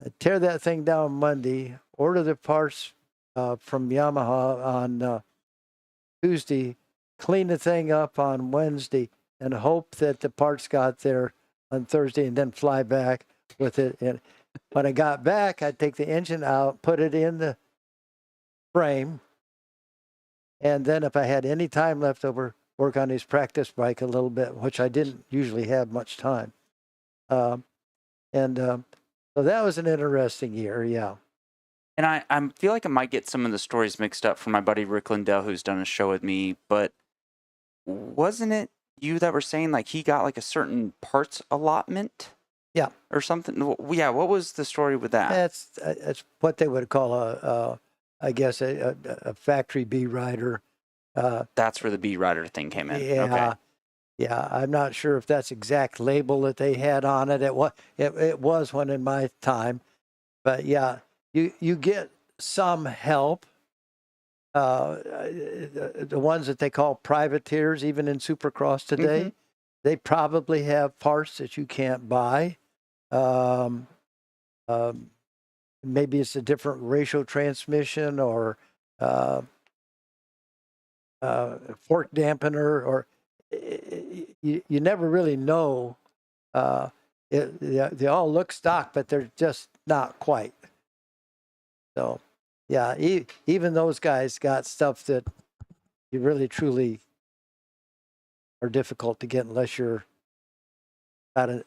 I'd tear that thing down Monday, order the parts from Yamaha on Tuesday, clean the thing up on Wednesday, and hope that the parts got there on Thursday, and then fly back with it. And when I got back, I'd take the engine out, put it in the frame, and then if I had any time left over, work on his practice bike a little bit, which I didn't usually have much time. So that was an interesting year, yeah. And I feel like I might get some of the stories mixed up from my buddy Rick Lindell, who's done a show with me, but wasn't it you that were saying like he got like a certain parts allotment? Yeah. Or something? Yeah, what was the story with that? That's what they would call I guess a factory B rider. That's where the B rider thing came in. Yeah. Okay. Yeah, I'm not sure if that's exact label that they had on it. It was one in my time, but yeah, you get some help. The ones that they call privateers, even in Supercross today, they probably have parts that you can't buy. Maybe it's a different ratio transmission or fork dampener, or you never really know. They all look stock, but they're just not quite. So, yeah, even those guys got stuff that you really truly are difficult to get unless you're unless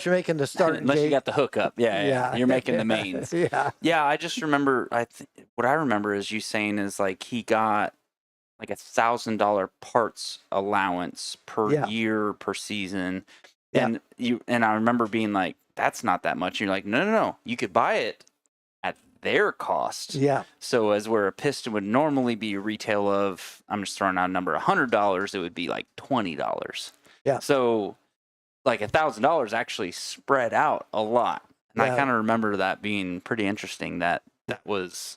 you're making the start. Unless you got the hookup. Yeah. You're making the mains. Yeah. Yeah, I just remember, what I remember is you saying is like he got like $1,000 parts allowance per year per season. And I remember being like, that's not that much. And you're like, no. You could buy it at their cost. Yeah. So as where a piston would normally be a retail of, I'm just throwing out a number, $100, it would be like $20. Yeah. So like $1,000 actually spread out a lot. And I kind of remember that being pretty interesting, that was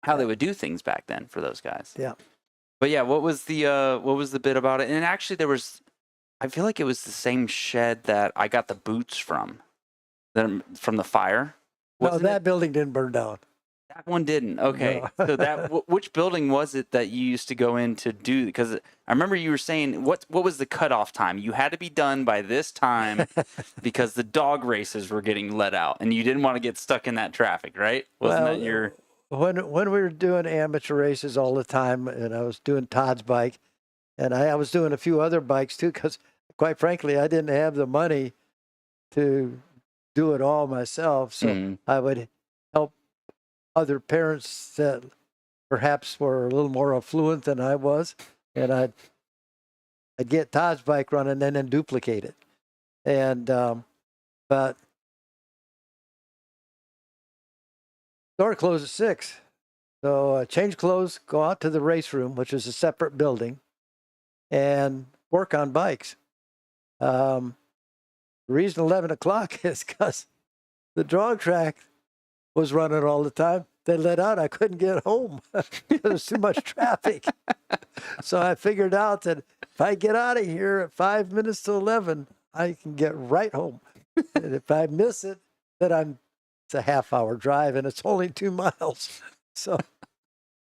how they would do things back then for those guys. Yeah. But yeah, what was the bit about it? And actually I feel like it was the same shed that I got the boots from the fire. No, that building didn't burn down. That one didn't. Okay. No. So which building was it that you used to go in to do? Because I remember you were saying, what was the cutoff time? You had to be done by this time because the dog races were getting let out and you didn't want to get stuck in that traffic, right? Wasn't that your... When we were doing amateur races all the time, and I was doing Todd's bike, and I was doing a few other bikes too, because quite frankly, I didn't have the money to do it all myself. So I would help other parents that perhaps were a little more affluent than I was, and I'd get Todd's bike running and then duplicate it. And but store closed at 6. So change clothes, go out to the race room, which is a separate building, and work on bikes. The reason 11 o'clock is because the dog track was running all the time. They let out, I couldn't get home. There was too much traffic. So I figured out that if I get out of here at 5 minutes to 11, I can get right home. And if I miss it, then it's a half-hour drive, and it's only 2 miles. So,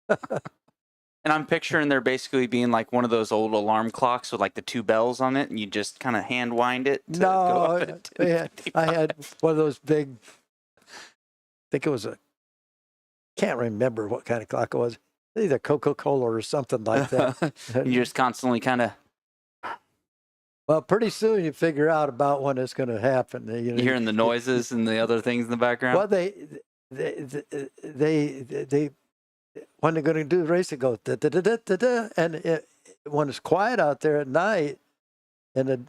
and I'm picturing there basically being like one of those old alarm clocks with like the 2 bells on it, and you just kind of hand wind it to go up I had one of those big. I think it was can't remember what kind of clock it was. Either Coca-Cola or something like that. You just constantly kind of. Well, pretty soon you figure out about when it's going to happen. You hearing the noises and the other things in the background. Well, they when they're going to do the race, they go da da da da da da, and when it's quiet out there at night, and the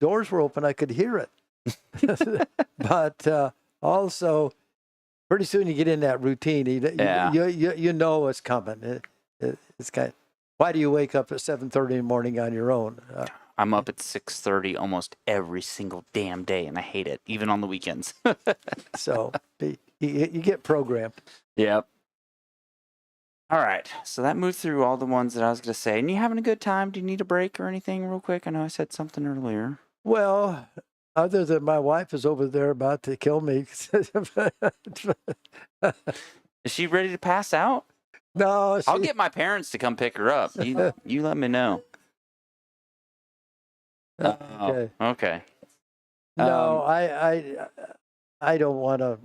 doors were open, I could hear it. But also, pretty soon you get in that routine. You know what's coming. It's kind of, why do you wake up at 7:30 in the morning on your own? I'm up at 6:30 almost every single damn day, and I hate it, even on the weekends. So you get programmed. Yep. All right. So that moved through all the ones that I was going to say. And you having a good time? Do you need a break or anything real quick? I know I said something earlier. Well, other than my wife is over there about to kill me. Is she ready to pass out? No, I'll get my parents to come pick her up. You let me know. Okay. Oh, okay. No, I don't want to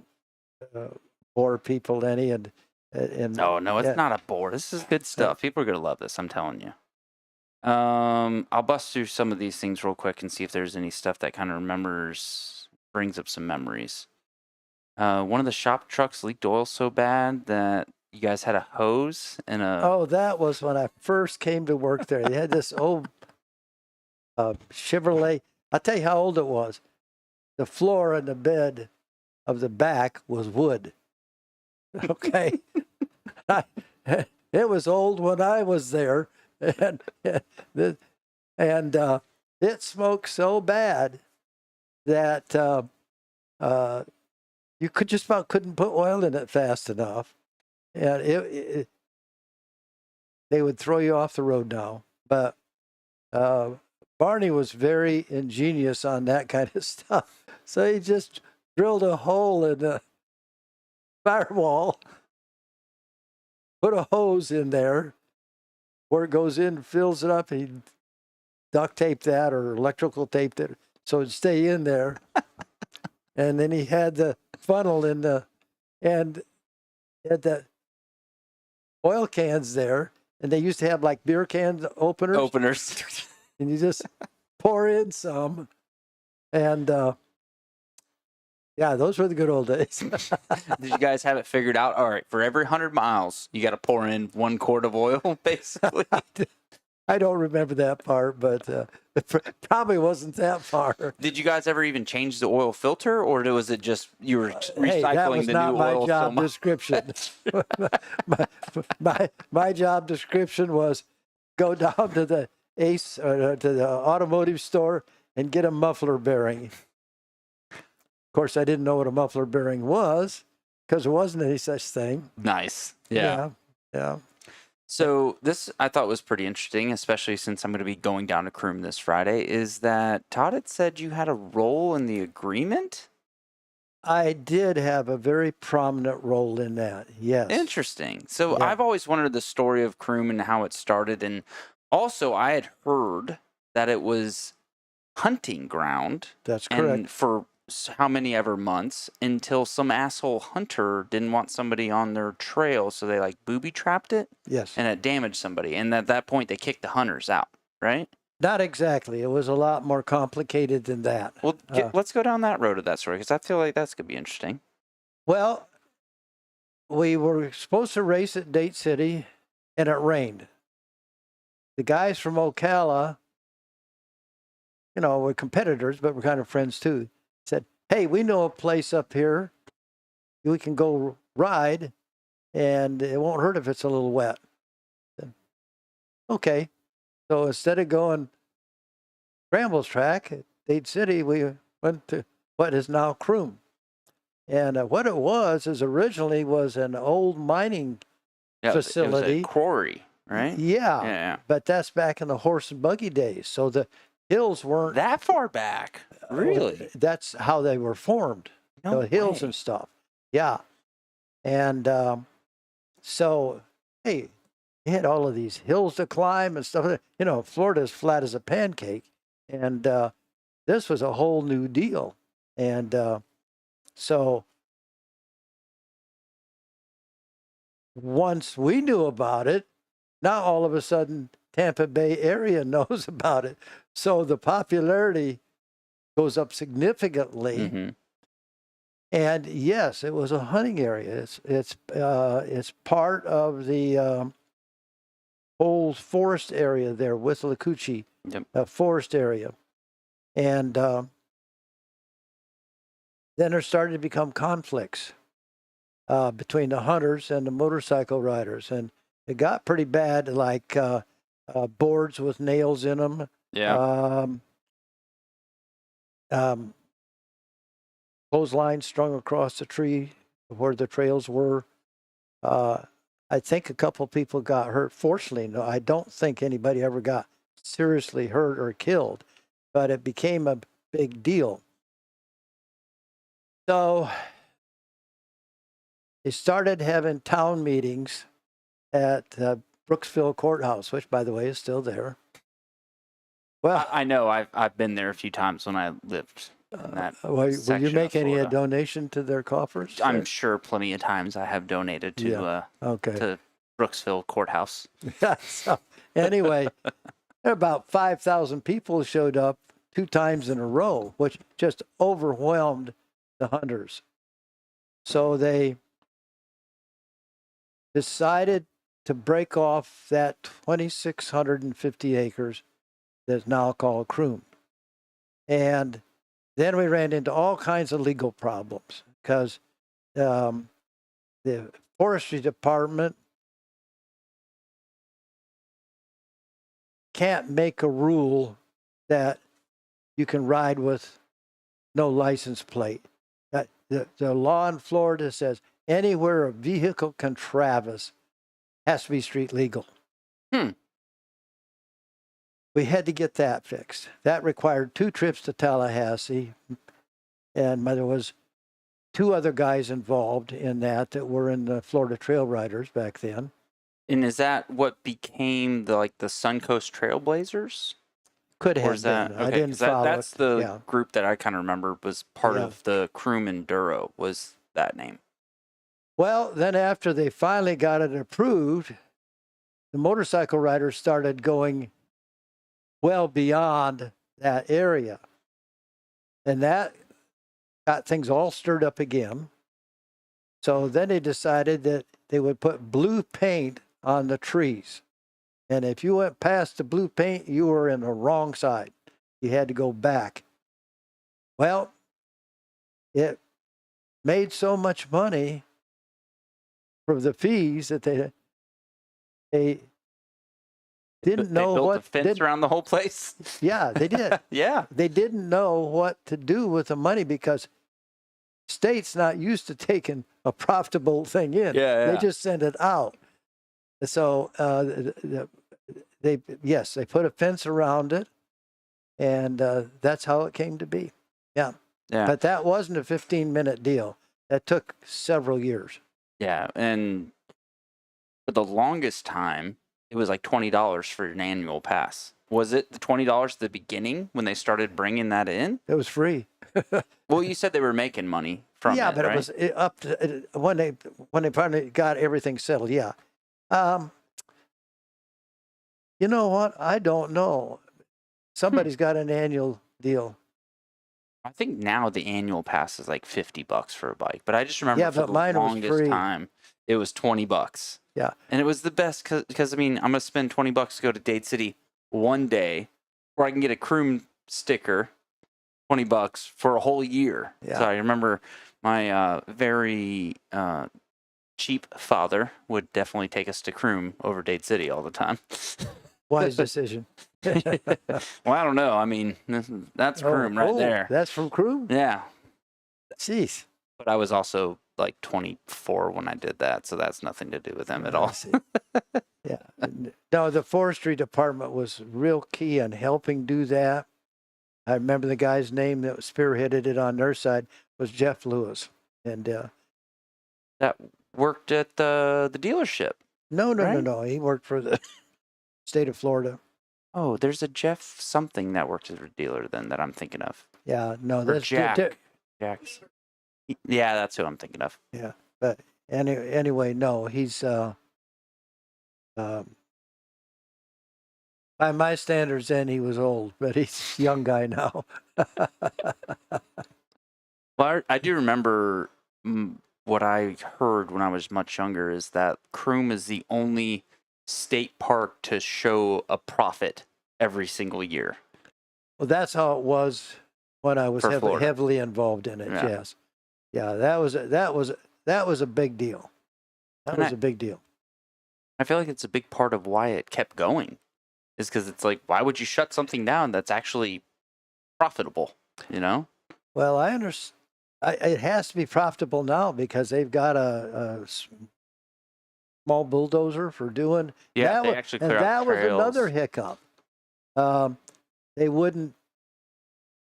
bore people any, and No, it's yeah. not a bore. This is good stuff. People are gonna love this. I'm telling you. I'll bust through some of these things real quick and see if there's any stuff that kind of brings up some memories. One of the shop trucks leaked oil so bad that you guys had a hose and a. Oh, that was when I first came to work there. They had this old Chevrolet. I'll tell you how old it was. The floor and the bed of the back was wood. Okay. It was old when I was there. And it smoked so bad that you could just about couldn't put oil in it fast enough. And they would throw you off the road now. But Barney was very ingenious on that kind of stuff. So he just drilled a hole in the firewall, put a hose in there where it goes in, fills it up. He duct taped that or electrical taped it so it'd stay in there. And then he had the funnel and had the oil cans there. And they used to have like beer can openers. And you just pour in some. And yeah, those were the good old days. Did you guys have it figured out? All right, for every 100 miles, you got to pour in 1 quart of oil, basically. I don't remember that part, but it probably wasn't that far. Did you guys ever even change the oil filter, or was it just you were recycling the new oil? That was not my job description. my job description was go down to the Ace to the automotive store and get a muffler bearing. Of course, I didn't know what a muffler bearing was because there wasn't any such thing. Nice. Yeah. So this I thought was pretty interesting, especially since I'm going to be going down to Croom this Friday, is that Todd had said you had a role in the agreement? I did have a very prominent role in that, yes. Interesting. So Yeah. I've always wondered the story of Croom and how it started, and also I had heard that it was hunting ground. That's correct. And for how many ever months until some asshole hunter didn't want somebody on their trail, so they like booby trapped it. Yes. And it damaged somebody. And at that point, they kicked the hunters out, right? Not exactly. It was a lot more complicated than that. Well, let's go down that road of that story because I feel like that's going to be interesting. Well, we were supposed to race at Date City, and it rained. The guys from Ocala, were competitors, but we're kind of friends too, said, hey, we know a place up here. We can go ride, and it won't hurt if it's a little wet. Said, okay. So instead of going Scrambles track at Dade City, we went to what is now Croom. And what it was is originally was an old mining facility. It was a quarry, right? Yeah. But that's back in the horse and buggy days. So the hills weren't that far back. Really? That's how they were formed. No the hills way. and stuff. Yeah. And so, hey, you had all of these hills to climb and stuff. Florida's flat as a pancake. And this was a whole new deal. And so once we knew about it, now all of a sudden Tampa Bay area knows about it. So the popularity goes up significantly. Mm-hmm. And yes, it was a hunting area. It's part of the whole forest area there with Lacucci, forest area. And then there started to become conflicts between the hunters and the motorcycle riders. And it got pretty bad, like boards with nails in them. Yeah. Clothesline strung across the tree where the trails were. I think a couple people got hurt. Fortunately, no, I don't think anybody ever got seriously hurt or killed, but it became a big deal. So they started having town meetings at Brooksville Courthouse, which, by the way, is still there. Well, I know. I've been there a few times when I lived in that will you section make of any Florida. donation to their coffers? I'm sure plenty of times I have donated to Okay. to Brooksville Courthouse. So, anyway, about 5,000 people showed up 2 times in a row, which just overwhelmed the hunters. So they decided to break off that 2,650 acres that's now called Croom. And then we ran into all kinds of legal problems because the forestry department can't make a rule that you can ride with no license plate. The law in Florida says anywhere a vehicle can traverse has to be street legal. We had to get that fixed. That required 2 trips to Tallahassee, and there was 2 other guys involved in that were in the Florida Trail Riders back then. And is that what became the Suncoast Trailblazers? Could Or have is that been. okay? I didn't 'Cause follow that's it. the Yeah. group that I kind of remember was part Yeah. of the Croom Enduro. Was that name? Well, then after they finally got it approved, the motorcycle riders started going well beyond that area. And that got things all stirred up again. So then they decided that they would put blue paint on the trees. And if you went past the blue paint, you were in the wrong side. You had to go back. Well, it made so much money from the fees that they didn't know they built what a fence around the whole place. Yeah, they did. Yeah. They didn't know what to do with the money because state's not used to taking a profitable thing in. Yeah. They just send it out. So they put a fence around it, and that's how it came to be. Yeah. But that wasn't a 15-minute deal. That took several years. Yeah, and for the longest time, it was like $20 for an annual pass. Was it the $20 at the beginning when they started bringing that in? It was free. Well, you said they were making money from Yeah, it, but right? it was up to when they finally got everything settled. Yeah. You know what? I don't know. Somebody's got an annual deal. I think now the annual pass is like $50 for a bike, but I just remember for but the mine was longest free. time it was $20. Yeah. And it was the best because I mean, I'm going to spend $20 to go to Dade City one day, or I can get a Croom sticker, $20 for a whole year. Yeah. So I remember my very cheap father would definitely take us to Croom over Dade City all the time. Wise decision. Well, I don't know. I mean, that's Croom right there. That's from Croom? Yeah. Jeez. But I was also like 24 when I did that, so that's nothing to do with them at all. Yeah. No, the forestry department was real key in helping do that. I remember the guy's name that spearheaded it on their side was Jeff Lewis. And That worked at the dealership. No. He worked for the state of Florida. Oh, there's a Jeff something that worked as a dealer then that I'm thinking of. Yeah, no, Or that's Jack. Jack's. Yeah, that's who I'm thinking of. Yeah, but anyway, no, he's by my standards then he was old, but he's a young guy now. Well, I do remember what I heard when I was much younger is that Croom is the only state park to show a profit every single year. Well, that's how it was when I was For Florida. heavily involved in it. Yeah. Yes, yeah, that was a big deal. That was a big deal. I feel like it's a big part of why it kept going, is because it's like, why would you shut something down that's actually profitable? You know? Well, It has to be profitable now because they've got a small bulldozer for doing. Yeah, they was, actually and clear that out was trails. another hiccup. They wouldn't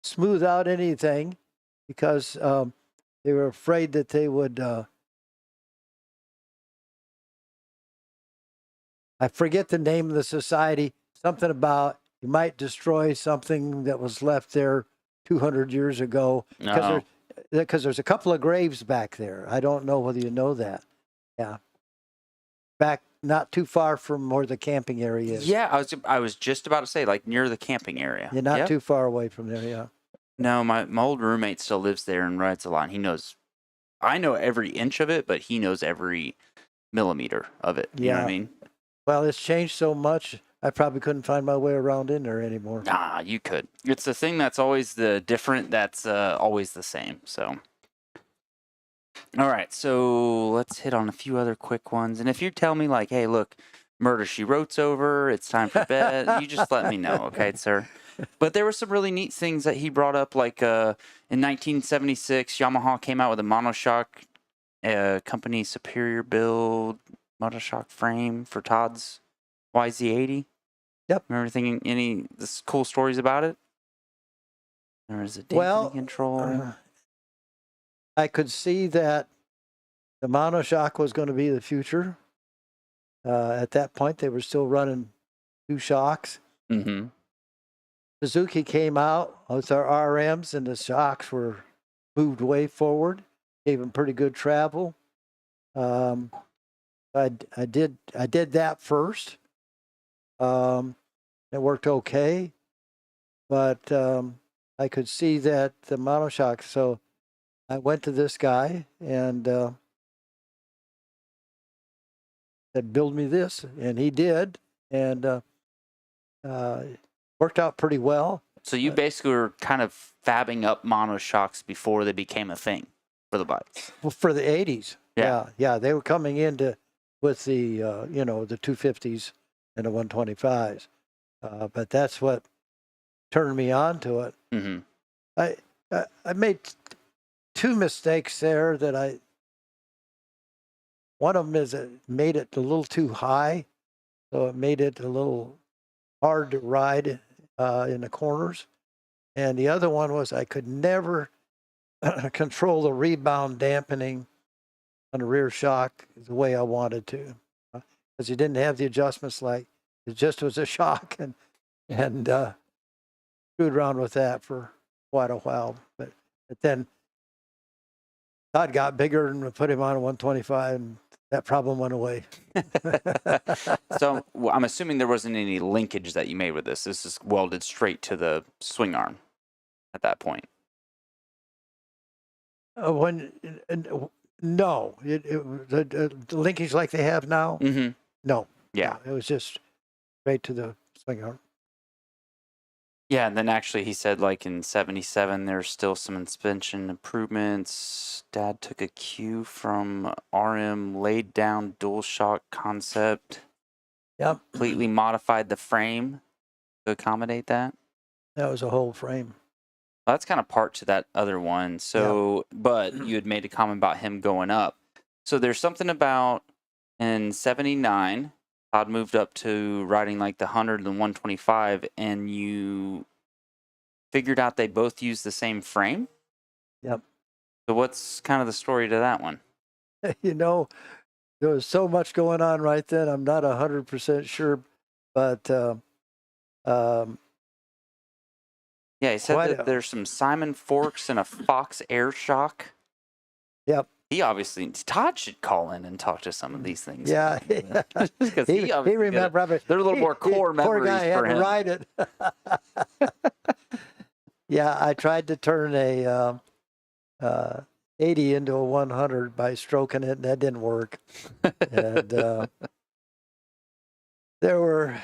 smooth out anything because they were afraid that they would. I forget the name of the society. Something about you might destroy something that was left there 200 years ago because there's a couple of graves back there. I don't know whether you know that. Yeah, back not too far from where the camping area is. Yeah, I was just about to say, like, near the camping area. You're not Yep. too far away from there. Yeah. No, my old roommate still lives there and rides a lot. And he knows, I know every inch of it, but he knows every millimeter of it. You know what I mean? Well, it's changed so much. I probably couldn't find my way around in there anymore. Nah, you could. It's the thing that's always the different. That's always the same. So. All right, so let's hit on a few other quick ones. And if you tell me, like, hey, look, Murder, She Wrote's over, it's time for bed, you just let me know, okay, sir? But there were some really neat things that he brought up, like in 1976, Yamaha came out with a monoshock company superior build monoshock frame for Todd's YZ80. Yep. Remember thinking any cool stories about it? There was a dampening control. I could see that the monoshock was going to be the future. At that point, they were still running 2 shocks. Mm-hmm. Suzuki came out with our RMs, and the shocks were moved way forward, gave them pretty good travel. I did that first. It worked okay, but I could see that the monoshock. So I went to this guy and said, "Build me this," and he did, and worked out pretty well. So you basically were kind of fabbing up monoshocks before they became a thing for the bikes. Well, for the 80s. Yeah. They were coming into with the the 250s and the 125s, but that's what turned me on to it. Mm-hmm. I made 2 mistakes there that one of them is it made it a little too high, so it made it a little hard to ride in the corners. And the other one was I could never control the rebound dampening on the rear shock the way I wanted to, because you didn't have the adjustments. Like it just was a shock, and screwed around with that for quite a while. But then Todd got bigger and we put him on a 125, and that problem went away. So I'm assuming there wasn't any linkage that you made with this. This is welded straight to the swing arm at that point. No, the linkage like they have now. Mm-hmm. No. Yeah. No, it was just straight to the swing arm. Yeah, and then actually he said like in 77 there's still some suspension improvements. Dad took a cue from RM, laid down dual shock concept. Yep. Completely modified the frame to accommodate that. That was a whole frame. Well, that's kind of part to that other one. So, but you had made a comment about him going up. So there's something about in 79, Todd moved up to riding like the 100 and 125, and you figured out they both use the same frame? Yep. So what's kind of the story to that one? There was so much going on right then. I'm not 100% sure, but yeah, he said that there's some Simon forks and a Fox air shock. Yep. Todd should call in and talk to some of these things. Yeah. Because he remember. They're a little more core Poor memories guy had for to him. ride it. Yeah, I tried to turn a 80 into a 100 by stroking it, and that didn't work. And there were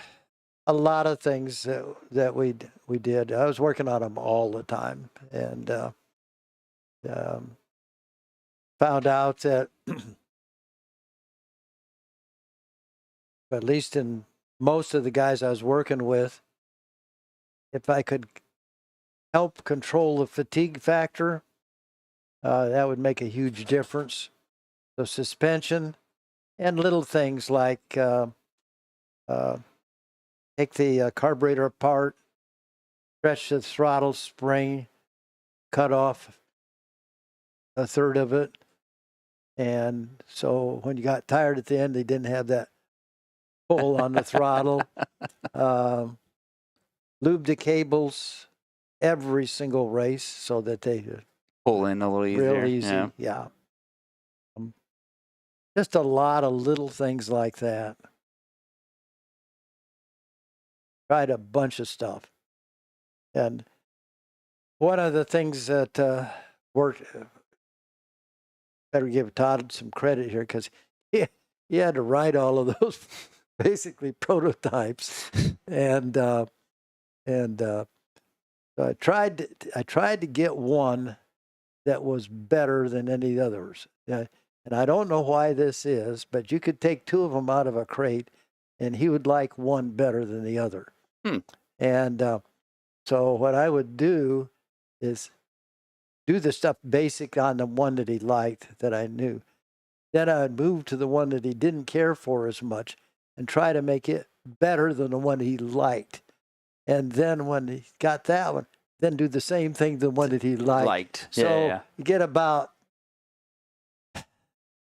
a lot of things that we did. I was working on them all the time, and found out that at least in most of the guys I was working with, if I could help control the fatigue factor, That would make a huge difference. So suspension and little things like take the carburetor apart, stretch the throttle spring, cut off a third of it. And so when you got tired at the end, they didn't have that pull on the throttle. Lube the cables every single race so that they Pull in a little easier. real easy. Yeah. Yeah. Just a lot of little things like that. Tried a bunch of stuff. And one of the things that worked, better give Todd some credit here because he had to write all of those basically prototypes. And so I tried to get one that was better than any others. And I don't know why this is, but you could take two of them out of a crate, and he would like one better than the other. And so what I would do is do the stuff basic on the one that he liked that I knew. Then I would move to the one that he didn't care for as much and try to make it better than the one he liked. And then when he got that one, then do the same thing the one that he liked. So you get about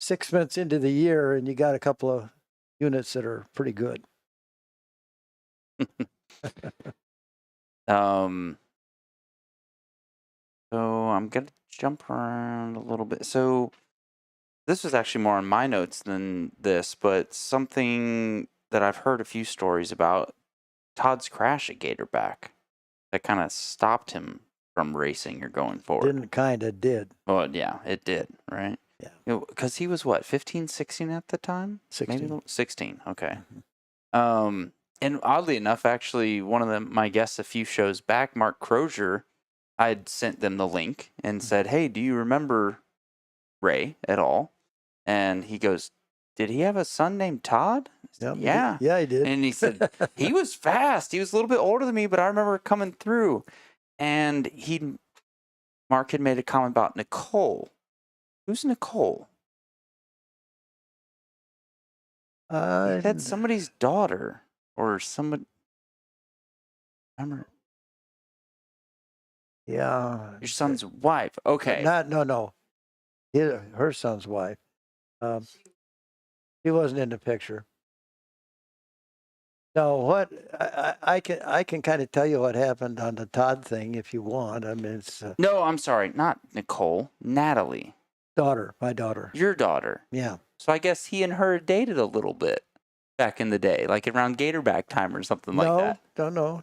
6 months into the year and you got a couple of units that are pretty good. So I'm going to jump around a little bit. So this was actually more on my notes than this, but something that I've heard a few stories about, Todd's crash at Gatorback, that kind of stopped him from racing or going forward. Did. Oh, yeah, it did, right? Yeah. Because he was what, 15, 16 at the time? 16. Maybe 16, okay. And oddly enough, actually, one of my guests a few shows back, Mark Crozier, I had sent them the link and said, hey, do you remember Ray at all? And he goes, did he have a son named Todd? Yep. Yeah. Yeah, he did. And he said, he was fast. He was a little bit older than me, but I remember coming through. And Mark had made a comment about Nicole. Who's Nicole? He said somebody's daughter or somebody. Remember? Yeah. Your son's wife. Okay. No. Her son's wife. She wasn't in the picture. No, what I can kind of tell you what happened on the Todd thing if you want. I mean, it's No, I'm sorry, not Nicole. Natalie. my daughter. Your daughter. Yeah. So I guess he and her dated a little bit back in the day, like around Gatorback time or something like that. No.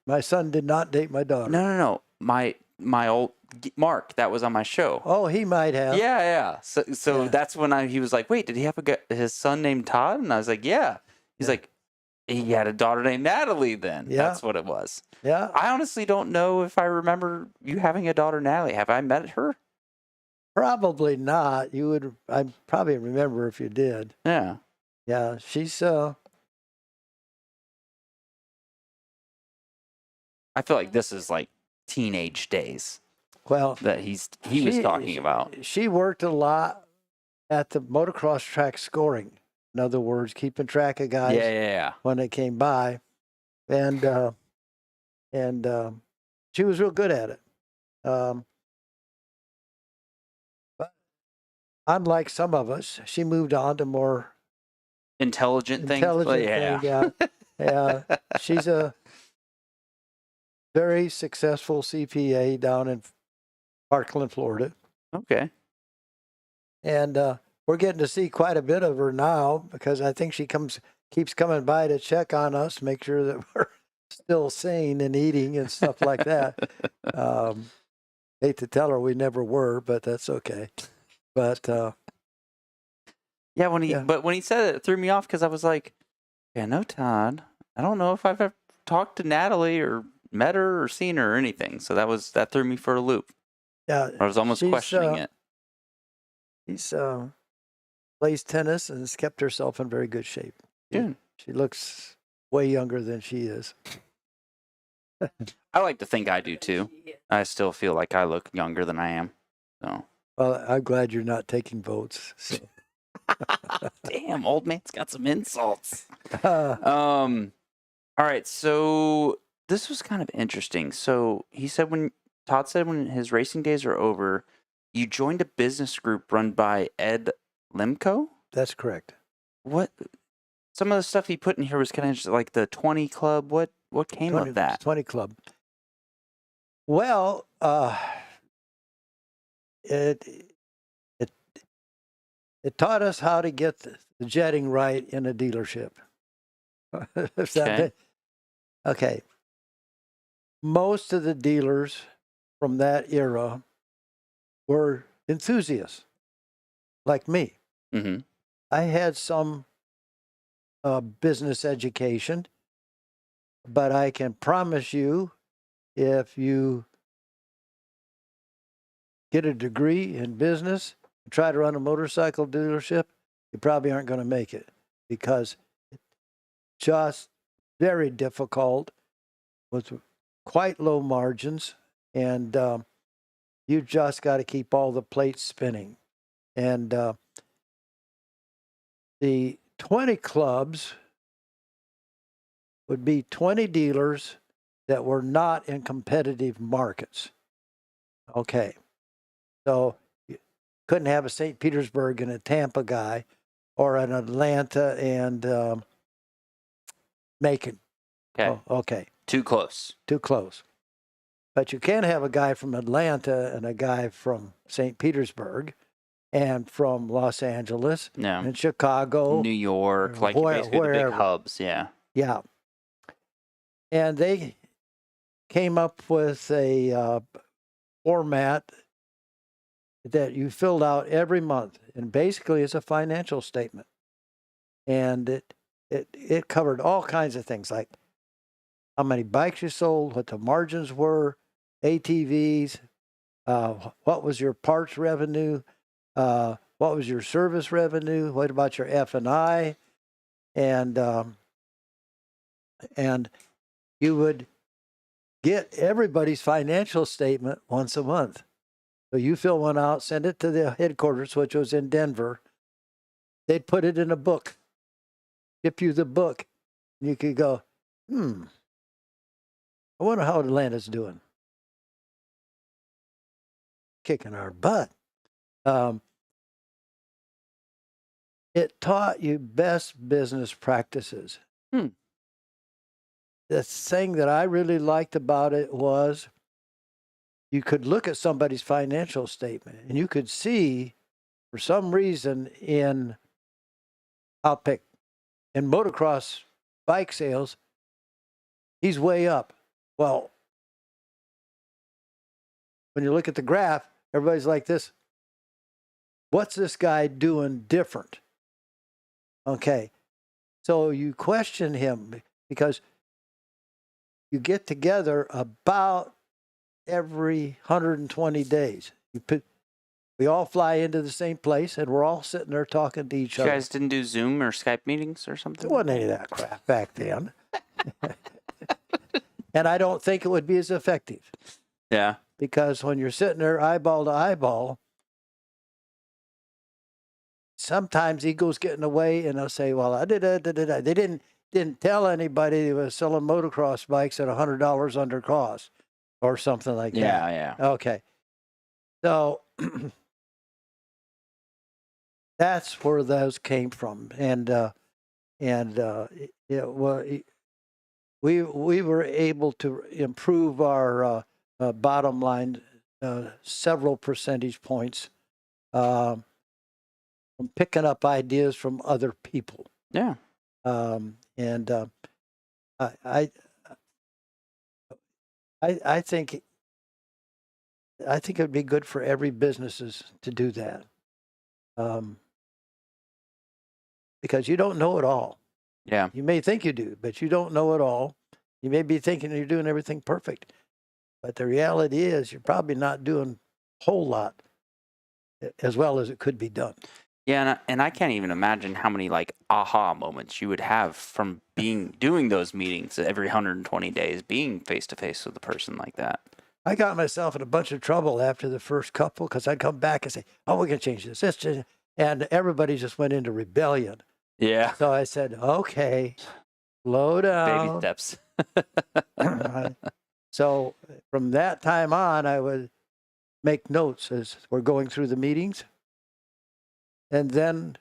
My son did not date my daughter. No. My old Mark, that was on my show. Oh, he might have. Yeah. So Yeah. that's when he was like, wait, did he have his son named Todd? And I was like, yeah. He's like, he had a daughter named Natalie then. Yeah. That's what it was. Yeah. I honestly don't know if I remember you having a daughter, Natalie. Have I met her? Probably not. I'd probably remember if you did. Yeah. Yeah, she's I feel like this is like teenage days well that he was talking about. She worked a lot at the motocross track scoring. In other words, keeping track of guys Yeah. when they came by. And she was real good at it. But unlike some of us, she moved on to more Intelligent things. thing. Yeah. She's a very successful CPA down in Parkland, Florida. Okay. And we're getting to see quite a bit of her now because I think she keeps coming by to check on us, make sure that we're still sane and eating and stuff like that. Hate to tell her we never were, but that's okay. But when he said it, it threw me off because I was like, yeah, no, Todd. I don't know if I've ever talked to Natalie or met her or seen her or anything. So that threw me for a loop. yeah, I was almost questioning it. She's plays tennis and has kept herself in very good shape. Good. She looks way younger than she is. I like to think I do too. I still feel like I look younger than I am. So Well, I'm glad you're not taking votes. So. Damn, old man's got some insults. Uh, All right, so this was kind of interesting. So he said Todd said when his racing days are over, you joined a business group run by Ed Lemko. that's correct. What? Some of the stuff he put in here was kind of just like the 20 Club. What came of that? 20 Club. Well, it taught us how to get the jetting right in a dealership. Okay. Okay. Most of the dealers from that era were enthusiasts, like me. Mm-hmm. I had some business education, but I can promise you, if you get a degree in business and try to run a motorcycle dealership, you probably aren't going to make it, because it's just very difficult with quite low margins, and you just got to keep all the plates spinning. And the 20 clubs would be 20 dealers that were not in competitive markets. Okay. So you couldn't have a St. Petersburg and a Tampa guy, or an Atlanta and Macon. Okay. Oh, okay. Too close. Too close. But you can have a guy from Atlanta and a guy from St. Petersburg and from Los Angeles No. and Chicago. New York, like basically the wherever. big hubs. Yeah. Yeah. And they came up with a format that you filled out every month. And basically it's a financial statement. And it covered all kinds of things, like how many bikes you sold, what the margins were, ATVs, what was your parts revenue, what was your service revenue, what about your F&I, and you would get everybody's financial statement once a month. So you fill one out, send it to the headquarters, which was in Denver. They'd put it in a book, give you the book, and you could go, I wonder how Atlanta's doing. Kicking our butt. It taught you best business practices. The thing that I really liked about it was you could look at somebody's financial statement and you could see, for some reason, in motocross bike sales, he's way up. Well, when you look at the graph, everybody's like this. What's this guy doing different? Okay. So you question him, because you get together about every 120 days. We all fly into the same place, and we're all sitting there talking to each You other. guys didn't do Zoom or Skype meetings or something? There wasn't any of that crap back then. And I don't think it would be as effective. Yeah. Because when you're sitting there eyeball to eyeball, sometimes ego's getting away, and they'll say, well, I did. They didn't tell anybody they was selling motocross bikes at $100 under cost or something like that. Yeah. Okay. So that's where those came from. We were able to improve our bottom line several percentage points from picking up ideas from other people. Yeah. I think it would be good for every businesses to do that, because you don't know it all. Yeah. You may think you do, but you don't know it all. You may be thinking you're doing everything perfect, but the reality is you're probably not doing a whole lot as well as it could be done. Yeah, and I can't even imagine how many like aha moments you would have from doing those meetings every 120 days, being face to face with a person like that. I got myself in a bunch of trouble after the first couple because I'd come back and say, "Oh, we're gonna change this," and everybody just went into rebellion. Yeah. So I said, "Okay, slow down." Baby steps. Right. So from that time on, I would make notes as we're going through the meetings. And then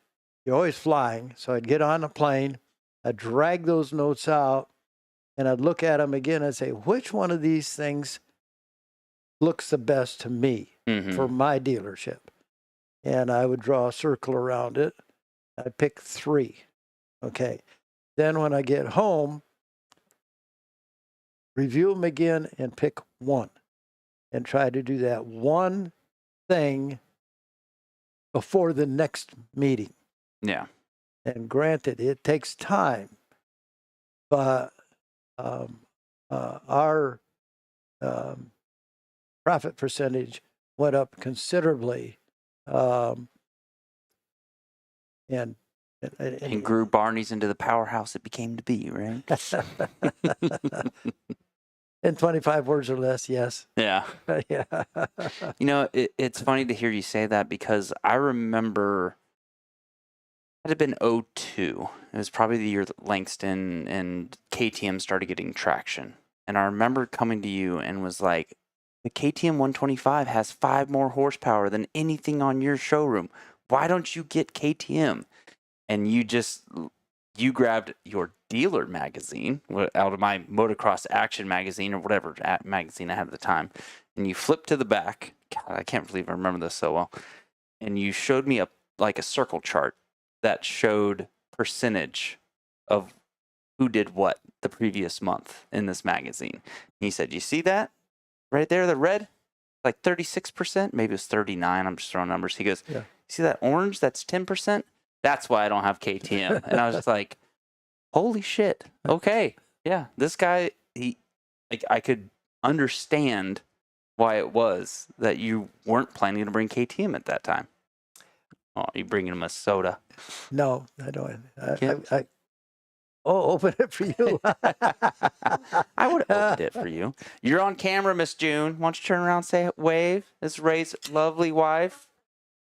you're always flying. So I'd get on a plane, I'd drag those notes out, and I'd look at them again and say, which one of these things looks the best to me for my dealership? And I would draw a circle around it. I'd pick 3. Okay. Then when I get home, review them again and pick 1 and try to do that one thing before the next meeting. Yeah. And granted, it takes time, but our profit percentage went up considerably, and grew Barney's into the powerhouse it became to be, right? in 25 words or less, yes. Yeah. Yeah. You know, it's funny to hear you say that because I remember it had been '02. It was probably the year that Langston and KTM started getting traction. And I remember coming to you and was like, the KTM 125 has 5 more horsepower than anything on your showroom. Why don't you get KTM? And you grabbed your dealer magazine out of my motocross action magazine or whatever magazine I had at the time. And you flipped to the back. God, I can't believe I remember this so well. And you showed me a circle chart that showed percentage of who did what the previous month in this magazine. And he said, you see that right there, the red? Like 36%, maybe it was 39. I'm just throwing numbers. He goes, yeah. See that orange? That's 10%. That's why I don't have KTM. And I was just like, holy shit. Okay. Yeah. This guy, I could understand why it was that you weren't planning to bring KTM at that time. Oh, you bringing him a soda? No, I don't. Open it for you. I would have opened it for you. You're on camera, Miss June. Why don't you turn around and say wave? This is Ray's lovely wife.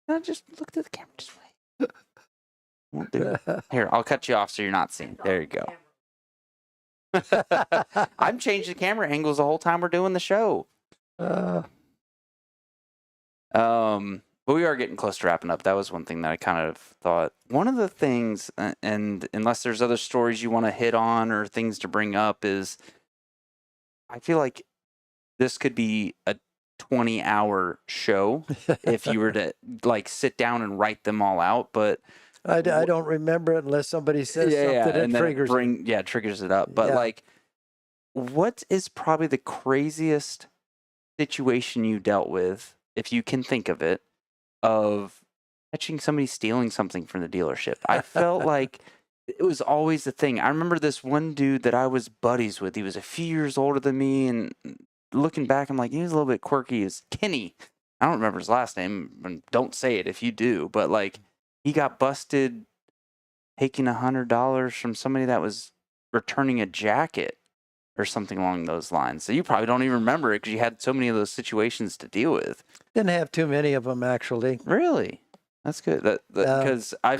No, just look to the camera. Just wave. Won't do it. Here, I'll cut you off so you're not seen. There you go. I'm changing the camera angles the whole time we're doing the show. But we are getting close to wrapping up. That was one thing that I kind of thought. One of the things, and unless there's other stories you want to hit on or things to bring up, is I feel like this could be a 20-hour show if you were to sit down and write them all out. But I don't remember it unless somebody says something and that triggers it. Triggers it up. But what is probably the craziest situation you dealt with, if you can think of it, of catching somebody stealing something from the dealership? I felt like it was always the thing. I remember this one dude that I was buddies with. He was a few years older than me, and looking back, I'm like, he was a little bit quirky. Is Kenny? I don't remember his last name, and don't say it if you do. But he got busted taking $100 from somebody that was returning a jacket or something along those lines. So you probably don't even remember it because you had so many of those situations to deal with. Didn't have too many of them, actually. Really? That's good. Because I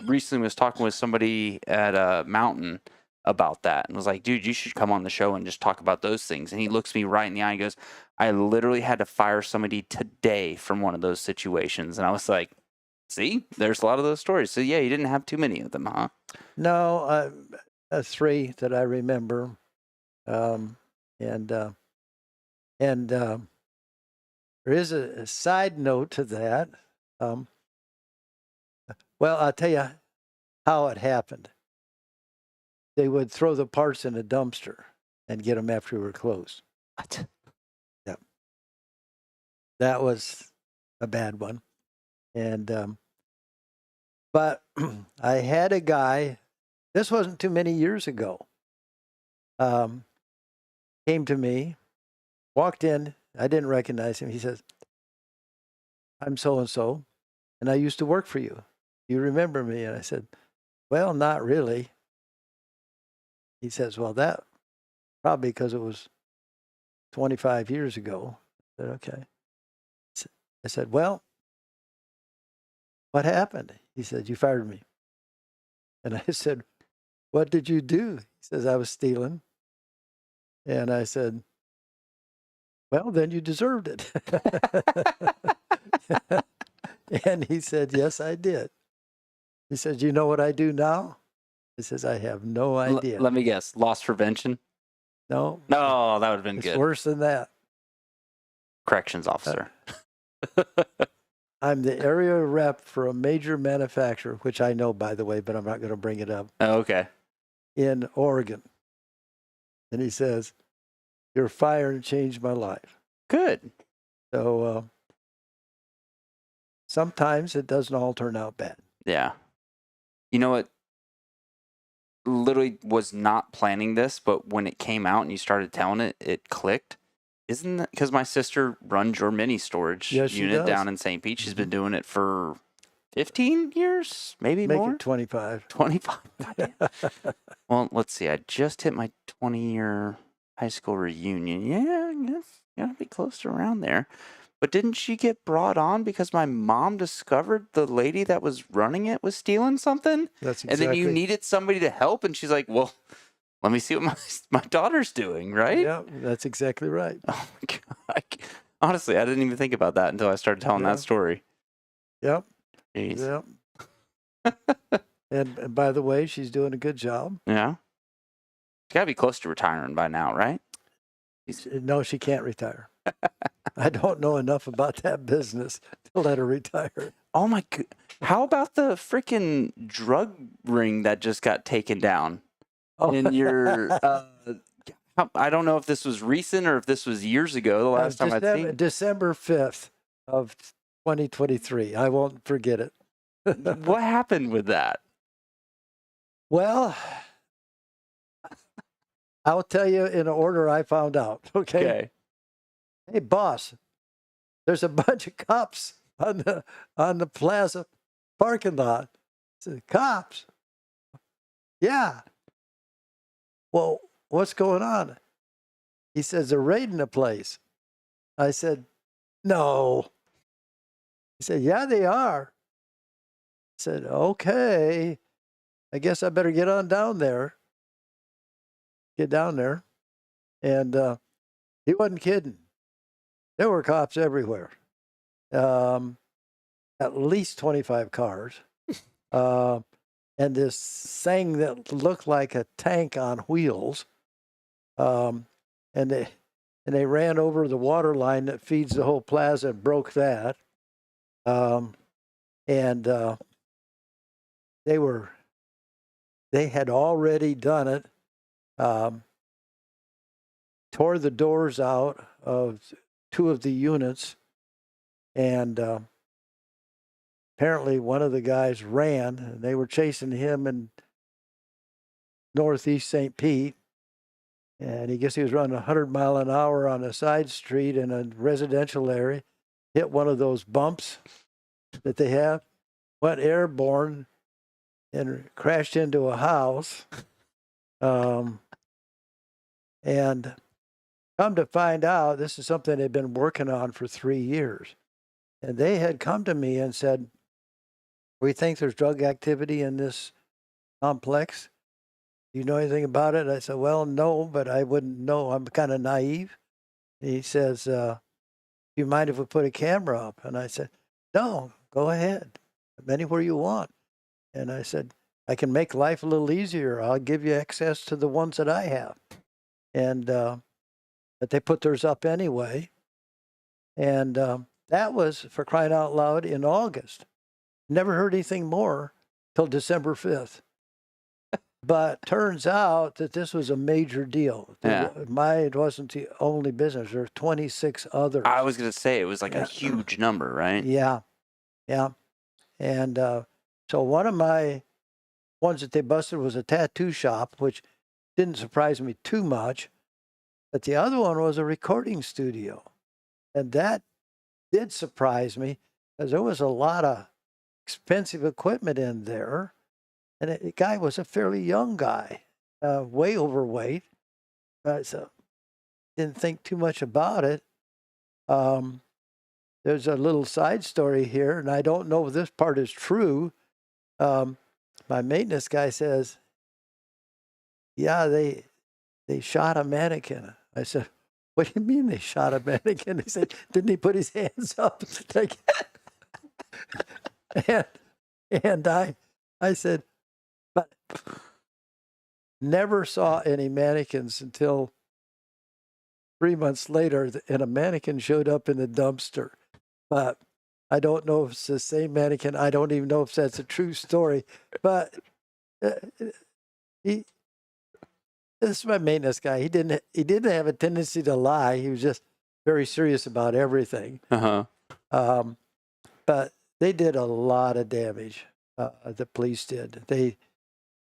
recently was talking with somebody at a mountain about that and was like, dude, you should come on the show and just talk about those things. And he looks me right in the eye and goes, I literally had to fire somebody today from one of those situations. And I was like, see, there's a lot of those stories. So yeah, you didn't have too many of them, huh? No, 3 that I remember. There is a side note to that. Well, I'll tell you how it happened. They would throw the parts in a dumpster and get them after we were closed. What? Yep. That was a bad one. And, but I had a guy, this wasn't too many years ago, came to me, walked in. I didn't recognize him. He says, I'm so-and-so, and I used to work for you. You remember me? And I said, well, not really. He says, well, that probably because it was 25 years ago. I said, okay. I said, well, what happened? He said, you fired me. And I said, what did you do? He says, I was stealing. And I said, well, then you deserved it. And he said, yes, I did. He said, you know what I do now? He says, I have no idea. Let me guess. Loss prevention? No. No, that would have been It's good. worse than that. Corrections officer. I'm the area rep for a major manufacturer, which I know, by the way, but I'm not going to bring it up, Oh, okay. in Oregon. And he says, your fire changed my life. Good. So sometimes it doesn't all turn out bad. Yeah. You know what? Literally was not planning this, but when it came out and you started telling it, it clicked. Isn't that because my sister runs your mini storage unit down in St. Pete? She's been doing it for 15 years, maybe Make more. it 25. 25. Well, let's see. I just hit my 20-year high school reunion. Yeah, I guess gotta be close to around there. But didn't she get brought on because my mom discovered the lady that was running it was stealing something? That's exactly. And then you needed somebody to help, and she's like, well, let me see what my daughter's doing, right? Yeah, that's exactly right. Oh, my God. Honestly, I didn't even think about that until I started telling that story. Yep. Jeez. Yep. And by the way, she's doing a good job. Yeah. She's got to be close to retiring by now, right? No, she can't retire. I don't know enough about that business to let her retire. Oh, my God. How about the freaking drug ring that just got taken down? In your, I don't know if this was recent or if this was years ago, the last time I'd seen it. December 5th of 2023. I won't forget it. What happened with that? Well, I'll tell you in order I found out. Okay. Hey, boss, there's a bunch of cops on the plaza parking lot. I said, cops? Yeah. Well, what's going on? He says, they're raiding the place. I said, no. He said, yeah, they are. I said, okay. I guess I better get on down there. Get down there. And he wasn't kidding. There were cops everywhere. At least 25 cars. And this thing that looked like a tank on wheels. And they ran over the water line that feeds the whole plaza and broke that. They had already done it. Tore the doors out of 2 of the units, and apparently one of the guys ran, and they were chasing him in northeast St. Pete, and he was running 100 mile an hour on a side street in a residential area, hit one of those bumps that they have, went airborne, and crashed into a house. And come to find out, this is something they've been working on for 3 years. And they had come to me and said, we think there's drug activity in this complex. Do you know anything about it? I said, well, no, but I wouldn't know. I'm kind of naive. And he says, do you mind if we put a camera up? And I said, no, go ahead. Anywhere you want. And I said, I can make life a little easier. I'll give you access to the ones that I have. And but they put theirs up anyway. And that was, for crying out loud, in August. Never heard anything more till December 5th. But turns out that this was a major deal. Yeah. It wasn't the only business. There were 26 others. I was going to say it was like a huge number, right? Yeah. Yeah. And so one of my ones that they busted was a tattoo shop, which didn't surprise me too much. But the other one was a recording studio. And that did surprise me because there was a lot of expensive equipment in there. And the guy was a fairly young guy, way overweight. So didn't think too much about it. There's a little side story here, and I don't know if this part is true. My maintenance guy says, yeah, they shot a mannequin. I said, what do you mean they shot a mannequin? He said, didn't he put his hands up? Like, and I said, but never saw any mannequins until 3 months later, and a mannequin showed up in the dumpster. But I don't know if it's the same mannequin. I don't even know if that's a true story. But this is my maintenance guy. He didn't have a tendency to lie. He was just very serious about everything. But they did a lot of damage. The police did.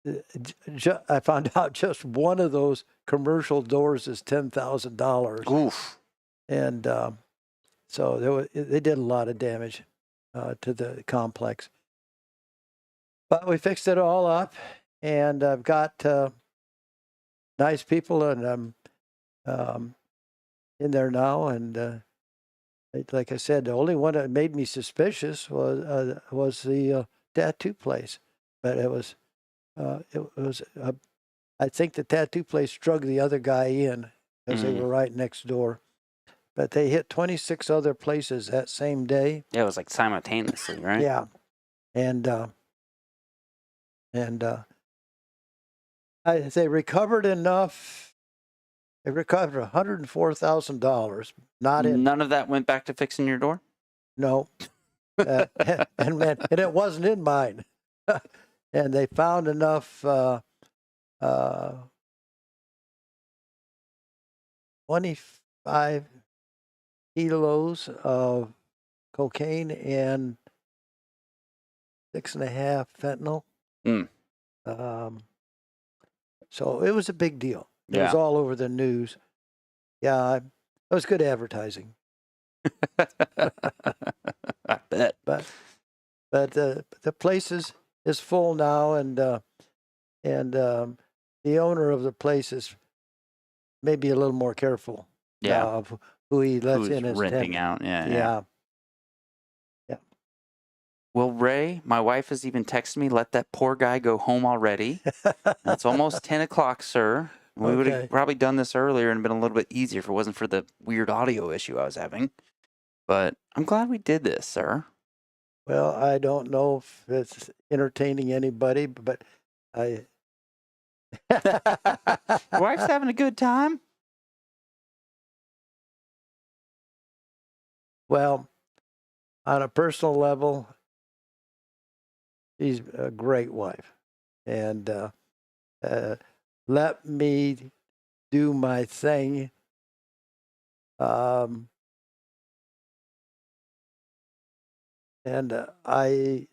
I found out just one of those commercial doors is $10,000. Oof. And so they did a lot of damage to the complex. But we fixed it all up, and I've got nice people, and I'm in there now. And like I said, the only one that made me suspicious was the tattoo place. But it was I think the tattoo place drug the other guy in because they were right next door. But they hit 26 other places that same day. Yeah, it was like simultaneously, right? Yeah, and they recovered enough. They recovered $104,000. None of that went back to fixing your door? No, and it wasn't in mine. And they found enough 25 kilos of cocaine and 6.5 fentanyl. So it was a big deal. It was all over the news. Yeah, it was good advertising. I bet. But the place is full now, and the owner of the place is maybe a little more careful. Of who he lets in as renting tenant. out. Yeah. Well, Ray, my wife has even texted me, let that poor guy go home already. It's almost 10 o'clock, sir. We would have probably done this earlier and been a little bit easier if it wasn't for the weird audio issue I was having. But I'm glad we did this, sir. Well, I don't know if it's entertaining anybody, but Your wife's having a good time? Well, on a personal level, she's a great wife. And let me do my thing. And I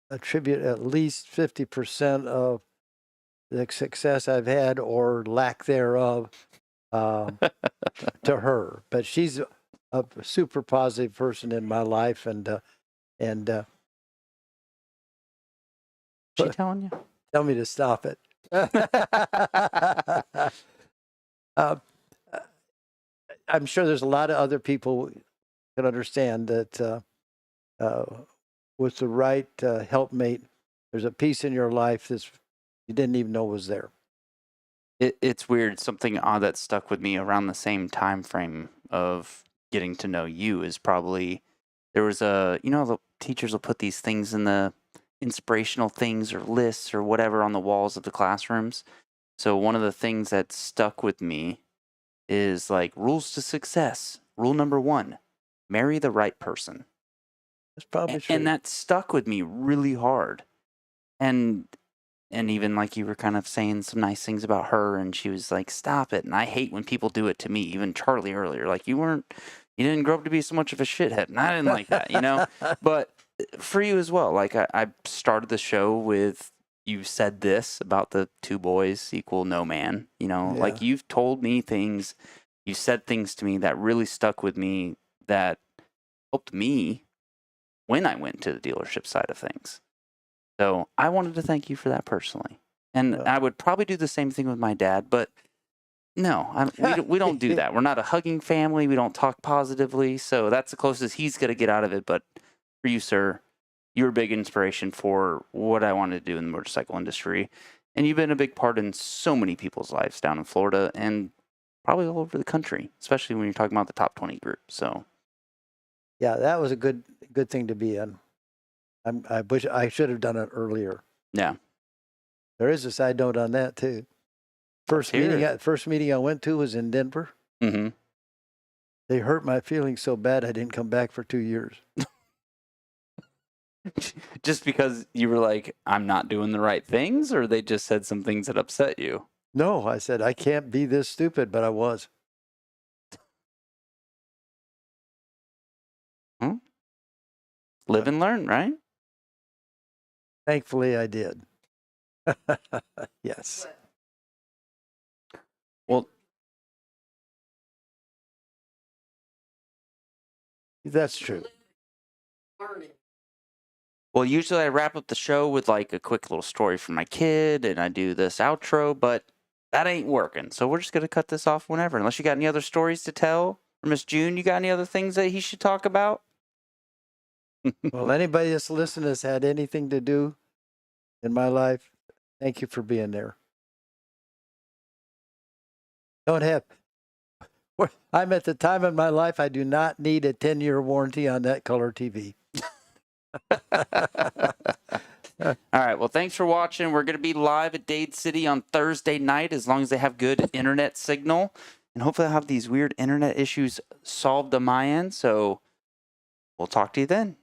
attribute at least 50% of the success I've had, or lack thereof, to her. But she's a super positive person in my life, and She telling you? Tell me to stop it. I'm sure there's a lot of other people can understand that with the right helpmate, there's a peace in your life that you didn't even know was there. It's weird. Something odd that stuck with me around the same time frame of getting to know you is probably there was the teachers will put these things in the inspirational things or lists or whatever on the walls of the classrooms. So one of the things that stuck with me is like rules to success. Rule number 1, marry the right person. That's probably true. And that stuck with me really hard. And even like you were kind of saying some nice things about her, and she was like, stop it. And I hate when people do it to me, even Charlie earlier. Like, you didn't grow up to be so much of a shithead. And I didn't like that, But for you as well, like I started the show with, you said this about the 2 boys equal no man, like you've told me things, you said things to me that really stuck with me, that helped me when I went to the dealership side of things. So I wanted to thank you for that personally. And I would probably do the same thing with my dad, but No, we don't do that. We're not a hugging family. We don't talk positively. So that's the closest he's going to get out of it. But for you, sir, you're a big inspiration for what I wanted to do in the motorcycle industry. And you've been a big part in so many people's lives down in Florida and probably all over the country, especially when you're talking about the top 20 group. So, Yeah, that was a good thing to be in. I wish I should have done it earlier. yeah. There is a side note on that too. First meeting I went to was in Denver. Mm-hmm. They hurt my feelings so bad I didn't come back for 2 years. Just because you were like, I'm not doing the right things, or they just said some things that upset you? No, I said I can't be this stupid, but I was. Live and learn, right? Thankfully, I did. Yes. Well, That's true. usually I wrap up the show with like a quick little story from my kid, and I do this outro, but that ain't working. So we're just gonna cut this off whenever, unless you got any other stories to tell. Or Miss June, you got any other things that he should talk about? Well, anybody that's listening has had anything to do in my life, thank you for being there. I'm at the time in my life, I do not need a 10-year warranty on that color TV. All right. Well, thanks for watching. We're going to be live at Dade City on Thursday night, as long as they have good internet signal. And hopefully I'll have these weird internet issues solved on my end. So we'll talk to you then.